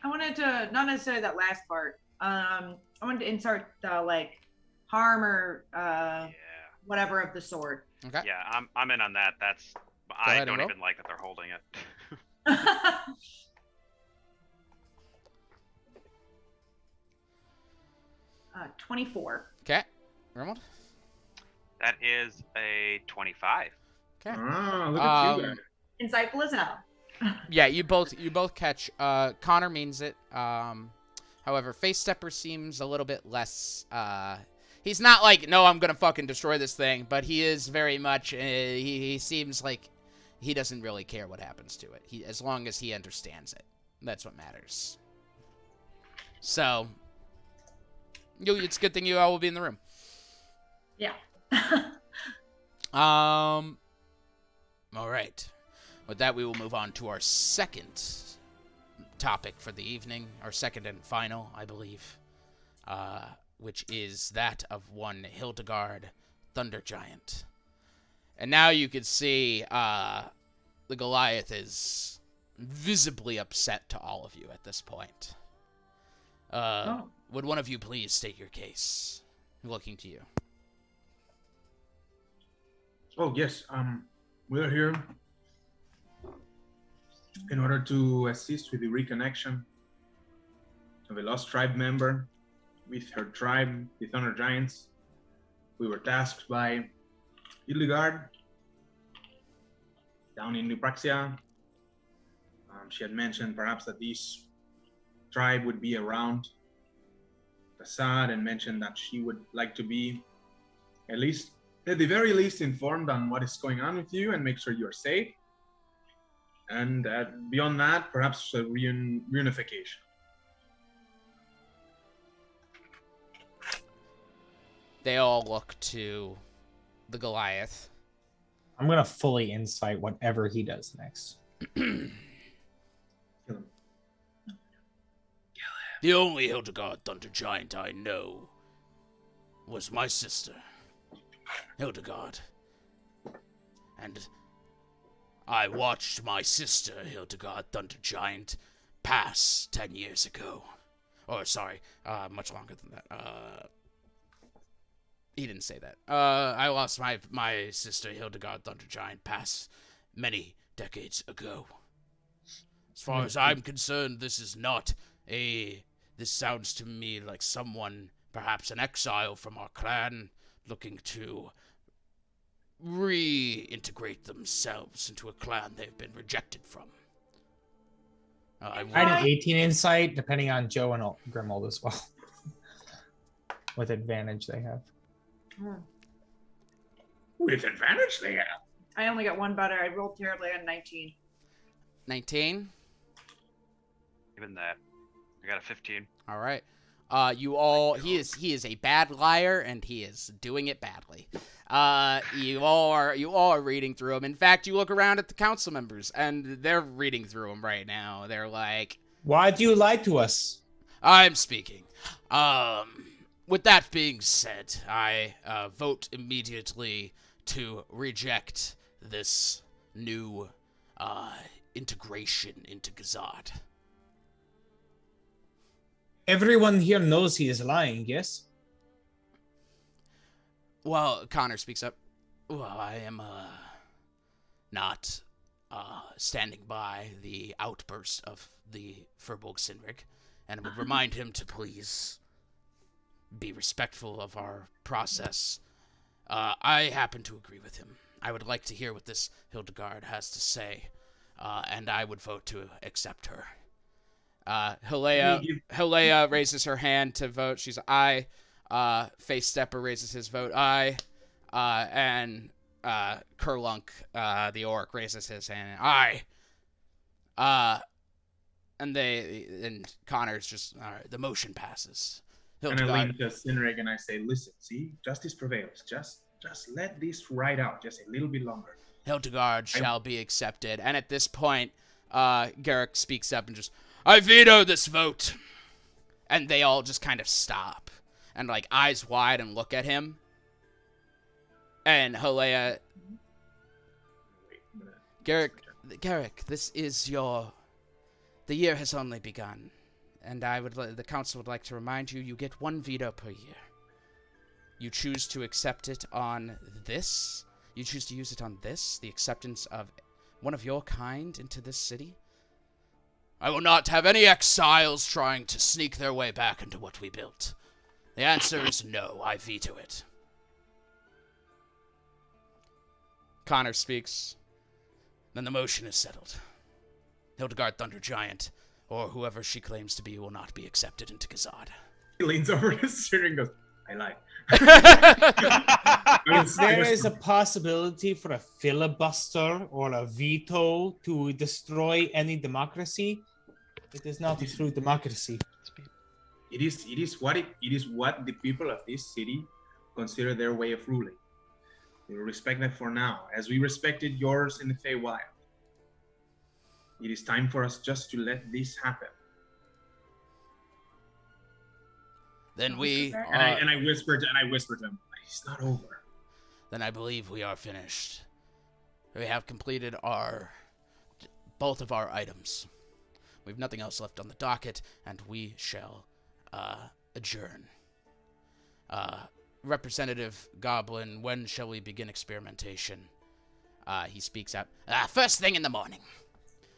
I wanted to not necessarily that last part. I wanted to insert the like harm or whatever of the sword. Okay. Yeah, I'm in on that. That's I don't even like that they're holding it. 24. Okay. Remold? That is a 25. Okay. Ah, look at you guys. Insightful as hell. Yeah, you both catch. Connor means it. However, Face Stepper seems a little bit less. He's not like, no, I'm gonna fucking destroy this thing, but he is very much. He seems like he doesn't really care what happens to it. As long as he understands it, that's what matters. So, it's a good thing you all will be in the room. Yeah. All right. With that, we will move on to our second topic for the evening, our second and final, I believe, which is that of one Hildegard Thundergiant. And now you can see the Goliath is visibly upset to all of you at this point. Would one of you please state your case? Looking to you. Oh yes, we're here in order to assist with the reconnection of a lost tribe member with her tribe, the Thunder Giants. We were tasked by Hildegard down in Nupraxia. She had mentioned perhaps that this tribe would be around Gazad and mentioned that she would like to be at the very least informed on what is going on with you and make sure you're safe. And beyond that, perhaps a reunification. They all look to the Goliath. I'm gonna fully insight whatever he does next. The only Hildegard Thundergiant I know was my sister, Hildegard. And I watched my sister, Hildegard Thundergiant, pass 10 years ago. Or, sorry, much longer than that. He didn't say that. I lost my sister, Hildegard Thundergiant, pass many decades ago. As far as I'm concerned, this is not this sounds to me like someone, perhaps an exile from our clan, looking to reintegrate themselves into a clan they've been rejected from. I had an 18 insight, depending on Joe and Grimold as well. With advantage they have. With advantage they have. I only got one better. I rolled terribly on 19. 19? Even that. I got a 15. All right. He is a bad liar, and he is doing it badly. You all are reading through him. In fact, you look around at the council members, and they're reading through him right now. They're like, "Why do you lie to us?" I'm speaking. With that being said, I vote immediately to reject this new integration into Gazad. Everyone here knows he is lying, yes? Well, Connor speaks up. Well, I am not standing by the outburst of the Furbolg Sinrig, and would remind him to please be respectful of our process. I happen to agree with him. I would like to hear what this Hildegard has to say, and I would vote to accept her. Hilea raises her hand to vote. She's aye. Face Stepper raises his vote aye. And Kerlunk, the orc, raises his hand aye. And Connor's just, all right, the motion passes. And I lean to Sinrig and I say, listen, see, justice prevails. Just let this ride out just a little bit longer. Hildegard shall be accepted. And at this point, Garrick speaks up and just, I veto this vote. And they all just kind of stop and like eyes wide and look at him. And Halea, Garrick, this is the year has only begun. And the council would like to remind you, you get 1 veto per year. You choose to accept it on this. You choose to use it on this, the acceptance of one of your kind into this city. I will not have any exiles trying to sneak their way back into what we built. The answer is no, I veto it. Connor speaks. Then the motion is settled. Hildegard Thundergiant, or whoever she claims to be, will not be accepted into Gazad. He leans over to Sir and goes, I lied. If there is a possibility for a filibuster or a veto to destroy any democracy, it is not a true democracy. It is what the people of this city consider their way of ruling. We will respect that for now, as we respected yours in the Feywild. It is time for us just to let this happen. Then we and I whispered to him, it's not over. Then I believe we are finished. We have completed both of our items. We have nothing else left on the docket, and we shall adjourn. Representative Goblin, when shall we begin experimentation? He speaks out. First thing in the morning.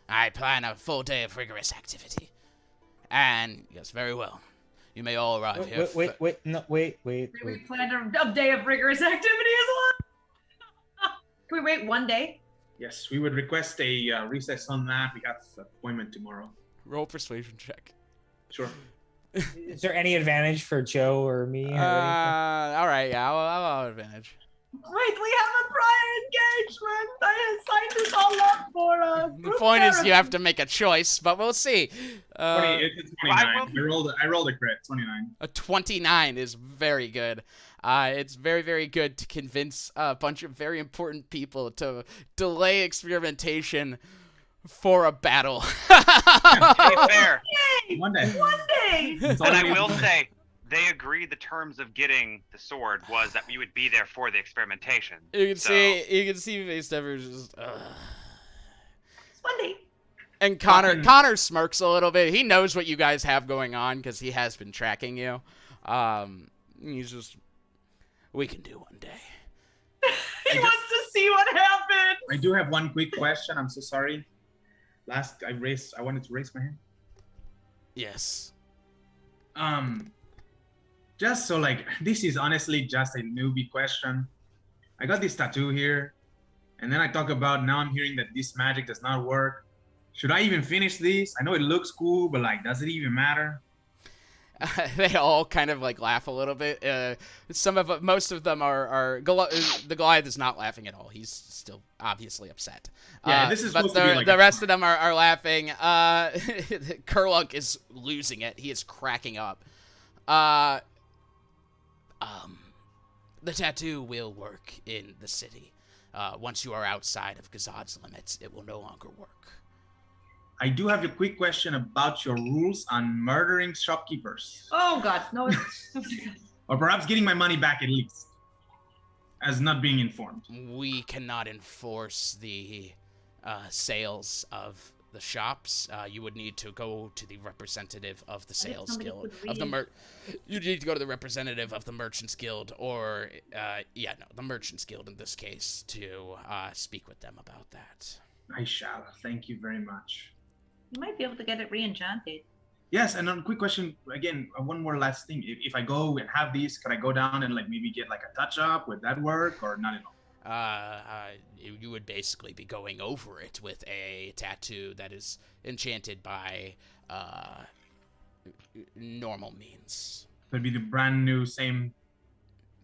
I plan a full day of rigorous activity. And, yes, very well. You may all arrive here. Wait. We planned a day of rigorous activity as well. Can we wait 1 day? Yes, we would request a recess on that. We got an appointment tomorrow. Roll persuasion check. Sure. Is there any advantage for Joe or me? Or all right, yeah, I'll have advantage. Wait, we have a prior engagement. I signed this all up for The point is you have to make a choice, but we'll see. It's 29. I rolled a crit, 29. A 29 is very good. It's very, very good to convince a bunch of very important people to delay experimentation for a battle. To be fair. Yay! 1 day. 1 day! And I will say, they agreed the terms of getting the sword was that we would be there for the experimentation. You can see Face Devers just. It's 1 day. And Connor smirks a little bit. He knows what you guys have going on because he has been tracking you. He's just, we can do 1 day. He wants to see what happens. I do have one quick question. I'm so sorry. I wanted to raise my hand. Yes. Just so this is honestly just a newbie question. I got this tattoo here, and then I talk about now I'm hearing that this magic does not work. Should I even finish this? I know it looks cool, but does it even matter? They all kind of laugh a little bit. Most of them are the Goliath is not laughing at all. He's still obviously upset. Yeah, this is but supposed to be the rest of them are laughing. Kerlunk is losing it. He is cracking up. The tattoo will work in the city. Once you are outside of Gazad's limits, it will no longer work. I do have a quick question about your rules on murdering shopkeepers. Oh God, no. Or perhaps getting my money back at least, as not being informed. We cannot enforce the sales of the shops. You would need to go to the representative of the sales guild you need to go to the representative of the merchants guild, or the merchants guild in this case, to speak with them about that. I shall. Thank you very much. You might be able to get it re-enchanted. Yes, and a quick question again. One more last thing. If I go and have these, can I go down and maybe get a touch up? Would that work or not at all? You would basically be going over it with a tattoo that is enchanted by normal means. It'd be the brand new same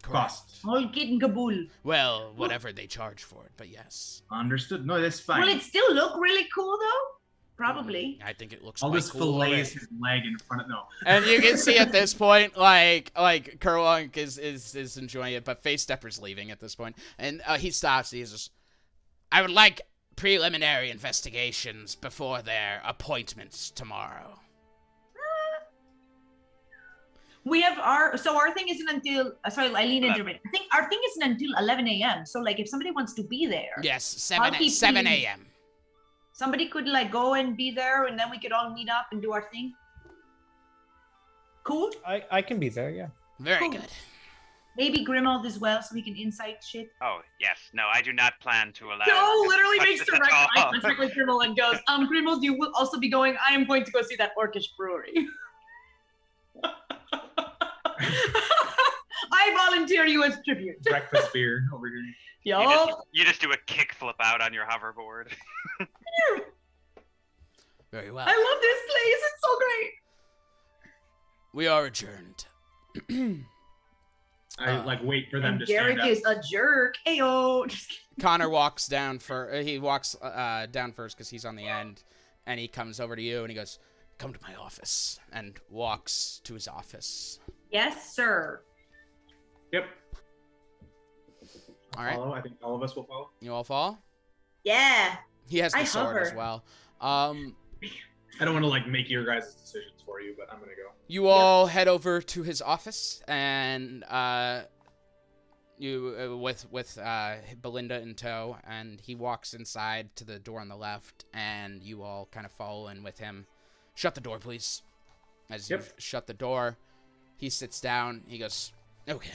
cost. All kit and caboodle. Well, whatever they charge for it, but yes. Understood. No, that's fine. Will it still look really cool though? Probably. I think it looks I'll quite just cool fillet already. his leg in front of And you can see at this point, Kerlunk is enjoying it, but Face Stepper's leaving at this point, and he stops. He's just, I would like preliminary investigations before their appointments tomorrow. We have our thing isn't until sorry, I lean into it. I think our thing isn't until 11 a.m. So like if somebody wants to be there, Yes, I'll 7 keep 7 feeding. a.m. Somebody could like go and be there, and then we could all meet up and do our thing. Cool. I can be there. Yeah. Very Cool. good. Maybe Grimald as well, so we can insight shit. Oh yes, no, I do not plan to allow. No, literally touch makes this direct at eye all. contact with Grimald and goes, Grimald, you will also be going. I am going to go see that orcish brewery. I volunteer you as tribute. Breakfast beer over here. Yo. You just do a kick flip out on your hoverboard. Very well. I love this place. It's so great. We are adjourned. I like wait for them And to Garrick stand up. is a jerk. Ayo. Just kidding. Connor walks down he walks down first because he's on the end, and he comes over to you and he goes, "Come to my office," and walks to his office. Yes, sir. Yep. All right. Follow. I think all of us will follow. You all fall? Yeah. He has the I sword as hover. well. I don't want to like make your guys' decisions for you, but I'm gonna go. You all head over to his office, and you with Belinda in tow, and he walks inside to the door on the left, and you all kind of follow in with him. Shut the door, please. As you shut the door, he sits down. He goes, "Okay.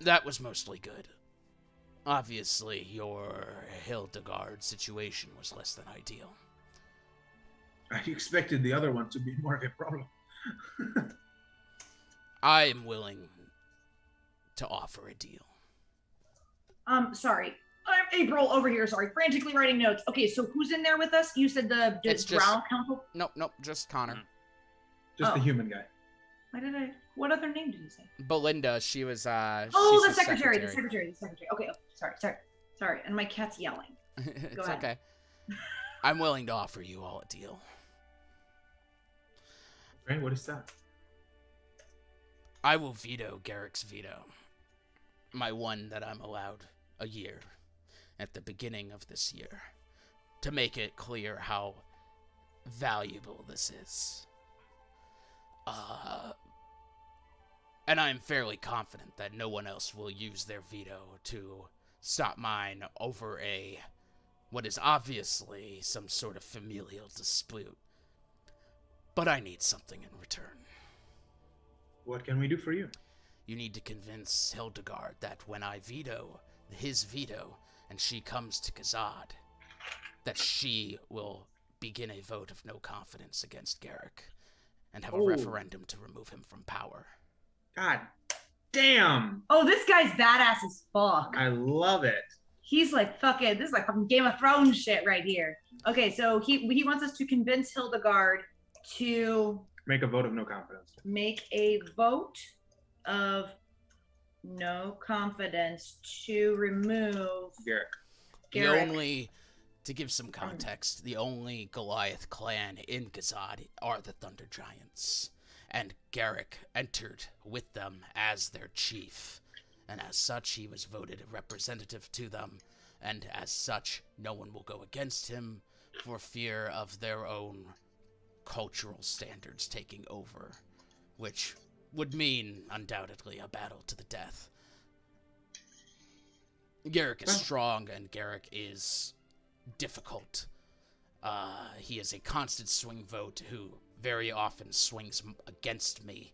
That was mostly good. Obviously, your Hildegard situation was less than ideal. I expected the other one to be more of a problem. I am willing to offer a deal." Sorry. I'm April over here. Sorry. Frantically writing notes. Okay, so who's in there with us? You said the It's just- Drow Council? Nope, just Connor. Just the Oh. human guy. What other name did you say? Belinda, she was, Oh, she's the his secretary. Okay, sorry. And my cat's yelling. It's Go ahead. okay. I'm willing to offer you all a deal. Right? What is that? I will veto Garrick's veto. My one that I'm allowed a year at the beginning of this year to make it clear how valuable this is. And I'm fairly confident that no one else will use their veto to stop mine over what is obviously some sort of familial dispute. But I need something in return. What can we do for you? You need to convince Hildegard that when I veto his veto and she comes to Gazad, that she will begin a vote of no confidence against Garrick and have a referendum to remove him from power. God damn! Oh, this guy's badass as fuck. I love it. He's like, fuck it. This is like fucking Game of Thrones shit right here. Okay, so he wants us to convince Hildegard to Make a vote of no confidence. make a vote of no confidence to remove Garrick. To give some context, the only Goliath clan in Gazad are the Thunder Giants, and Garrick entered with them as their chief, and as such he was voted a representative to them, and as such no one will go against him for fear of their own cultural standards taking over, which would mean undoubtedly a battle to the death. Garrick is strong, and Garrick is difficult. He is a constant swing vote who very often swings against me.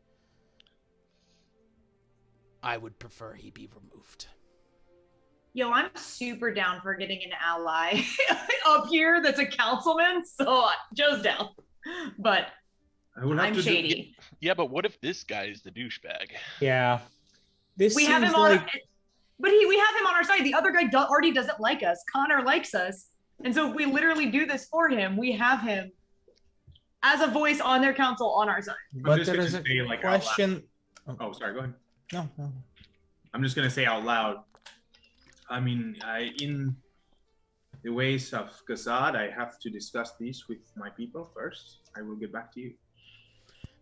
I would prefer he be removed. Yo, I'm super down for getting an ally up here that's a councilman, so Joe's down. But I'm shady. Yeah, but what if this guy is the douchebag? Yeah. This We have seems him on, like but we have him on our side. The other guy already doesn't like us. Connor likes us, and so if we literally do this for him, we have him as a voice on their council on our side. but there is a question. Oh, sorry. Go ahead. No. I'm just gonna say out loud. I mean, in the ways of Gazad, I have to discuss these with my people first. I will get back to you.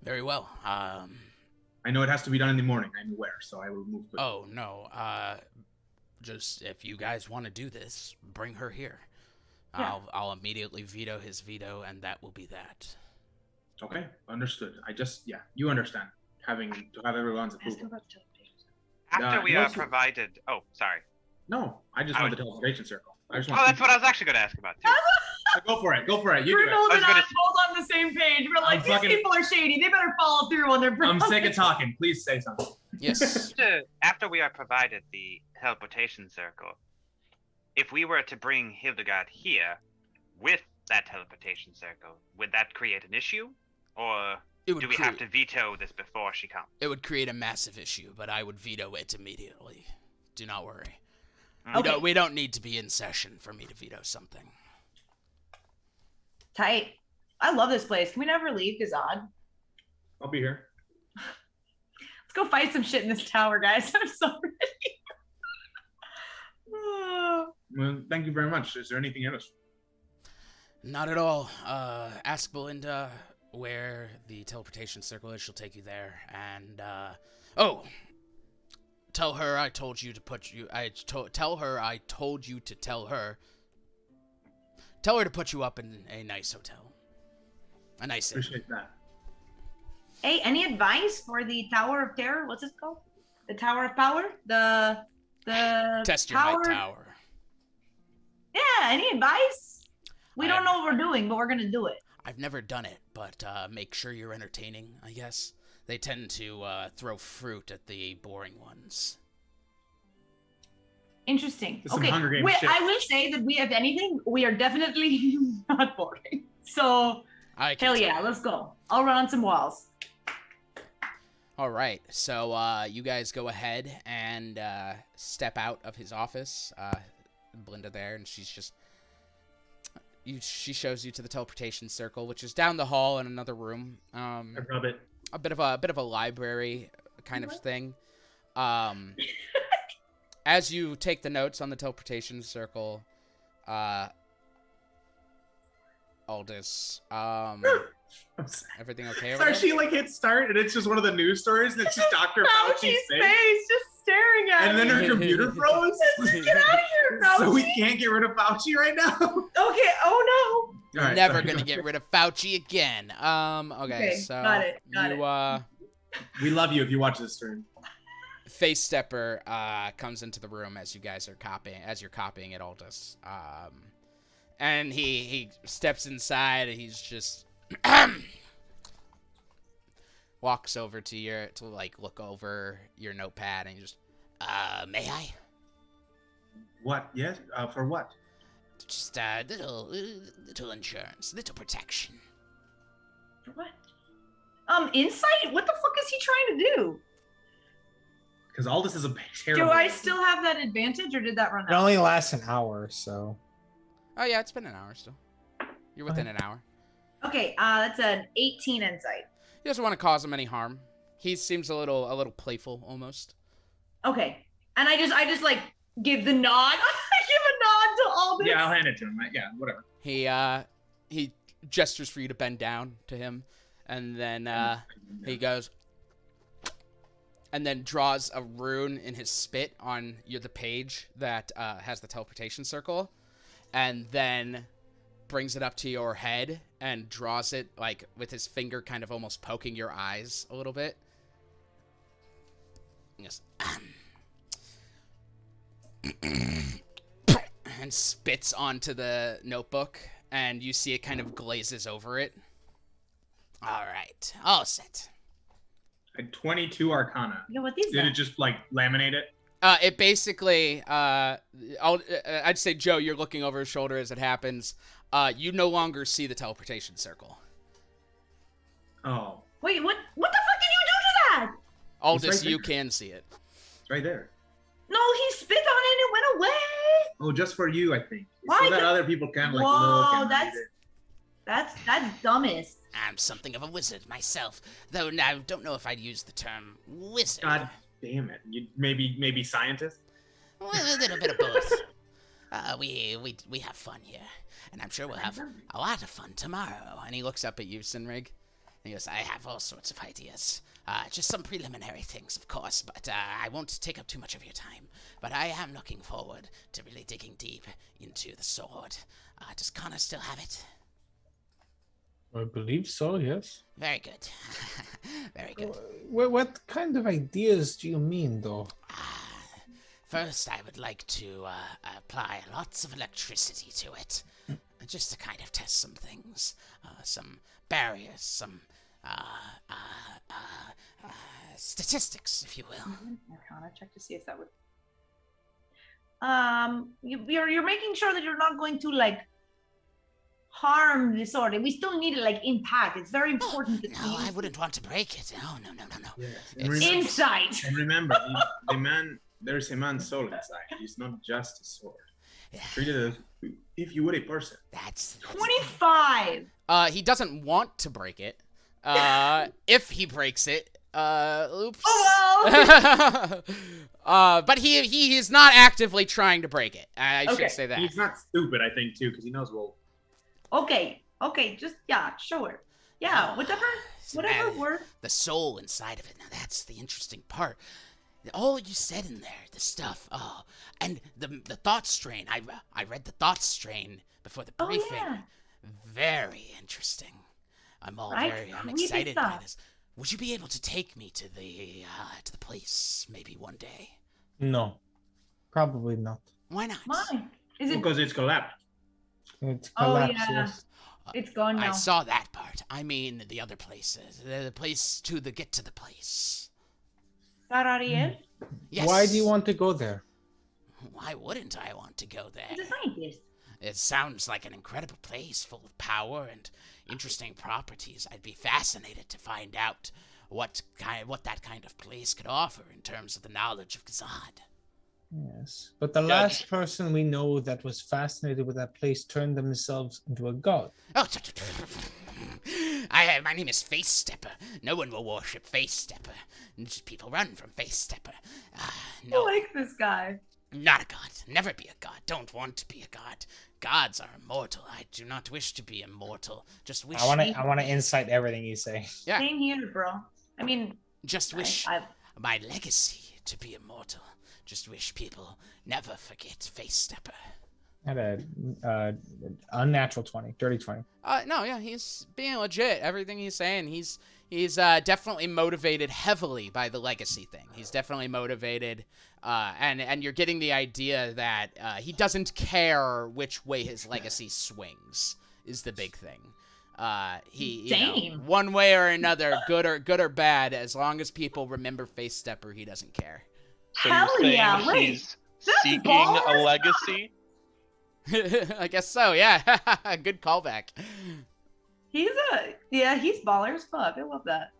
Very well. I I know it has to be done in the morning. I'm aware, so I will move quickly. Oh, no. Just if you guys want to do this, bring her here. Yeah. I'll immediately veto his veto, and that will be that. Okay, understood. You understand. To have everyone's approval. After we are also- provided. Oh, sorry. No, I just want the teleportation circle. I just want. Oh, that's what I was actually going to ask about too. Go for it. You do it. Brindle I was and I gonna- both on the same page. We're like, I'm these fucking- people are shady. They better follow through on their I'm promise. sick of talking. Please say something. Yes. After we are provided the teleportation circle, if we were to bring Hildegard here with that teleportation circle, would that create an issue? Or It would do we have to veto this before she comes? It would create a massive issue, but I would veto it immediately. Do not worry. Okay. We don't need to be in session for me to veto something. Tight. I love this place. Can we never leave Gazad? I'll be here. Let's go fight some shit in this tower, guys. I'm so ready. Well, thank you very much. Is there anything else? Not at all. Ask Belinda where the teleportation circle is. She'll take you there. And, tell her I told you to put you... tell her I told you to tell her... Tell her to put you up in a nice hotel. A nice inn. Appreciate that. Hey, any advice for the Tower of Terror? What's it called? The Tower of Power? The Test your might tower. Yeah, any advice? We don't know what we're doing, but we're gonna do it. I've never done it, but make sure you're entertaining, I guess. They tend to throw fruit at the boring ones. Interesting. Some Okay, Hunger Games shit. I will say that if anything, we are definitely not boring. So, hell yeah, let's go. I'll run on some walls. All right, so you guys go ahead and step out of his office. Belinda there, and she's just... She shows you to the teleportation circle, which is down the hall in another room. I love it. A bit of a library kind of thing. As you take the notes on the teleportation circle, Aldous, everything okay over Sorry, there? she hit start and it's just one of the news stories and it's just Dr. Fauci's Fauci's face. face just staring at And then me. her computer froze. Get out of here, Fauci. So we can't get rid of Fauci right now. Okay, oh no. All right, Never sorry. gonna get rid of Fauci again. Okay, so got it. We love you if you watch this stream. Face Stepper comes into the room as you guys are you're copying it, Aldous. And he steps inside and he's just walks over to look over your notepad and he just may I? What? Yes? For what? Just little insurance, little protection. What? Insight? What the fuck is he trying to do? Because all this is a terrible. Do I still have that advantage, or did that run It out? only lasts an hour, so. Oh yeah, it's been an hour still. You're within an hour. Okay, that's an 18 insight. He doesn't want to cause him any harm. He seems a little playful almost. Okay, and I just like give the nod. I give a nod to all this. Yeah, I'll hand it to him. Yeah, whatever. He gestures for you to bend down to him, and then he goes, and then draws a rune in his spit on the page that has the teleportation circle, and then brings it up to your head and draws it like with his finger kind of almost poking your eyes a little bit. Yes. And spits onto the notebook, and you see it kind of glazes over it. All right, all set. I had 22 Arcana. You know what these Did are? it just laminate it? It basically, I'd say, Joe, you're looking over his shoulder as it happens. You no longer see the teleportation circle. Oh. Wait, what the fuck did you do to that? Aldous, right you there. can see it. It's right there. No, he spit on it and it went away. Oh, just for you, I think. Why So that the- other people can look Whoa, and that's- read it. That's dumbest. I'm something of a wizard myself, though I don't know if I'd use the term wizard. God damn it. You maybe scientist? Well, a little bit of both. We have fun here, and I'm sure we'll have a lot of fun tomorrow. And he looks up at you, Sinrig, and he goes, I have all sorts of ideas. Just some preliminary things, of course, but I won't take up too much of your time. But I am looking forward to really digging deep into the sword. Does Connor still have it? I believe so, yes. Very good. Very good. What kind of ideas do you mean, though? First, I would like to apply lots of electricity to it, just to kind of test some things, some barriers, some statistics, if you will. Arcana check to see if that would. You're making sure that you're not going to like harm the sword. We still need it like intact. It's very important. No, I wouldn't want to break it. No. Yes. Insight. And remember, there's a man's soul inside. He's not just a sword. Yeah. Treat it as if you were a person. That's 25. He doesn't want to break it. If he breaks it, oops. Oh well. But he is not actively trying to break it. I should say that. He's not stupid, I think, too, because he knows Okay, just sure. Yeah, whatever works. The soul inside of it. Now that's the interesting part. All you said in there, the stuff. Oh, and the thought strain. I read the thought strain before the briefing. Yeah. Very interesting. I'm excited by this. Would you be able to take me to the place maybe one day? No, probably not. Why not? Why? Is it? because it's collapsed. It's Oh, collapsed, yeah. yes. It's gone now. I saw that part. I mean the other places. The place to get to the place. Ariel? Yes. Why do you want to go there? Why wouldn't I want to go there? He's a scientist. It sounds like an incredible place full of power and interesting properties. I'd be fascinated to find out what that kind of place could offer in terms of the knowledge of Gazad. Yes, but the last person we know that was fascinated with that place turned themselves into a god. Oh, my name is Face Stepper. No one will worship Face Stepper. Just people run from Face Stepper. No, I like this guy. not a god. Never be a god. Don't want to be a god. Gods are immortal. I do not wish to be immortal. Just wish. I want to insight everything you say. Yeah. Same here, bro. I mean, Just wish I've my legacy to be immortal. Just wish people never forget Face Stepper. Had a unnatural 20, dirty 20. No, yeah, he's being legit. Everything he's saying, he's definitely motivated heavily by the legacy thing. He's definitely motivated, and you're getting the idea that he doesn't care which way his legacy swings is the big thing. One way or another, good or bad, as long as people remember Face Stepper, he doesn't care. So Hell you're saying yeah, wait. he's That's seeking balls. a legacy? I guess so, yeah. Good callback. he's baller as fuck. I love that.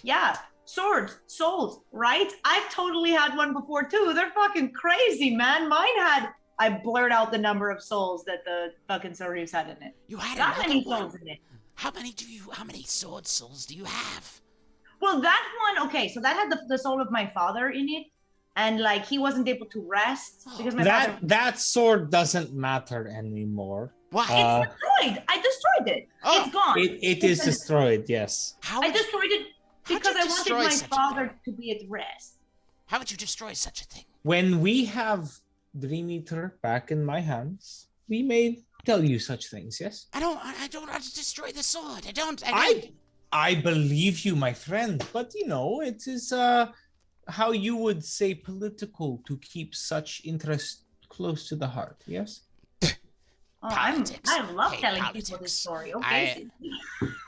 Yeah, swords, souls, right? I've totally had one before too. They're fucking crazy, man. I blurred out the number of souls that the fucking Saurus had in it. You had Not another many one. souls in it. How many sword souls do you have? Well, that one, okay, so that had the soul of my father in it, and like he wasn't able to rest because my father. That sword doesn't matter anymore. Why? It's destroyed. I destroyed it. Oh, It's gone. It is destroyed, yes. I destroyed it How'd because you I wanted destroy my such a father thing? to be at rest. How would you destroy such a thing? When we have Dream Eater back in my hands, we may tell you such things, yes? I don't want to destroy the sword. I believe you, my friend, but it is how you would say political to keep such interest close to the heart, yes? Oh, Politics. I love Hate telling politics. people this story. Okay.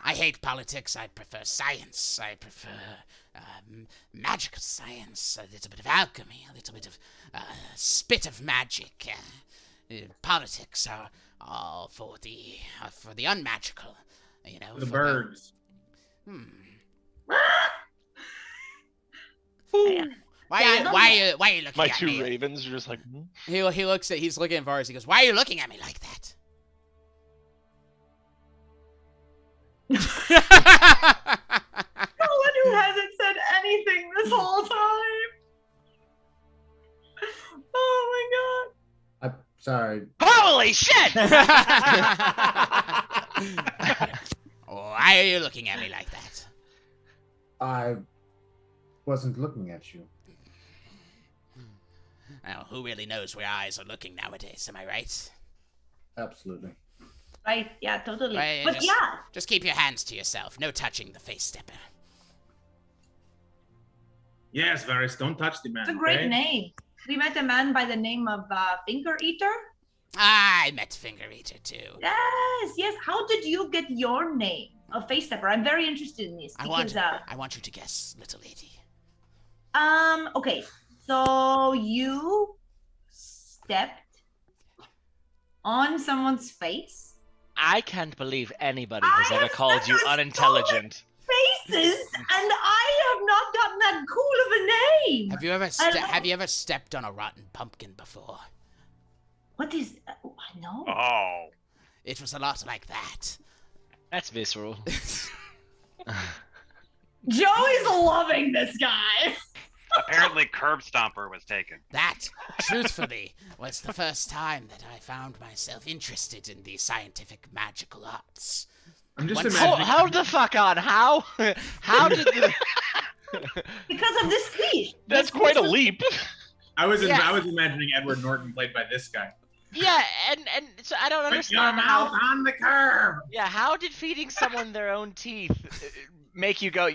I hate politics. I prefer science. I prefer magical science. A little bit of alchemy. A little bit of spit of magic. Politics are all for the unmagical. The birds. Why are you looking My at two me? ravens are just like, He's looking at Varus. He goes, "Why are you looking at me like that?" No one who hasn't said anything this whole time. Oh I'm sorry. Holy shit! Why are you looking at me like that? I wasn't looking at you. Now, who really knows where eyes are looking nowadays? Am I right? Absolutely. Right? Yeah, totally. Right, But yeah, Just keep your hands to yourself. No touching the face stepper. Yes, Varys, don't touch the man. it's a great okay? name. We met a man by the name of Finger Eater. I met Finger Eater too. Yes, yes. How did you get your name of Face Stepper? I'm very interested in this I because want you to guess, little lady. okay. So you stepped on someone's face. I can't believe anybody has I ever have called you never unintelligent. Faces, and I have not gotten that cool of a name. Have you ever stepped on a rotten pumpkin before? What is? No. Oh. It was a lot like that. That's visceral. Joe is loving this guy. Apparently, Curb Stomper was taken. That, truthfully, was the first time that I found myself interested in the scientific magical arts. I'm just Once- imagining. Hold the fuck on. How? How did the... Because of this speech. That's quite a leap. I was Yeah. imagining Edward Norton played by this guy. Yeah, and so I don't Put your understand mouth how. on the curb. Yeah, how did feeding someone their own teeth make you go?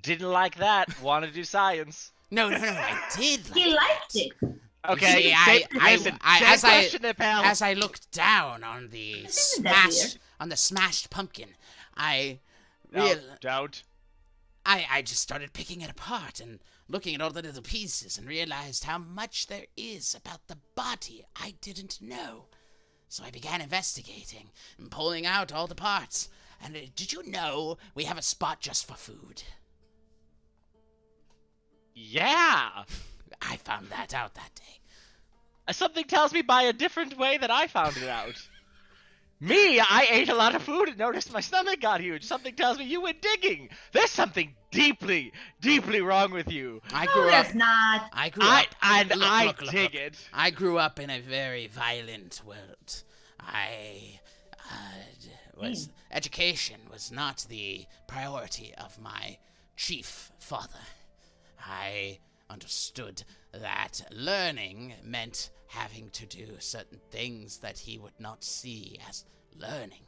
Didn't like that. Want to do science? No, I did. He liked it. Okay. See, listen, as I looked down on the isn't that smashed pumpkin, I just started picking it apart and looking at all the little pieces and realized how much there is about the body I didn't know. So I began investigating and pulling out all the parts. And did you know we have a spot just for food? Yeah. I found that out that day. Something tells me by a different way that I found it out. Me, I ate a lot of food and noticed my stomach got huge. Something tells me you went digging. There's something deeply, deeply wrong with you. I grew up. There's not. I grew up. I dig look. it. I grew up in a very violent world. Education was not the priority of my chief father. I understood that learning meant having to do certain things that he would not see as learning.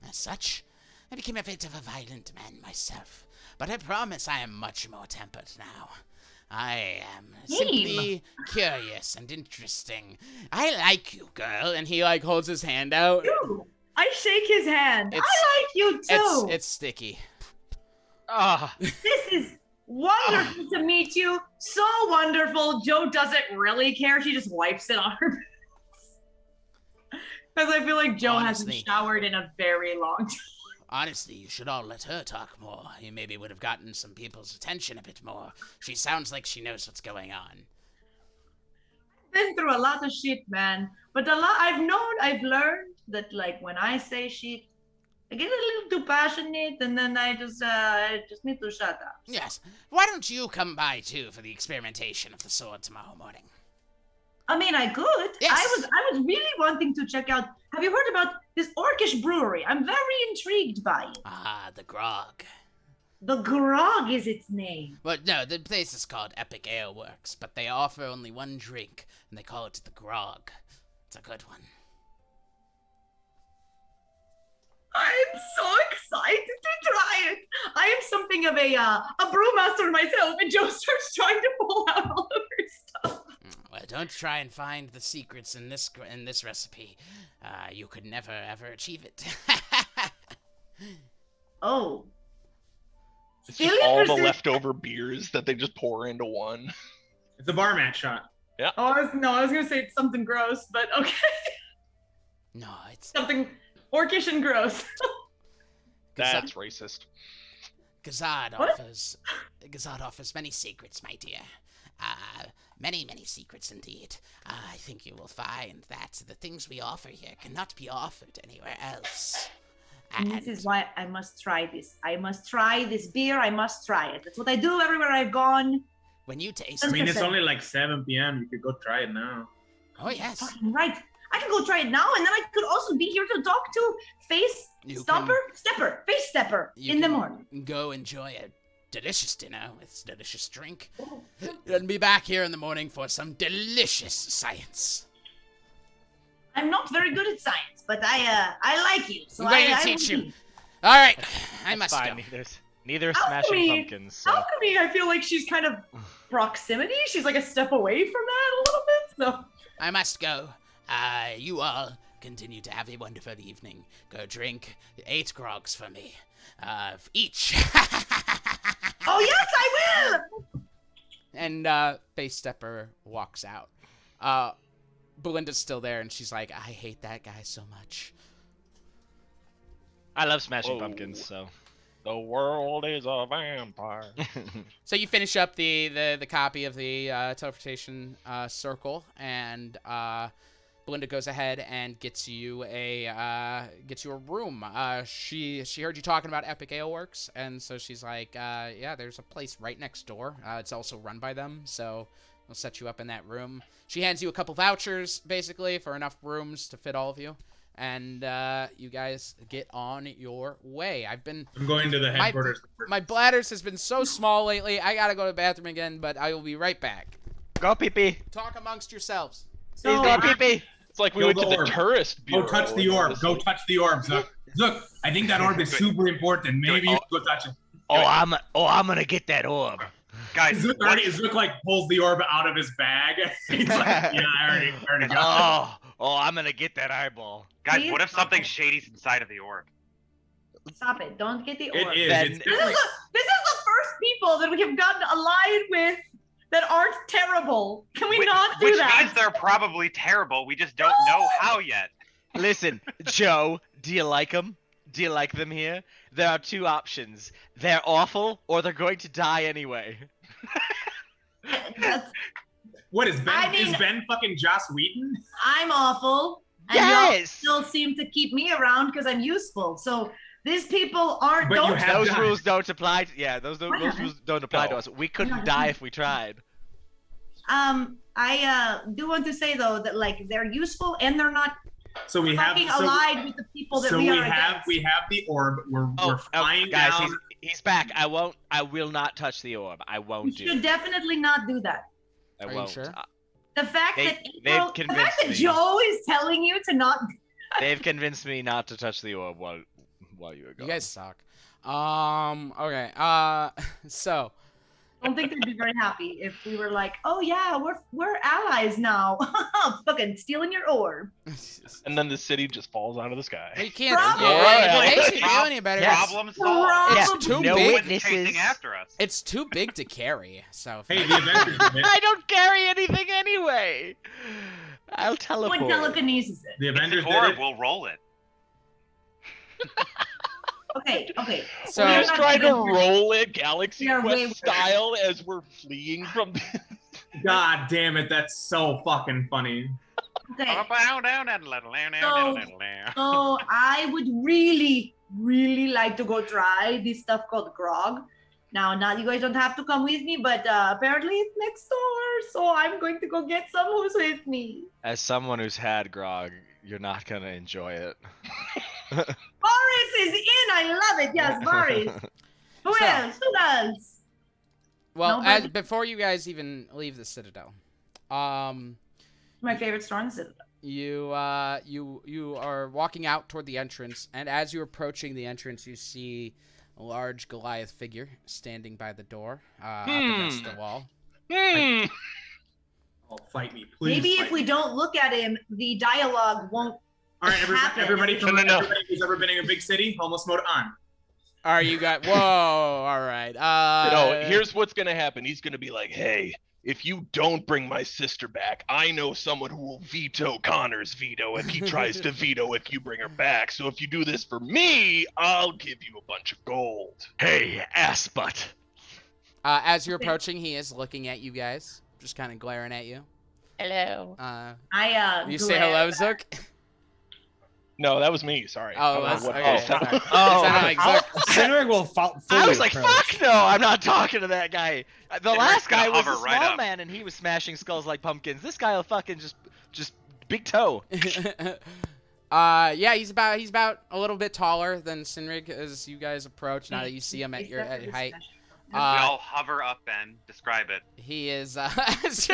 As such, I became a bit of a violent man myself, but I promise I am much more tempered now. I am simply curious and interesting. I like you, girl. And he holds his hand out. Ew. I shake his hand. I like you too. It's sticky. This is wonderful to meet you. So wonderful. Joe doesn't really care. She just wipes it on her face. Because I feel like Joe hasn't showered in a very long time. Honestly, you should all let her talk more. You maybe would have gotten some people's attention a bit more. She sounds like she knows what's going on. Been through a lot of shit, man. But I've learned that when I say shit, I get a little too passionate, and then I just need to shut up. Yes. Why don't you come by too for the experimentation of the sword tomorrow morning? I mean, I could. Yes. I was really wanting to check out. Have you heard about this orcish brewery? I'm very intrigued by it. Ah, the Grog. The Grog is its name. But no, the place is called Epic Ale Works, but they offer only one drink, and they call it the Grog. It's a good one. I'm so excited to try it. I am something of a brewmaster myself, and Joe starts trying to pull out all of her stuff. Well, don't try and find the secrets in this recipe. You could never ever achieve it. Oh. It's just all the leftover beers that they just pour into one. It's a bar mat shot. Yeah. Oh, I was gonna say it's something gross, but okay. No, it's something orcish and gross. That's racist. Gazad offers many secrets, my dear. Many, many secrets indeed. I think you will find that the things we offer here cannot be offered anywhere else. And this is why I must try this. I must try this beer. I must try it. That's what I do everywhere I've gone. When you taste I mean, it's only like 7 p.m. You could go try it now. Oh, yes. Fucking right. Actually, can go try it now, and then I could also be here to talk to Face Stepper in the morning. Go enjoy a delicious dinner with delicious drink, and be back here in the morning for some delicious science. I'm not very good at science, but I like you, so I'm going to I teach will you. be. All right, I That's must fine. go. Neither How smashing come pumpkins. So. Alchemy, I feel like she's kind of proximity. She's like a step away from that a little bit. So I must go. You all continue to have a wonderful evening. Go drink 8 grogs for me, each. oh yes, I will. And Face Stepper walks out. Belinda's still there, and she's like, I hate that guy so much. I love smashing Whoa. pumpkins, so. The world is a vampire. So you finish up the copy of the teleportation circle, and Belinda goes ahead and gets you a room. She heard you talking about Epic Ale Works, and so she's like, yeah, there's a place right next door. It's also run by them, so we'll set you up in that room. She hands you a couple vouchers, basically, for enough rooms to fit all of you. And you guys get on your way. I'm going to the headquarters. My bladders has been so small lately. I gotta go to the bathroom again, but I will be right back. Go pee-pee. Talk amongst yourselves. Please go pee-pee. It's like we went to the tourist bureau. Go touch the orb. Go touch the orb, Zook. Zook, I think that orb is super important. Maybe you go touch it. I'm gonna get that orb. Guys, Zook like pulls the orb out of his bag. He's like, yeah, I already got it. Oh, I'm gonna get that eyeball. guys, Please what if stop something it. shady's inside of the orb? Stop it! Don't get the It orb. is. Then- It's This definitely- is the first people that we have gotten allied with that aren't terrible. Can we not do Which that? means they're probably terrible. We just don't know how yet. Listen, Joe, do you like them? Do you like them here? There are 2 options. They're awful, or they're going to die anyway. That's, What is Ben? I mean- is Ben fucking Joss Whedon? I'm awful, and Yes! y'all still seem to keep me around because I'm useful. So these people aren't. But you don't have Those died. rules don't apply. Those Why not? rules don't apply to No. us. We couldn't not? die if we tried. I do want to say though that like they're useful and they're not So we have fucking so, allied with the people that so we we are have against. the orb. We're flying guys, down. he's back. I will not touch the orb. I You won't do should it. definitely not do that. I Are you won't. sure? The fact They- that they've April, the convinced fact that me. Joe is telling you to not. They've convinced me not to touch the orb while you were gone. You guys suck. Okay. So I don't think they'd be very happy if we were like, oh yeah, we're allies now. Fucking stealing your orb. And then the city just falls out of the sky. you can't. Problem. Yeah, Yeah. it makes you feel any better. Yes. Problem solved. Yeah, It's too no big. What's chasing witnesses. after us? It's too big to carry. So. Hey, the Avengers did it. I don't carry anything anyway. I'll When teleport. telekinesis it. The If Avengers it's did orb, it. we'll roll it. Okay. So- We're We're just not trying to doing- roll it Galaxy We are way Quest style as we're fleeing from. God damn it, that's so fucking funny. Okay. So, So I would really, really like to go try this stuff called Grog. Now, you guys don't have to come with me, but apparently it's next door, so I'm going to go get some who's with me. As someone who's had grog, you're not gonna enjoy it. Boris is in. I love it. Yes, Boris. Who So- else? Who else? Well, Nobody? before you guys even leave the Citadel, My favorite store in the Citadel. you are walking out toward the entrance, and as you're approaching the entrance, you see a large Goliath figure standing by the door, up against the wall. Oh, fight me, please. Maybe fight if we me. don't look at him, the dialogue won't. All right, happen. everybody from No. everybody who's ever been in a big city, homeless mode on. All right, you got. Whoa! All right. Here's what's gonna happen. He's gonna be like, "Hey, if you don't bring my sister back, I know someone who will veto Connor's veto if he tries to veto if you bring her back. So if you do this for me, I'll give you a bunch of gold." Hey, ass butt. As you're approaching, he is looking at you guys, just kind of glaring at you. Hello. You say hello, Zook? No, that was me. Sorry. Oh, I don't know that's what okay. else that- Sorry. Oh, Sounded like Zook. Cindric will fully I was like, approach. fuck no, I'm not talking to that guy. The Cindric's last guy gonna was a hover right small up. man and he was smashing skulls like pumpkins. This guy will fucking just Big toe. Yeah, he's about a little bit taller than Sinrig as you guys approach. Now that you see him at your height. We all hover up, Ben. Describe it. He is just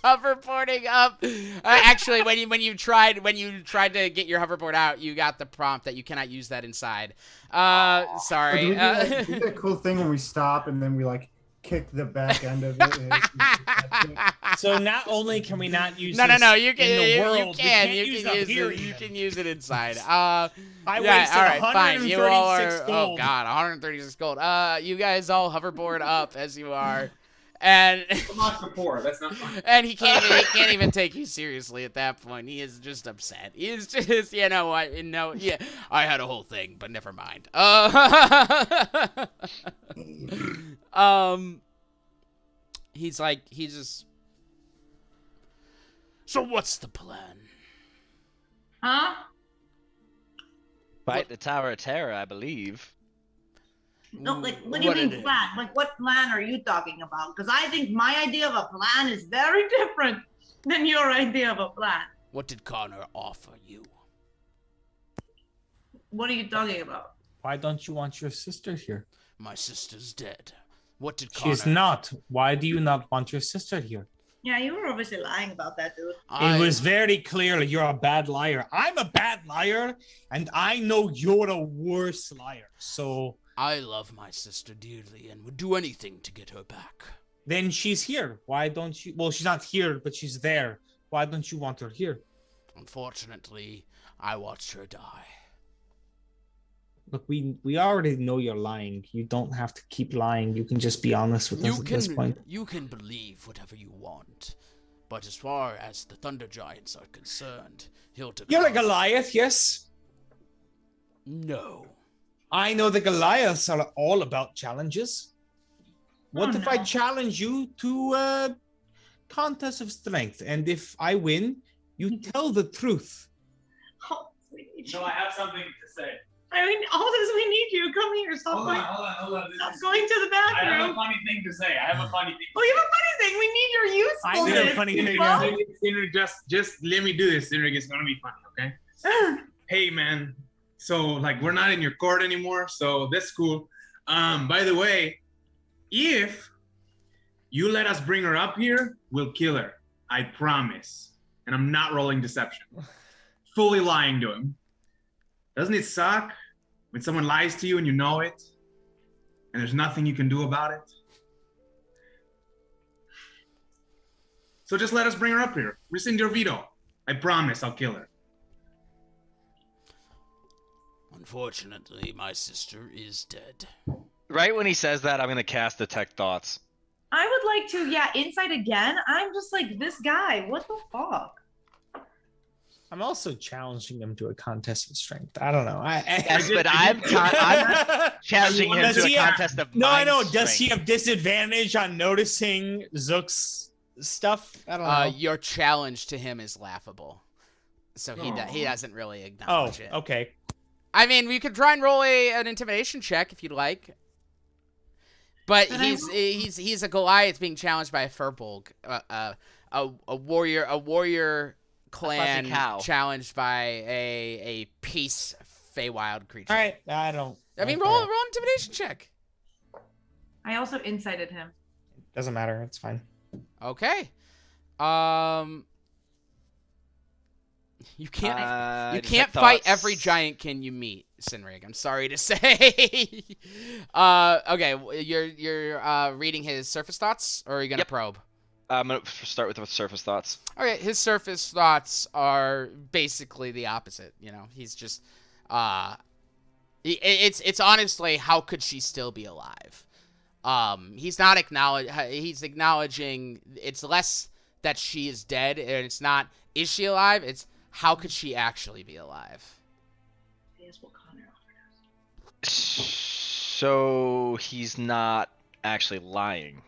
hoverboarding up. Actually, when you tried to get your hoverboard out, you got the prompt that you cannot use that inside. Sorry. Do we do that cool thing when we stop and then we like kick the back end of it? So not only can we not use No, this you can. in the You world, can. we You can't use can it use here it. You even. can use it inside. I Yeah, wasted all right, fine. You all are. 136 gold. Oh God, 136 gold. You guys all hoverboard up as you are, and Lost before. That's not fun. and he can't even take you seriously at that point. He is just upset. He is just, you know what? No, yeah, I had a whole thing, but never mind. He's just. So what's the plan? Huh? Fight the Tower of Terror, I believe. No, like, what do you mean plan? Like, what plan are you talking about? Because I think my idea of a plan is very different than your idea of a plan. What did Connor offer you? What are you talking about? Why don't you want your sister here? My sister's dead. What did Connor... She's not. Why do you not want your sister here? Yeah, you were obviously lying about that, dude. It was very clear you're a bad liar. I'm a bad liar, and I know you're a worse liar. So I love my sister dearly and would do anything to get her back. Then she's here. Why don't you? Well, she's not here, but she's there. Why don't you want her here? Unfortunately, I watched her die. Look, we already know you're lying. You don't have to keep lying. You can just be honest with us at this point. You can believe whatever you want, but as far as the Thunder Giants are concerned, You're a Goliath, yes? No. I know the Goliaths are all about challenges. What if I challenge you to a contest of strength, and if I win, you tell the truth? Oh, we need No, I have something to say. I mean, all this we need you. Come here. Stop Hold on. Stop going to the I have bathroom. a funny thing to say. I have a funny thing. Oh, you have a funny thing. We need your usefulness. I need a funny thing. Sinrig, just let me do this. Sinrig, it's gonna be funny, okay? Hey, man. So, like, we're not in your court anymore, so that's cool. By the way, if you let us bring her up here, we'll kill her. I promise. And I'm not rolling deception. Fully lying to him. Doesn't it suck when someone lies to you and you know it, and there's nothing you can do about it? So just let us bring her up here. Rescind your veto. I promise I'll kill her. Unfortunately, my sister is dead. Right when he says that, I'm going to cast Detect Thoughts. I would like to, insight again. I'm just like, this guy, what the fuck? I'm also challenging him to a contest of strength. I don't know. Yes, but I'm challenging him to a contest of No, I know. mind Does he strength. have disadvantage on noticing Zook's stuff? I don't know. Your challenge to him is laughable, so he doesn't really acknowledge it. Okay. I mean, we could try and roll an intimidation check if you'd like. But he's a Goliath being challenged by a Furbolg, a warrior clan challenged by a peace Feywild creature. All right, I don't. I mean, roll an intimidation check. I also incited him. Doesn't matter. It's fine. Okay. You can't fight every giantkin you meet, Sinrig. I'm sorry to say. Okay, you're reading his surface thoughts, or are you gonna probe? I'm gonna start with the surface thoughts. Okay, his surface thoughts are basically the opposite. You know, he's just it's honestly, how could she still be alive? He's acknowledging it's less that she is dead, and it's not is she alive, it's how could she actually be alive? Yes, what Connor offered us. So he's not actually lying.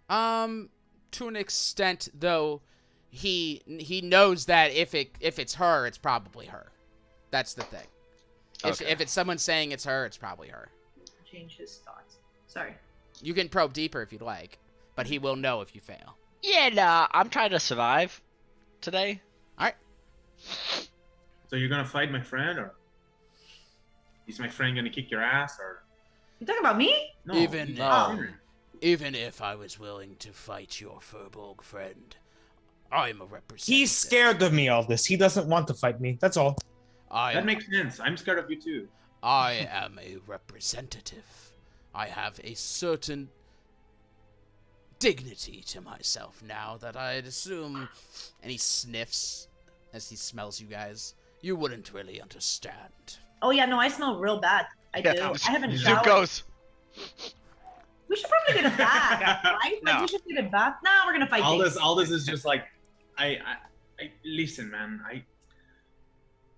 To an extent, though, he knows that if it's her, it's probably her. That's the thing. If it's someone saying it's her, it's probably her. Change his thoughts. Sorry. You can probe deeper if you'd like, but he will know if you fail. Yeah, nah, I'm trying to survive today. Alright. So you're gonna fight my friend, or is my friend gonna kick your ass, or? You talking about me? No. Even no. Even if I was willing to fight your Furbolg friend, I'm a representative. He's scared of me, all this. He doesn't want to fight me. That's all. That makes sense. I'm scared of you too. I am a representative. I have a certain dignity to myself now that I'd assume, and he sniffs as he smells you guys, you wouldn't really understand. Oh yeah, no, I smell real bad. I do. I haven't showered. Zuko's. We should probably get a bath, right? Like we should get a bath. Nah, we're gonna fight. All this is just like, I listen, man.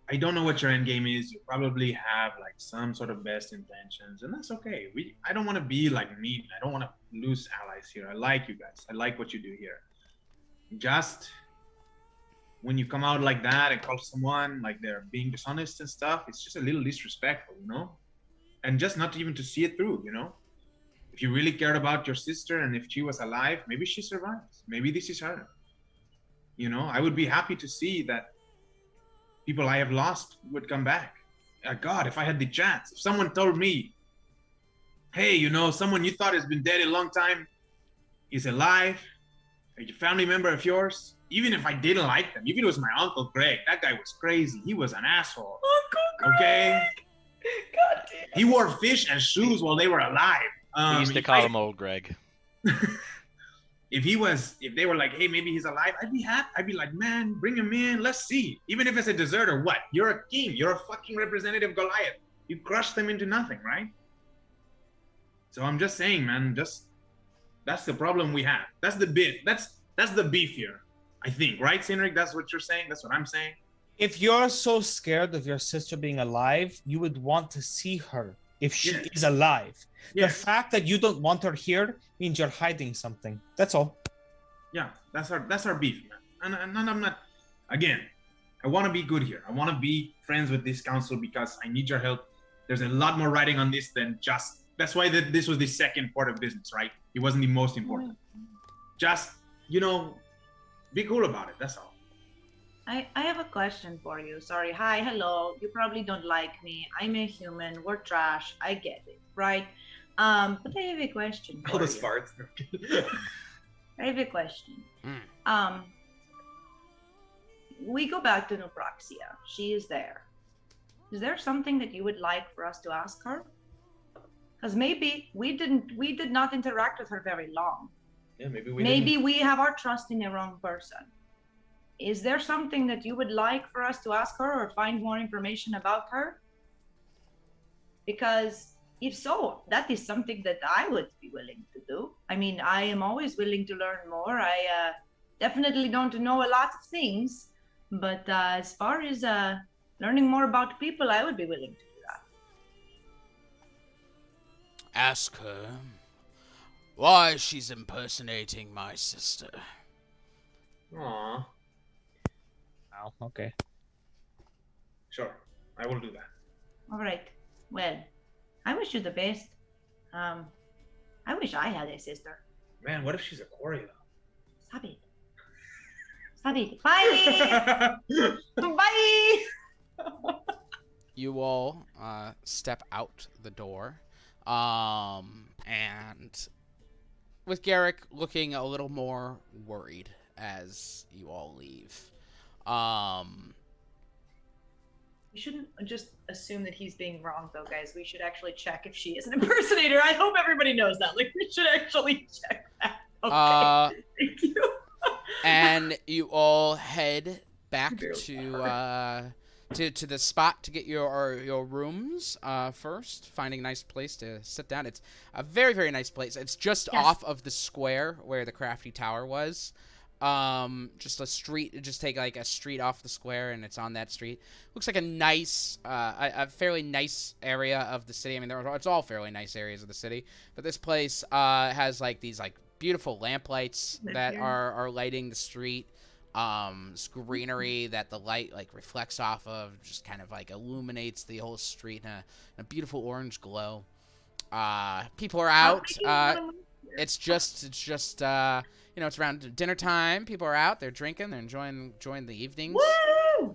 I don't know what your end game is. You probably have like some sort of best intentions, and that's okay. I don't want to be like mean. I don't want to lose allies here. I like you guys. I like what you do here. Just when you come out like that and call someone like they're being dishonest and stuff, it's just a little disrespectful, you know? And just not even to see it through, you know? If you really cared about your sister and if she was alive, maybe she survives. Maybe this is her. You know, I would be happy to see that people I have lost would come back. God, if I had the chance, if someone told me, hey, you know, someone you thought has been dead a long time is alive, a family member of yours, even if I didn't like them, even if it was my Uncle Greg, that guy was crazy. He was an asshole. Uncle Greg! Okay? God damn. He wore fish and shoes while they were alive. We used to call him Old Greg. If they were like, hey, maybe he's alive, I'd be happy. I'd be like, man, bring him in. Let's see. Even if it's a deserter, what? You're a king. You're a fucking representative Goliath. You crushed them into nothing, right? So I'm just saying, man, that's the problem we have. That's the bit. That's the beef here, I think, right, Cynric? That's what you're saying. That's what I'm saying. If you're so scared of your sister being alive, you would want to see her if she is alive. Yes. The fact that you don't want her here means you're hiding something. That's all. Yeah, that's our beef, man. And I'm not. Again, I want to be good here. I want to be friends with this council because I need your help. There's a lot more writing on this than just. That's why this was the second part of business, right? It wasn't the most important. Just, you know, be cool about it. That's all. I have a question for you. Sorry. Hi, hello. You probably don't like me. I'm a human. We're trash. I get it, right? But I have a question for All those you. farts. I have a question. We go back to Nupraxia. She is there. Is there something that you would like for us to ask her? Because maybe we did not interact with her very long. Yeah, maybe we have our trust in the wrong person. Is there something that you would like for us to ask her or find more information about her? Because if so, that is something that I would be willing to do. I mean, I am always willing to learn more. I definitely don't know a lot of things, but as far as learning more about people, I would be willing to do that. Ask her why she's impersonating my sister. Aww. Oh, okay. Sure, I will do that. All right. Well, I wish you the best. I wish I had a sister. Man, what if she's a quarry though? Stop it. Stop it. Bye. Bye. You all step out the door, and with Garrick looking a little more worried as you all leave. We shouldn't just assume that he's being wrong, though, guys. We should actually check if she is an impersonator. I hope everybody knows that. Like, we should actually check that. Okay. Thank you. And you all head back to the spot to get your rooms first, finding a nice place to sit down. It's a very, very nice place. It's just off of the square where the Crafty Tower was. Just a street, just take like a street off the square and it's on that street. Looks like a nice, a fairly nice area of the city. I mean, it's all fairly nice areas of the city, but this place has like these like beautiful lamp lights that are lighting the street. This greenery that the light like reflects off of, just kind of like illuminates the whole street in a beautiful orange glow. People are out. It's just you know, it's around dinner time. People are out. They're drinking. They're enjoying the evenings. Woo!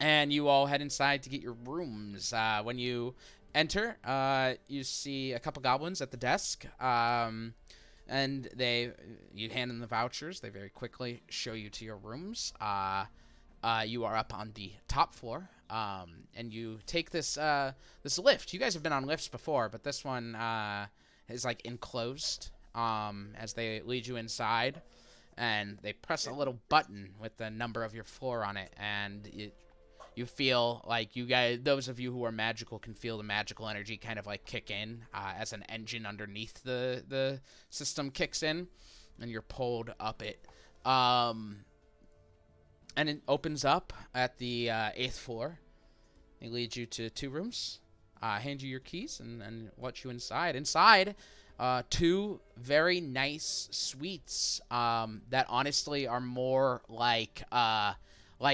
And you all head inside to get your rooms. When you enter, you see a couple goblins at the desk. And you hand them the vouchers. They very quickly show you to your rooms. You are up on the top floor, and you take this lift. You guys have been on lifts before, but this one is like enclosed. As they lead you inside, and they press a little button with the number of your floor on it, and you feel like you guys, those of you who are magical, can feel the magical energy kind of like kick in as an engine underneath the system kicks in, and you're pulled up it. And it opens up at the 8th floor. They lead you to 2 rooms, hand you your keys, and let you inside. Inside, 2 very nice suites that honestly are more like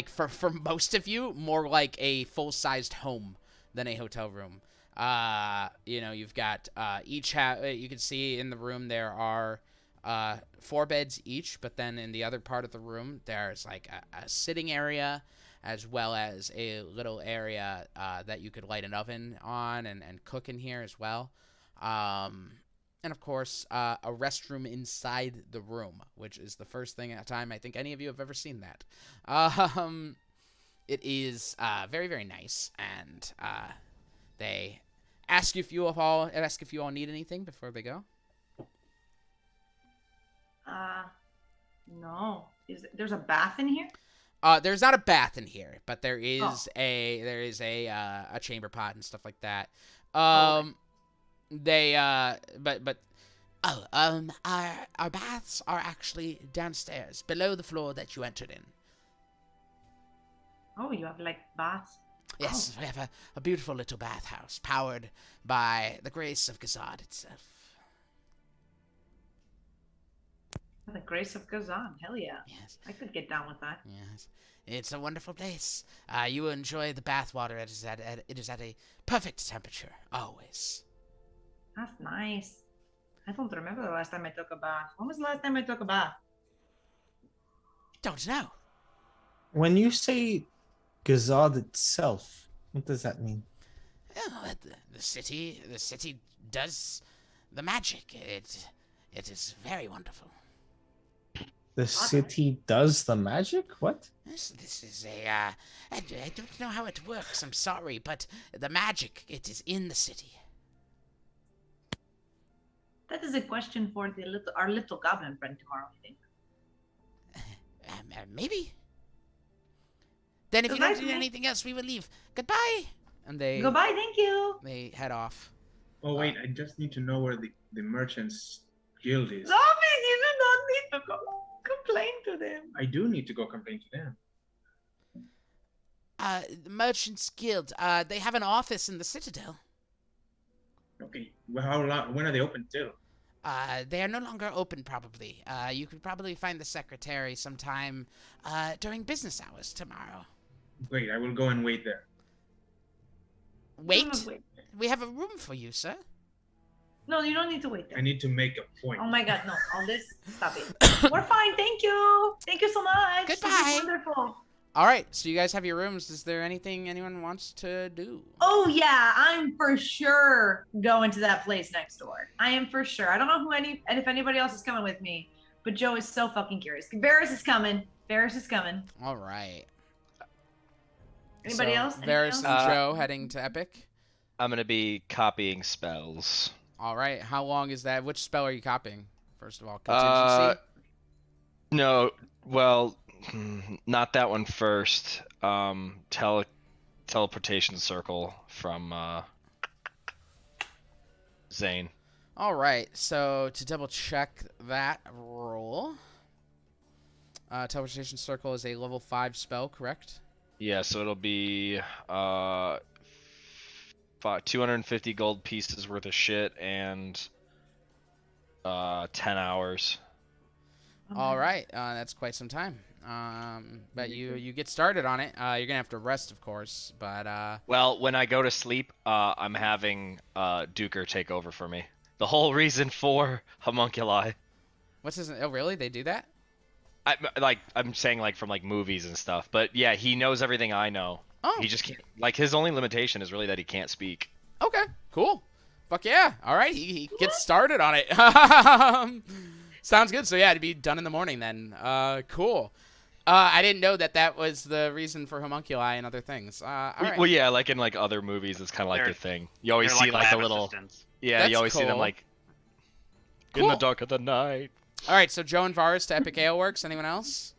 for most of you, more like a full-sized home than a hotel room. You know, you've got you can see in the room there are 4 beds each, but then in the other part of the room there's like a sitting area, as well as a little area that you could light an oven on and cook in here as well. And of course, a restroom inside the room, which is the first time I think any of you have ever seen that. It is very, very nice, and they ask if you all need anything before they go. No. There's a bath in here? There's not a bath in here, but there is a chamber pot and stuff like that. Our baths are actually downstairs, below the floor that you entered in. Oh, you have like baths? Yes, we have a beautiful little bathhouse powered by the grace of Gazad itself. The grace of Gazad, hell yeah. Yes. I could get down with that. Yes. It's a wonderful place. You will enjoy the bath water. It is at a perfect temperature, always. That's nice. I don't remember the last time I took a bath. When was the last time I took a bath? Don't know. When you say Gazad itself, what does that mean? Oh, the city does the magic. It is very wonderful. The city does the magic? What? This is I don't know how it works. I'm sorry, but the magic, it is in the city. That is a question for our little goblin friend tomorrow, I think. Maybe. Then if you don't do anything else, we will leave. Goodbye. And Goodbye, thank you. They head off. Oh wait, I just need to know where the merchants guild is. Zombies, you do not need to go complain to them. I do need to go complain to them. The Merchants Guild, they have an office in the Citadel. Okay, well, how long? When are they open till? They are no longer open, probably. You could probably find the secretary sometime during business hours tomorrow. Great, I will go and wait there. Wait? We have a room for you, sir. No, you don't need to wait there. I need to make a point. Oh my god, no. All this, stop it. We're fine, thank you. Thank you so much. Goodbye. This is wonderful. All right, so you guys have your rooms. Is there anything anyone wants to do? Oh yeah, I'm for sure going to that place next door. I am for sure. I don't know if anybody else is coming with me, but Joe is so fucking curious. Varys is coming. Varys is coming. All right. Anybody else? Varys and Joe heading to Epic. I'm gonna be copying spells. All right. How long is that? Which spell are you copying? First of all, contingency. No. Well, not that one first. Teleportation circle from Zane. All right. So to double check that roll, teleportation circle is a level 5 spell, correct? Yeah. So it'll be 250 gold pieces worth of shit and 10 hours. All right. That's quite some time. But you get started on it. You're gonna have to rest, of course. But well, when I go to sleep, I'm having Duker take over for me. The whole reason for homunculi. What's his? Oh, really? They do that? I'm saying like from like movies and stuff, but yeah, he knows everything I know. Oh. He just can't. Like his only limitation is really that he can't speak. Okay. Cool. Fuck yeah. All right. He gets started on it. Sounds good. So yeah, to be done in the morning then. Cool. I didn't know that was the reason for homunculi and other things. All right. Well, yeah, like in like other movies, it's kind of like their thing. You always They're see like the lab little. assistants. Yeah, That's you always see them cool. like in Cool. the dark of the night. All right. So Joe and Varus to Epic Ale Works. Anyone else?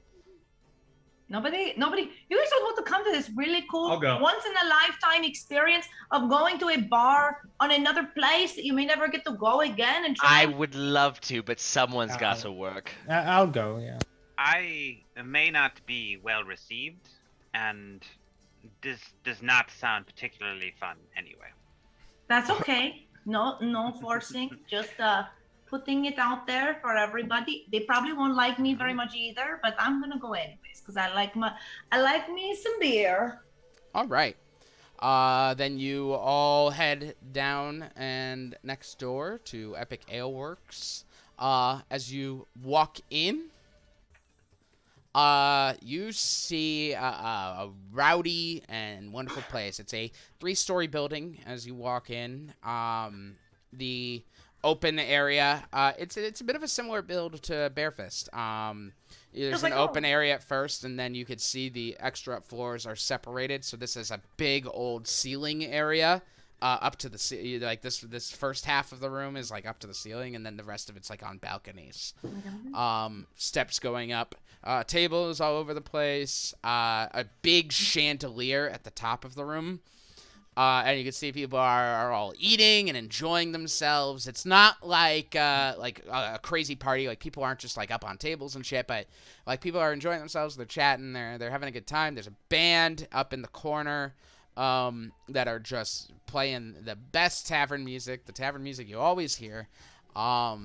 Nobody. You guys don't want to come to this really cool, I'll go. once in a lifetime experience of going to a bar on another place that you may never get to go again and try. I would love to, but someone's got to work. I'll go. Yeah. I may not be well received, and this does not sound particularly fun anyway. That's okay. No forcing. Just putting it out there for everybody. They probably won't like me very much either, but I'm gonna go anyways because I like me some beer. All right. Then you all head down and next door to Epic Ale Works. As you walk in, you see a rowdy and wonderful place. It's a 3-story building as you walk in. The open area, it's a bit of a similar build to Barefist. There's an open area at first, and then you could see the extra floors are separated. So this is a big old ceiling area up to the like this first half of the room is like up to the ceiling, and then the rest of it's like on balconies. Steps going up, tables all over the place, a big chandelier at the top of the room. And you can see people are all eating and enjoying themselves. It's not like a crazy party. Like people aren't just like up on tables and shit, but like people are enjoying themselves. They're chatting. They're having a good time. There's a band up in the corner that are just playing the best tavern music. The tavern music you always hear. No,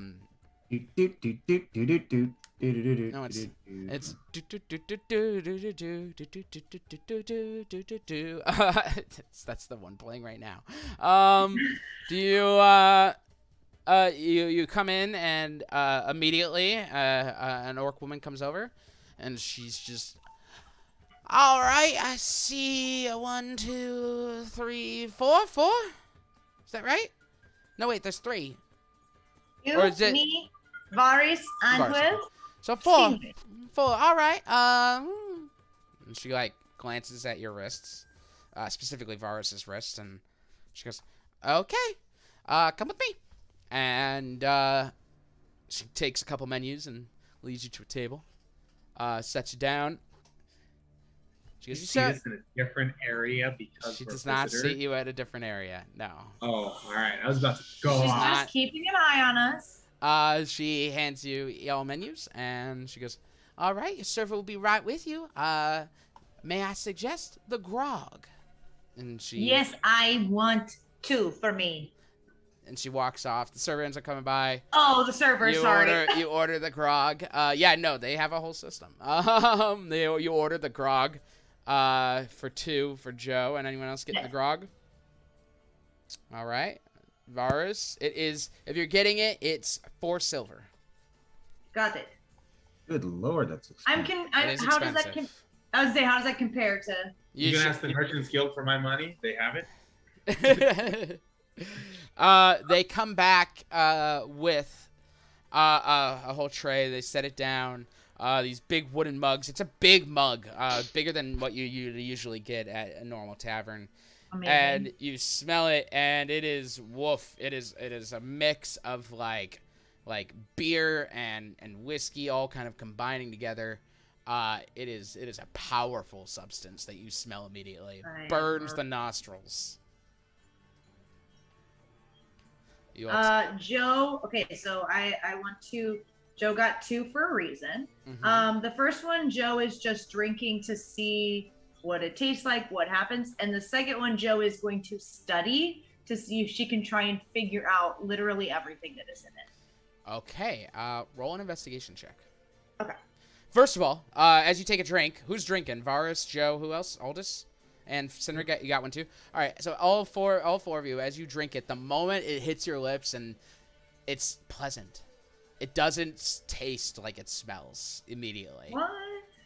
it's that's the one playing right now. You come in and immediately an orc woman comes over, and she's just, all right, I see 1, 2, 3, 4. Is that right? No, wait, there's 3. You, Or is it- me, Varys, and Varys. Will. So 4. Sing it. 4. All right. And she like glances at your wrists, specifically Varus's wrist, and she goes, "Okay, come with me." And she takes a couple menus and leads you to a table, sets you down. She You goes, see this in a different area because She we're does not visitors? seat you at a different area. No. Oh, all right. I was about to go She's off. just keeping an eye on us. She hands you all menus, and she goes, "All right, your server will be right with you. May I suggest the grog?" And she Yes, I want 2 for me. and she walks off. The server ends up coming by. Oh, the server. Sorry. You order the grog. Yeah, no, they have a whole system. You order the grog, for 2 for Joe, and anyone else getting the grog. All right, Varus. It is, if you're getting it, it's 4 silver. Got it. Good lord, that's expensive. It is How does that? expensive. I was say, how does that compare to? You can ask the Merchants Guild for my money. They have it. They come back with a whole tray. They set it down. These big wooden mugs. It's a big mug, bigger than what you usually get at a normal tavern. Amazing. And you smell it, and it is woof. It is a mix of like beer and whiskey all kind of combining together. It is a powerful substance that you smell immediately. It burns the nostrils. Joe. Okay, so I want to. Joe got 2 for a reason. Mhm. The first one, Joe is just drinking to see what it tastes like, what happens, and the second one, Joe is going to study to see if she can try and figure out literally everything that is in it. Okay, roll an investigation check. Okay. First of all, as you take a drink, who's drinking? Varus, Joe, who else? Aldous? And Cindric, you got one too? All right, so all four of you, as you drink it, the moment it hits your lips, and it's pleasant. it doesn't taste like it smells immediately. What?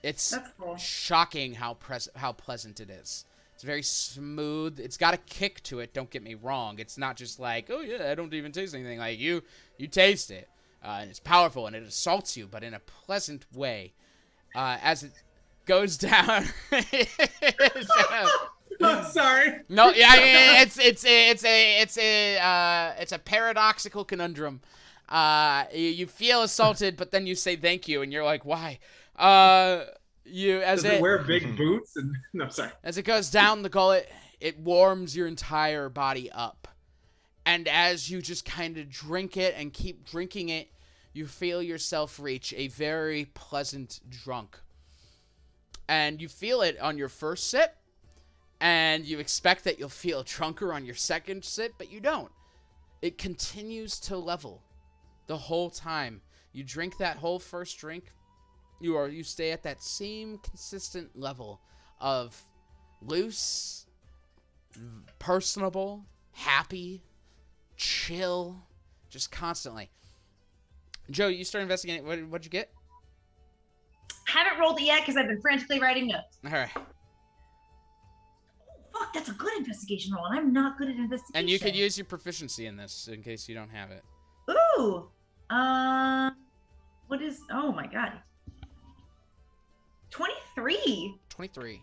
It's That's cool. shocking how pleasant it is. It's very smooth. It's got a kick to it. Don't get me wrong. It's not just like, oh yeah, I don't even taste anything. Like you taste it, and it's powerful and it assaults you, but in a pleasant way. As it goes down. I'm sorry. No, yeah, it's a paradoxical conundrum. You feel assaulted, but then you say thank you, and you're like, why? Does it wear big boots? And no, sorry. As it goes down the gullet, it warms your entire body up. And as you just kind of drink it and keep drinking it, you feel yourself reach a very pleasant drunk. And you feel it on your first sip, and you expect that you'll feel drunker on your second sip, but you don't. It continues to level the whole time. You drink that whole first drink, you stay at that same consistent level of loose, personable, happy, chill, just constantly. Joe, you start investigating. What'd you get? Haven't rolled it yet because I've been frantically writing notes. All right. Fuck, that's a good investigation roll, and I'm not good at investigation. And you could use your proficiency in this in case you don't have it. Ooh. What is? Oh my god. 23. 23.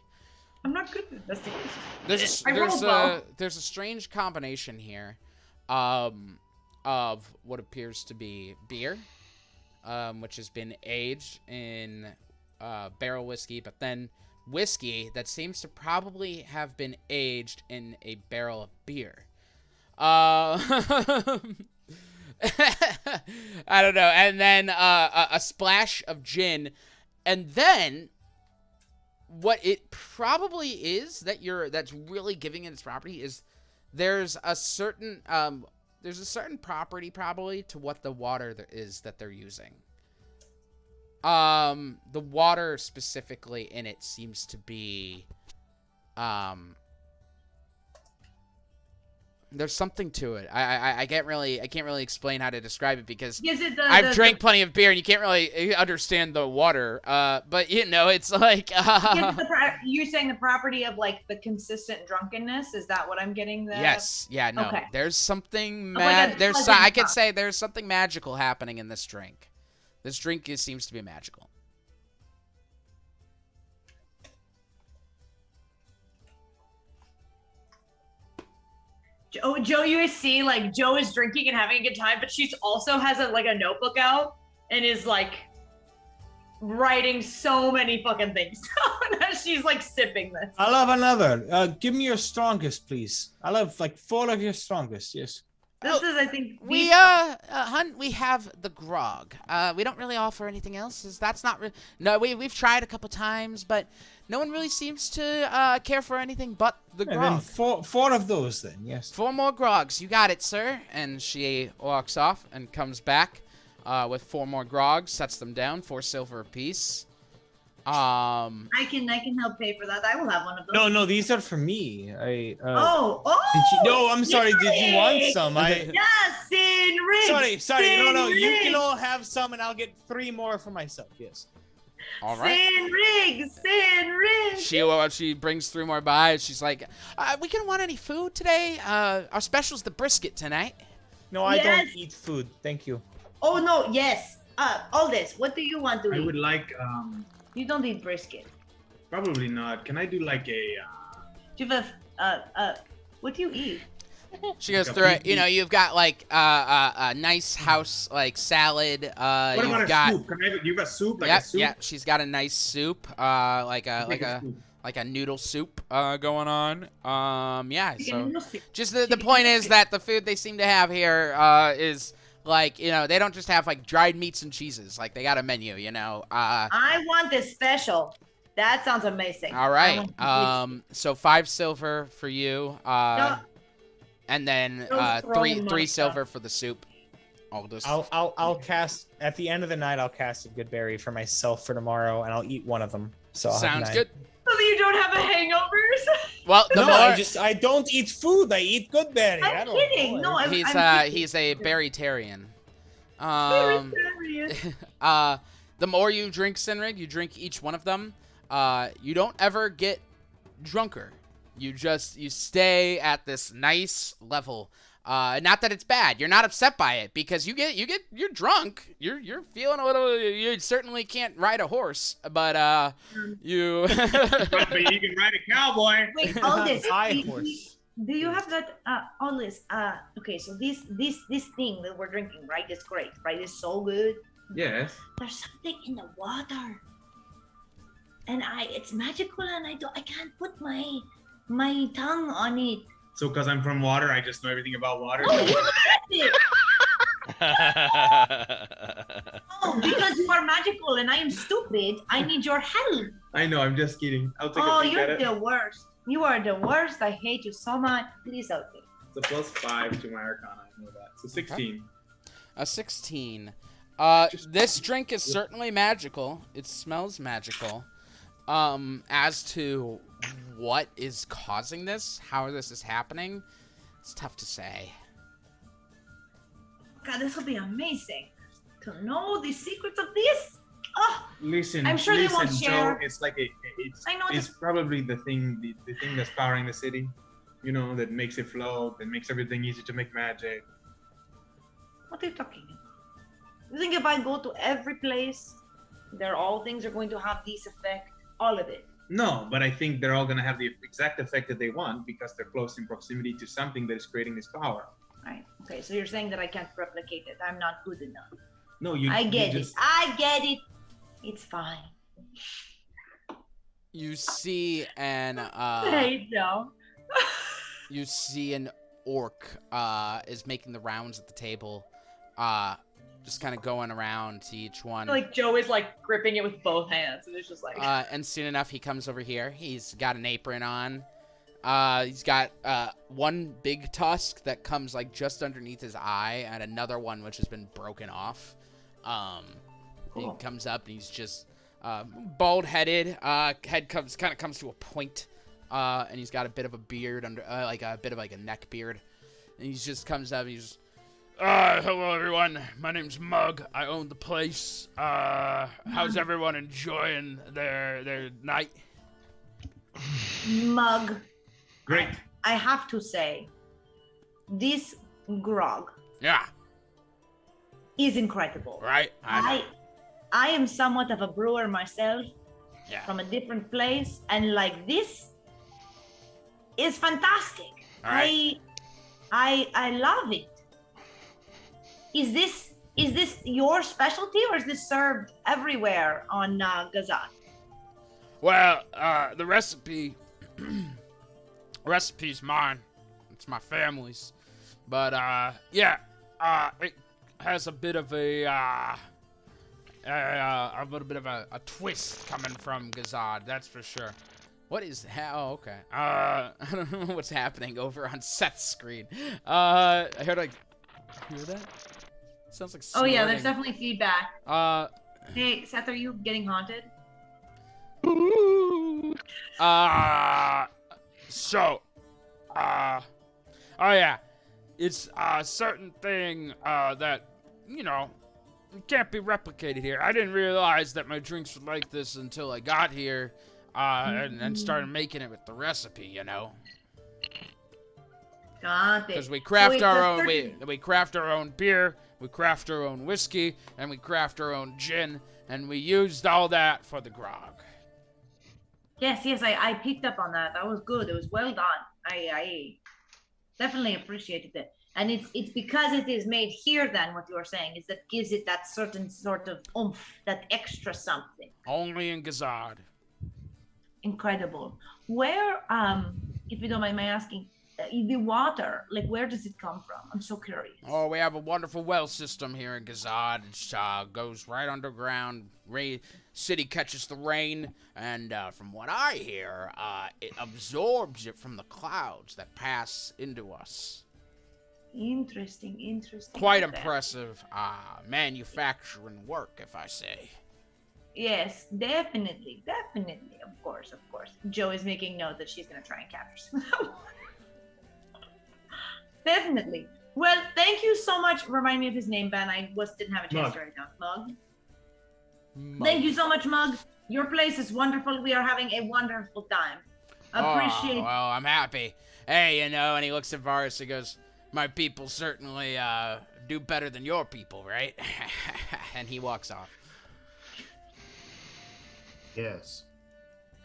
I'm not good at investigation. There's a strange combination here, of what appears to be beer, which has been aged in barrel whiskey, but then whiskey that seems to probably have been aged in a barrel of beer. I don't know. And then a splash of gin, and then what it probably is that's really giving it its property is there's a certain property probably to what the water is that they're using. The water specifically in it seems to be there's something to it. I can't really explain how to describe it because I've drank plenty of beer and you can't really understand the water. But you know, it's like you're saying the property of like the consistent drunkenness. Is that what I'm getting? Yes. Yeah. No. Okay. There's something. Like I could say there's something magical happening in this drink. This drink seems to be magical. Joe, you see, like Joe is drinking and having a good time, but she's also has a notebook out and is like writing so many fucking things down as she's like sipping this. I'll have another. Give me your strongest, please. I'll have like 4 of your strongest. Yes. This is, I think, we have the grog. We don't really offer anything else. That's not no. We've tried a couple times, but no one really seems to care for anything but the grog. And then four of those, then yes. 4 more grogs. You got it, sir. And she walks off and comes back with 4 more grogs. Sets them down, 4 silver apiece. I can help pay for that. I will have one of those. No, these are for me. Oh! No, I'm sorry. Did you want some? Yes, Sin Riggs. Sorry. Sin No. You Riggs. can all have some, and I'll get 3 more for myself. Yes. All right. Sin Riggs. She brings 3 more by. She's like, we don't want any food today. Our special's the brisket tonight. No, I don't eat food. Thank you. Oh no, yes. All this. What do you want to eat? I would like You don't eat brisket. Probably not. Can I do like a? Do you have what do you eat? She goes through it. You know, you've got like a nice house like salad. What about a soup? You have a soup? Like a soup? Yeah. She's got a nice soup. Like a noodle soup going on. Yeah. So just the point is that the food they seem to have here is. Like, you know, they don't just have, like, dried meats and cheeses. Like, they got a menu, you know. I want this special. That sounds amazing. All right. So 5 silver for you. And then 3 silver for the soup. I'll cast, at the end of the night, I'll cast a good berry for myself for tomorrow, and I'll eat one of them. So sounds good. So you don't have a hangovers? Well, I don't eat food. I eat good berry. I'm kidding. No, he's a berrytarian. The more you drink Sinrig, you drink each one of them. You don't ever get drunker. You stay at this nice level. Not that it's bad. You're not upset by it because you're drunk. You're feeling a little. You certainly can't ride a horse, but you. But you can ride a cowboy. Wait, all this. High horse. Do you have that? All this. Okay, so this thing that we're drinking, right? It's great, right? It's so good. Yes. There's something in the water, and it's magical, and I can't put my tongue on it. So, because I'm from water, I just know everything about water. Oh, oh, because you are magical and I am stupid. I need your help. I know. I'm just kidding. I'll take a Oh, peek at you're it. the worst. You are the worst. I hate you so much. Please help me. It's a +5 to my Arcana. I know that. So 16. A 16. This drink is certainly magical. It smells magical. As to what is causing this, how this is happening, it's tough to say. God, this will be amazing to know the secrets of this. Oh, Listen, I'm sure they won't Joe, share. it's like I know it's this. probably the thing that's powering the city. You know, that makes it flow, that makes everything easy to make magic. What are you talking about? You think if I go to every place, all things are going to have this effect? All of it. No, but I think they're all gonna have the exact effect that they want because they're close in proximity to something that is creating this power. Right. Okay, so you're saying that I can't replicate it. I'm not good enough. No, you. I get you it. just, I get it. It's fine. You see an Hey, Joe. you see an orc is making the rounds at the table, just kind of going around to each one. Like Joe is like gripping it with both hands, and it's just like. And soon enough, he comes over here. He's got an apron on. He's got one big tusk that comes like just underneath his eye, and another one which has been broken off. He comes up and he's just bald-headed. Head comes to a point, and he's got a bit of a beard under, like a bit of like a neck beard. And he just comes up and he's. Hello everyone. My name's Mug. I own the place. How's everyone enjoying their night? Mug. great. I have to say, this grog Yeah. is incredible. Right. I am somewhat of a brewer myself, Yeah. from a different place, and like this is fantastic. All right. I love it. Is this your specialty, or is this served everywhere on Gazad? Well, the recipe's mine. It's my family's. But yeah, it has a bit of a little bit of a twist coming from Gazad, that's for sure. What is that? Oh, okay. I don't know what's happening over on Seth's screen. I heard like, hear that? Sounds like Oh yeah, snorting. there's definitely feedback. Hey, Seth, are you getting haunted? Oh yeah, it's a certain thing that, you know, can't be replicated here. I didn't realize that my drinks were like this until I got here, and started making it with the recipe, you know. Got it. Because we craft So our it's a own, certain- we craft our own beer, we craft our own whiskey, and we craft our own gin, and we used all that for the grog. Yes, I picked up on that. That was good. It was well done. I definitely appreciated it. And it's because it is made here, then, what you are saying, is that gives it that certain sort of oomph, that extra something. Only in Gazad. Incredible. Where, if you don't mind my asking, the water, like, where does it come from? I'm so curious. Oh, we have a wonderful well system here in Gazad. It goes right underground. City catches the rain, and from what I hear, it absorbs it from the clouds that pass into us. Interesting. Quite Okay. impressive manufacturing work, if I say. Yes, definitely. Of course. Joe is making note that she's gonna try and capture some. Definitely. Well, thank you so much. Remind me of his name, Ben. I didn't have a chance Mug. to write it down. Mug. Mug. Thank you so much, Mug. Your place is wonderful. We are having a wonderful time. Appreciate. Oh, well, I'm happy. Hey, and he looks at Varus and goes, "My people certainly do better than your people, right?" And he walks off. Yes.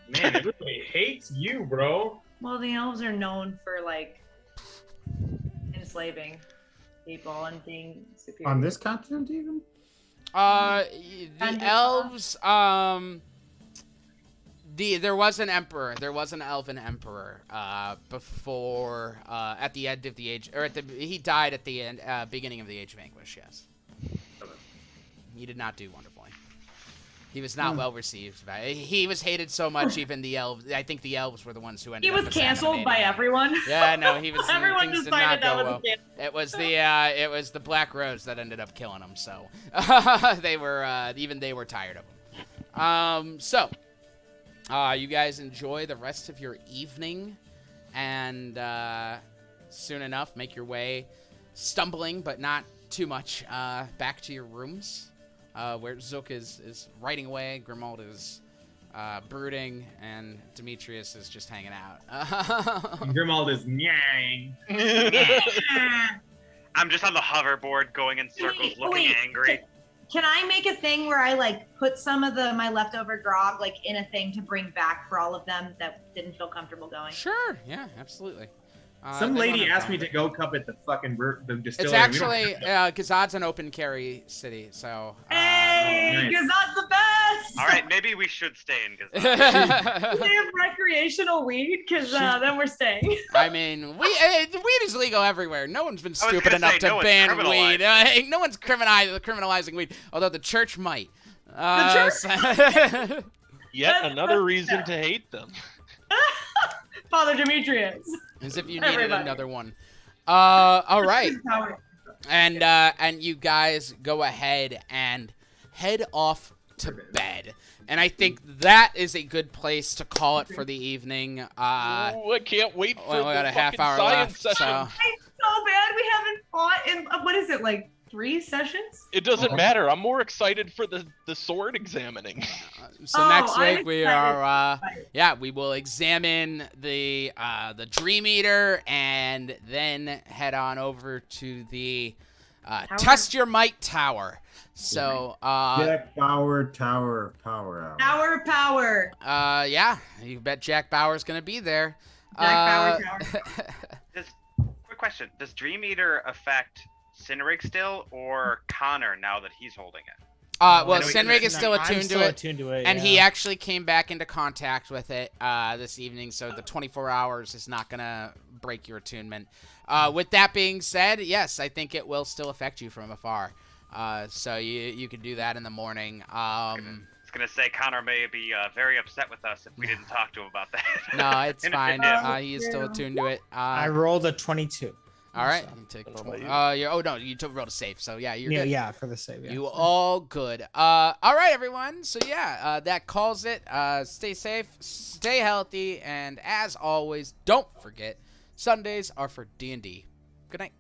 Man, everybody hates you, bro. Well, the elves are known for like enslaving people and being superior. On this continent, even? The elves, there was an emperor. There was an elven emperor, before, at the end of the age, or he died at the end, beginning of the Age of Anguish, yes. He did not do wonderfully. He was not well received. He was hated so much, even the elves. I think the elves were the ones who ended He up was canceled by assassinating him. everyone. Yeah, no, he was. Everyone things did not decided that go was well. a It was the Black Rose that ended up killing him. So they were even they were tired of him. You guys enjoy the rest of your evening, and soon enough make your way, stumbling but not too much, back to your rooms, where Zook is writing away, Grimald is brooding, and Demetrius is just hanging out. Grimald is nyang. I'm just on the hoverboard going in circles, looking angry. Can I make a thing where I like put some of my leftover grog like in a thing to bring back for all of them that didn't feel comfortable going? Sure, yeah, absolutely. Some they lady wanna asked me come. to go cup at the fucking the distillery. It's actually Gazad's an open carry city, so. Hey, nice. Gazad's the best. All right, maybe we should stay in Gazad. We have recreational weed, because then we're staying. I mean, weed is legal everywhere. No one's been was stupid gonna enough say, to no one's ban criminalized. weed. No one's criminalizing weed, although the church might. church? Yet another That's reason fair. to hate them. Father Demetrius. As if you needed Everybody. another one. All right. Power. And you guys go ahead and head off to bed. And I think that is a good place to call it for the evening. Oh, I can't wait for Well, we got the a half fucking hour science left, session. so It's so bad we haven't fought in what is it, like 3 sessions? It doesn't matter. I'm more excited for the sword examining. So Oh, next I'm week we excited. are we will examine the Dream Eater and then head on over to the Test Your Might Tower. So Jack Bauer Tower of Power Hour. Power. yeah, you bet Jack Bauer's gonna be there. Tower. Quick question: does Dream Eater affect Cineric still, or Connor now that he's holding it? Well, I know he Senrig can- is still I'm attuned still to it. attuned to it, And he yeah. actually came back into contact with it this evening, so the 24 hours is not going to break your attunement. With that being said, yes, I think it will still affect you from afar. So you could do that in the morning. I was gonna say Connor may be very upset with us if we didn't talk to him about that. No, it's In a fine. video. He is still attuned to it. I rolled a 22. All right. So. You take I don't know about 20. Oh no, you rolled a save, so yeah, you're good. Yeah, for the save. Yeah. You all good. All right, everyone. So yeah, that calls it. Stay safe, stay healthy, and as always, don't forget, Sundays are for D&D. Good night.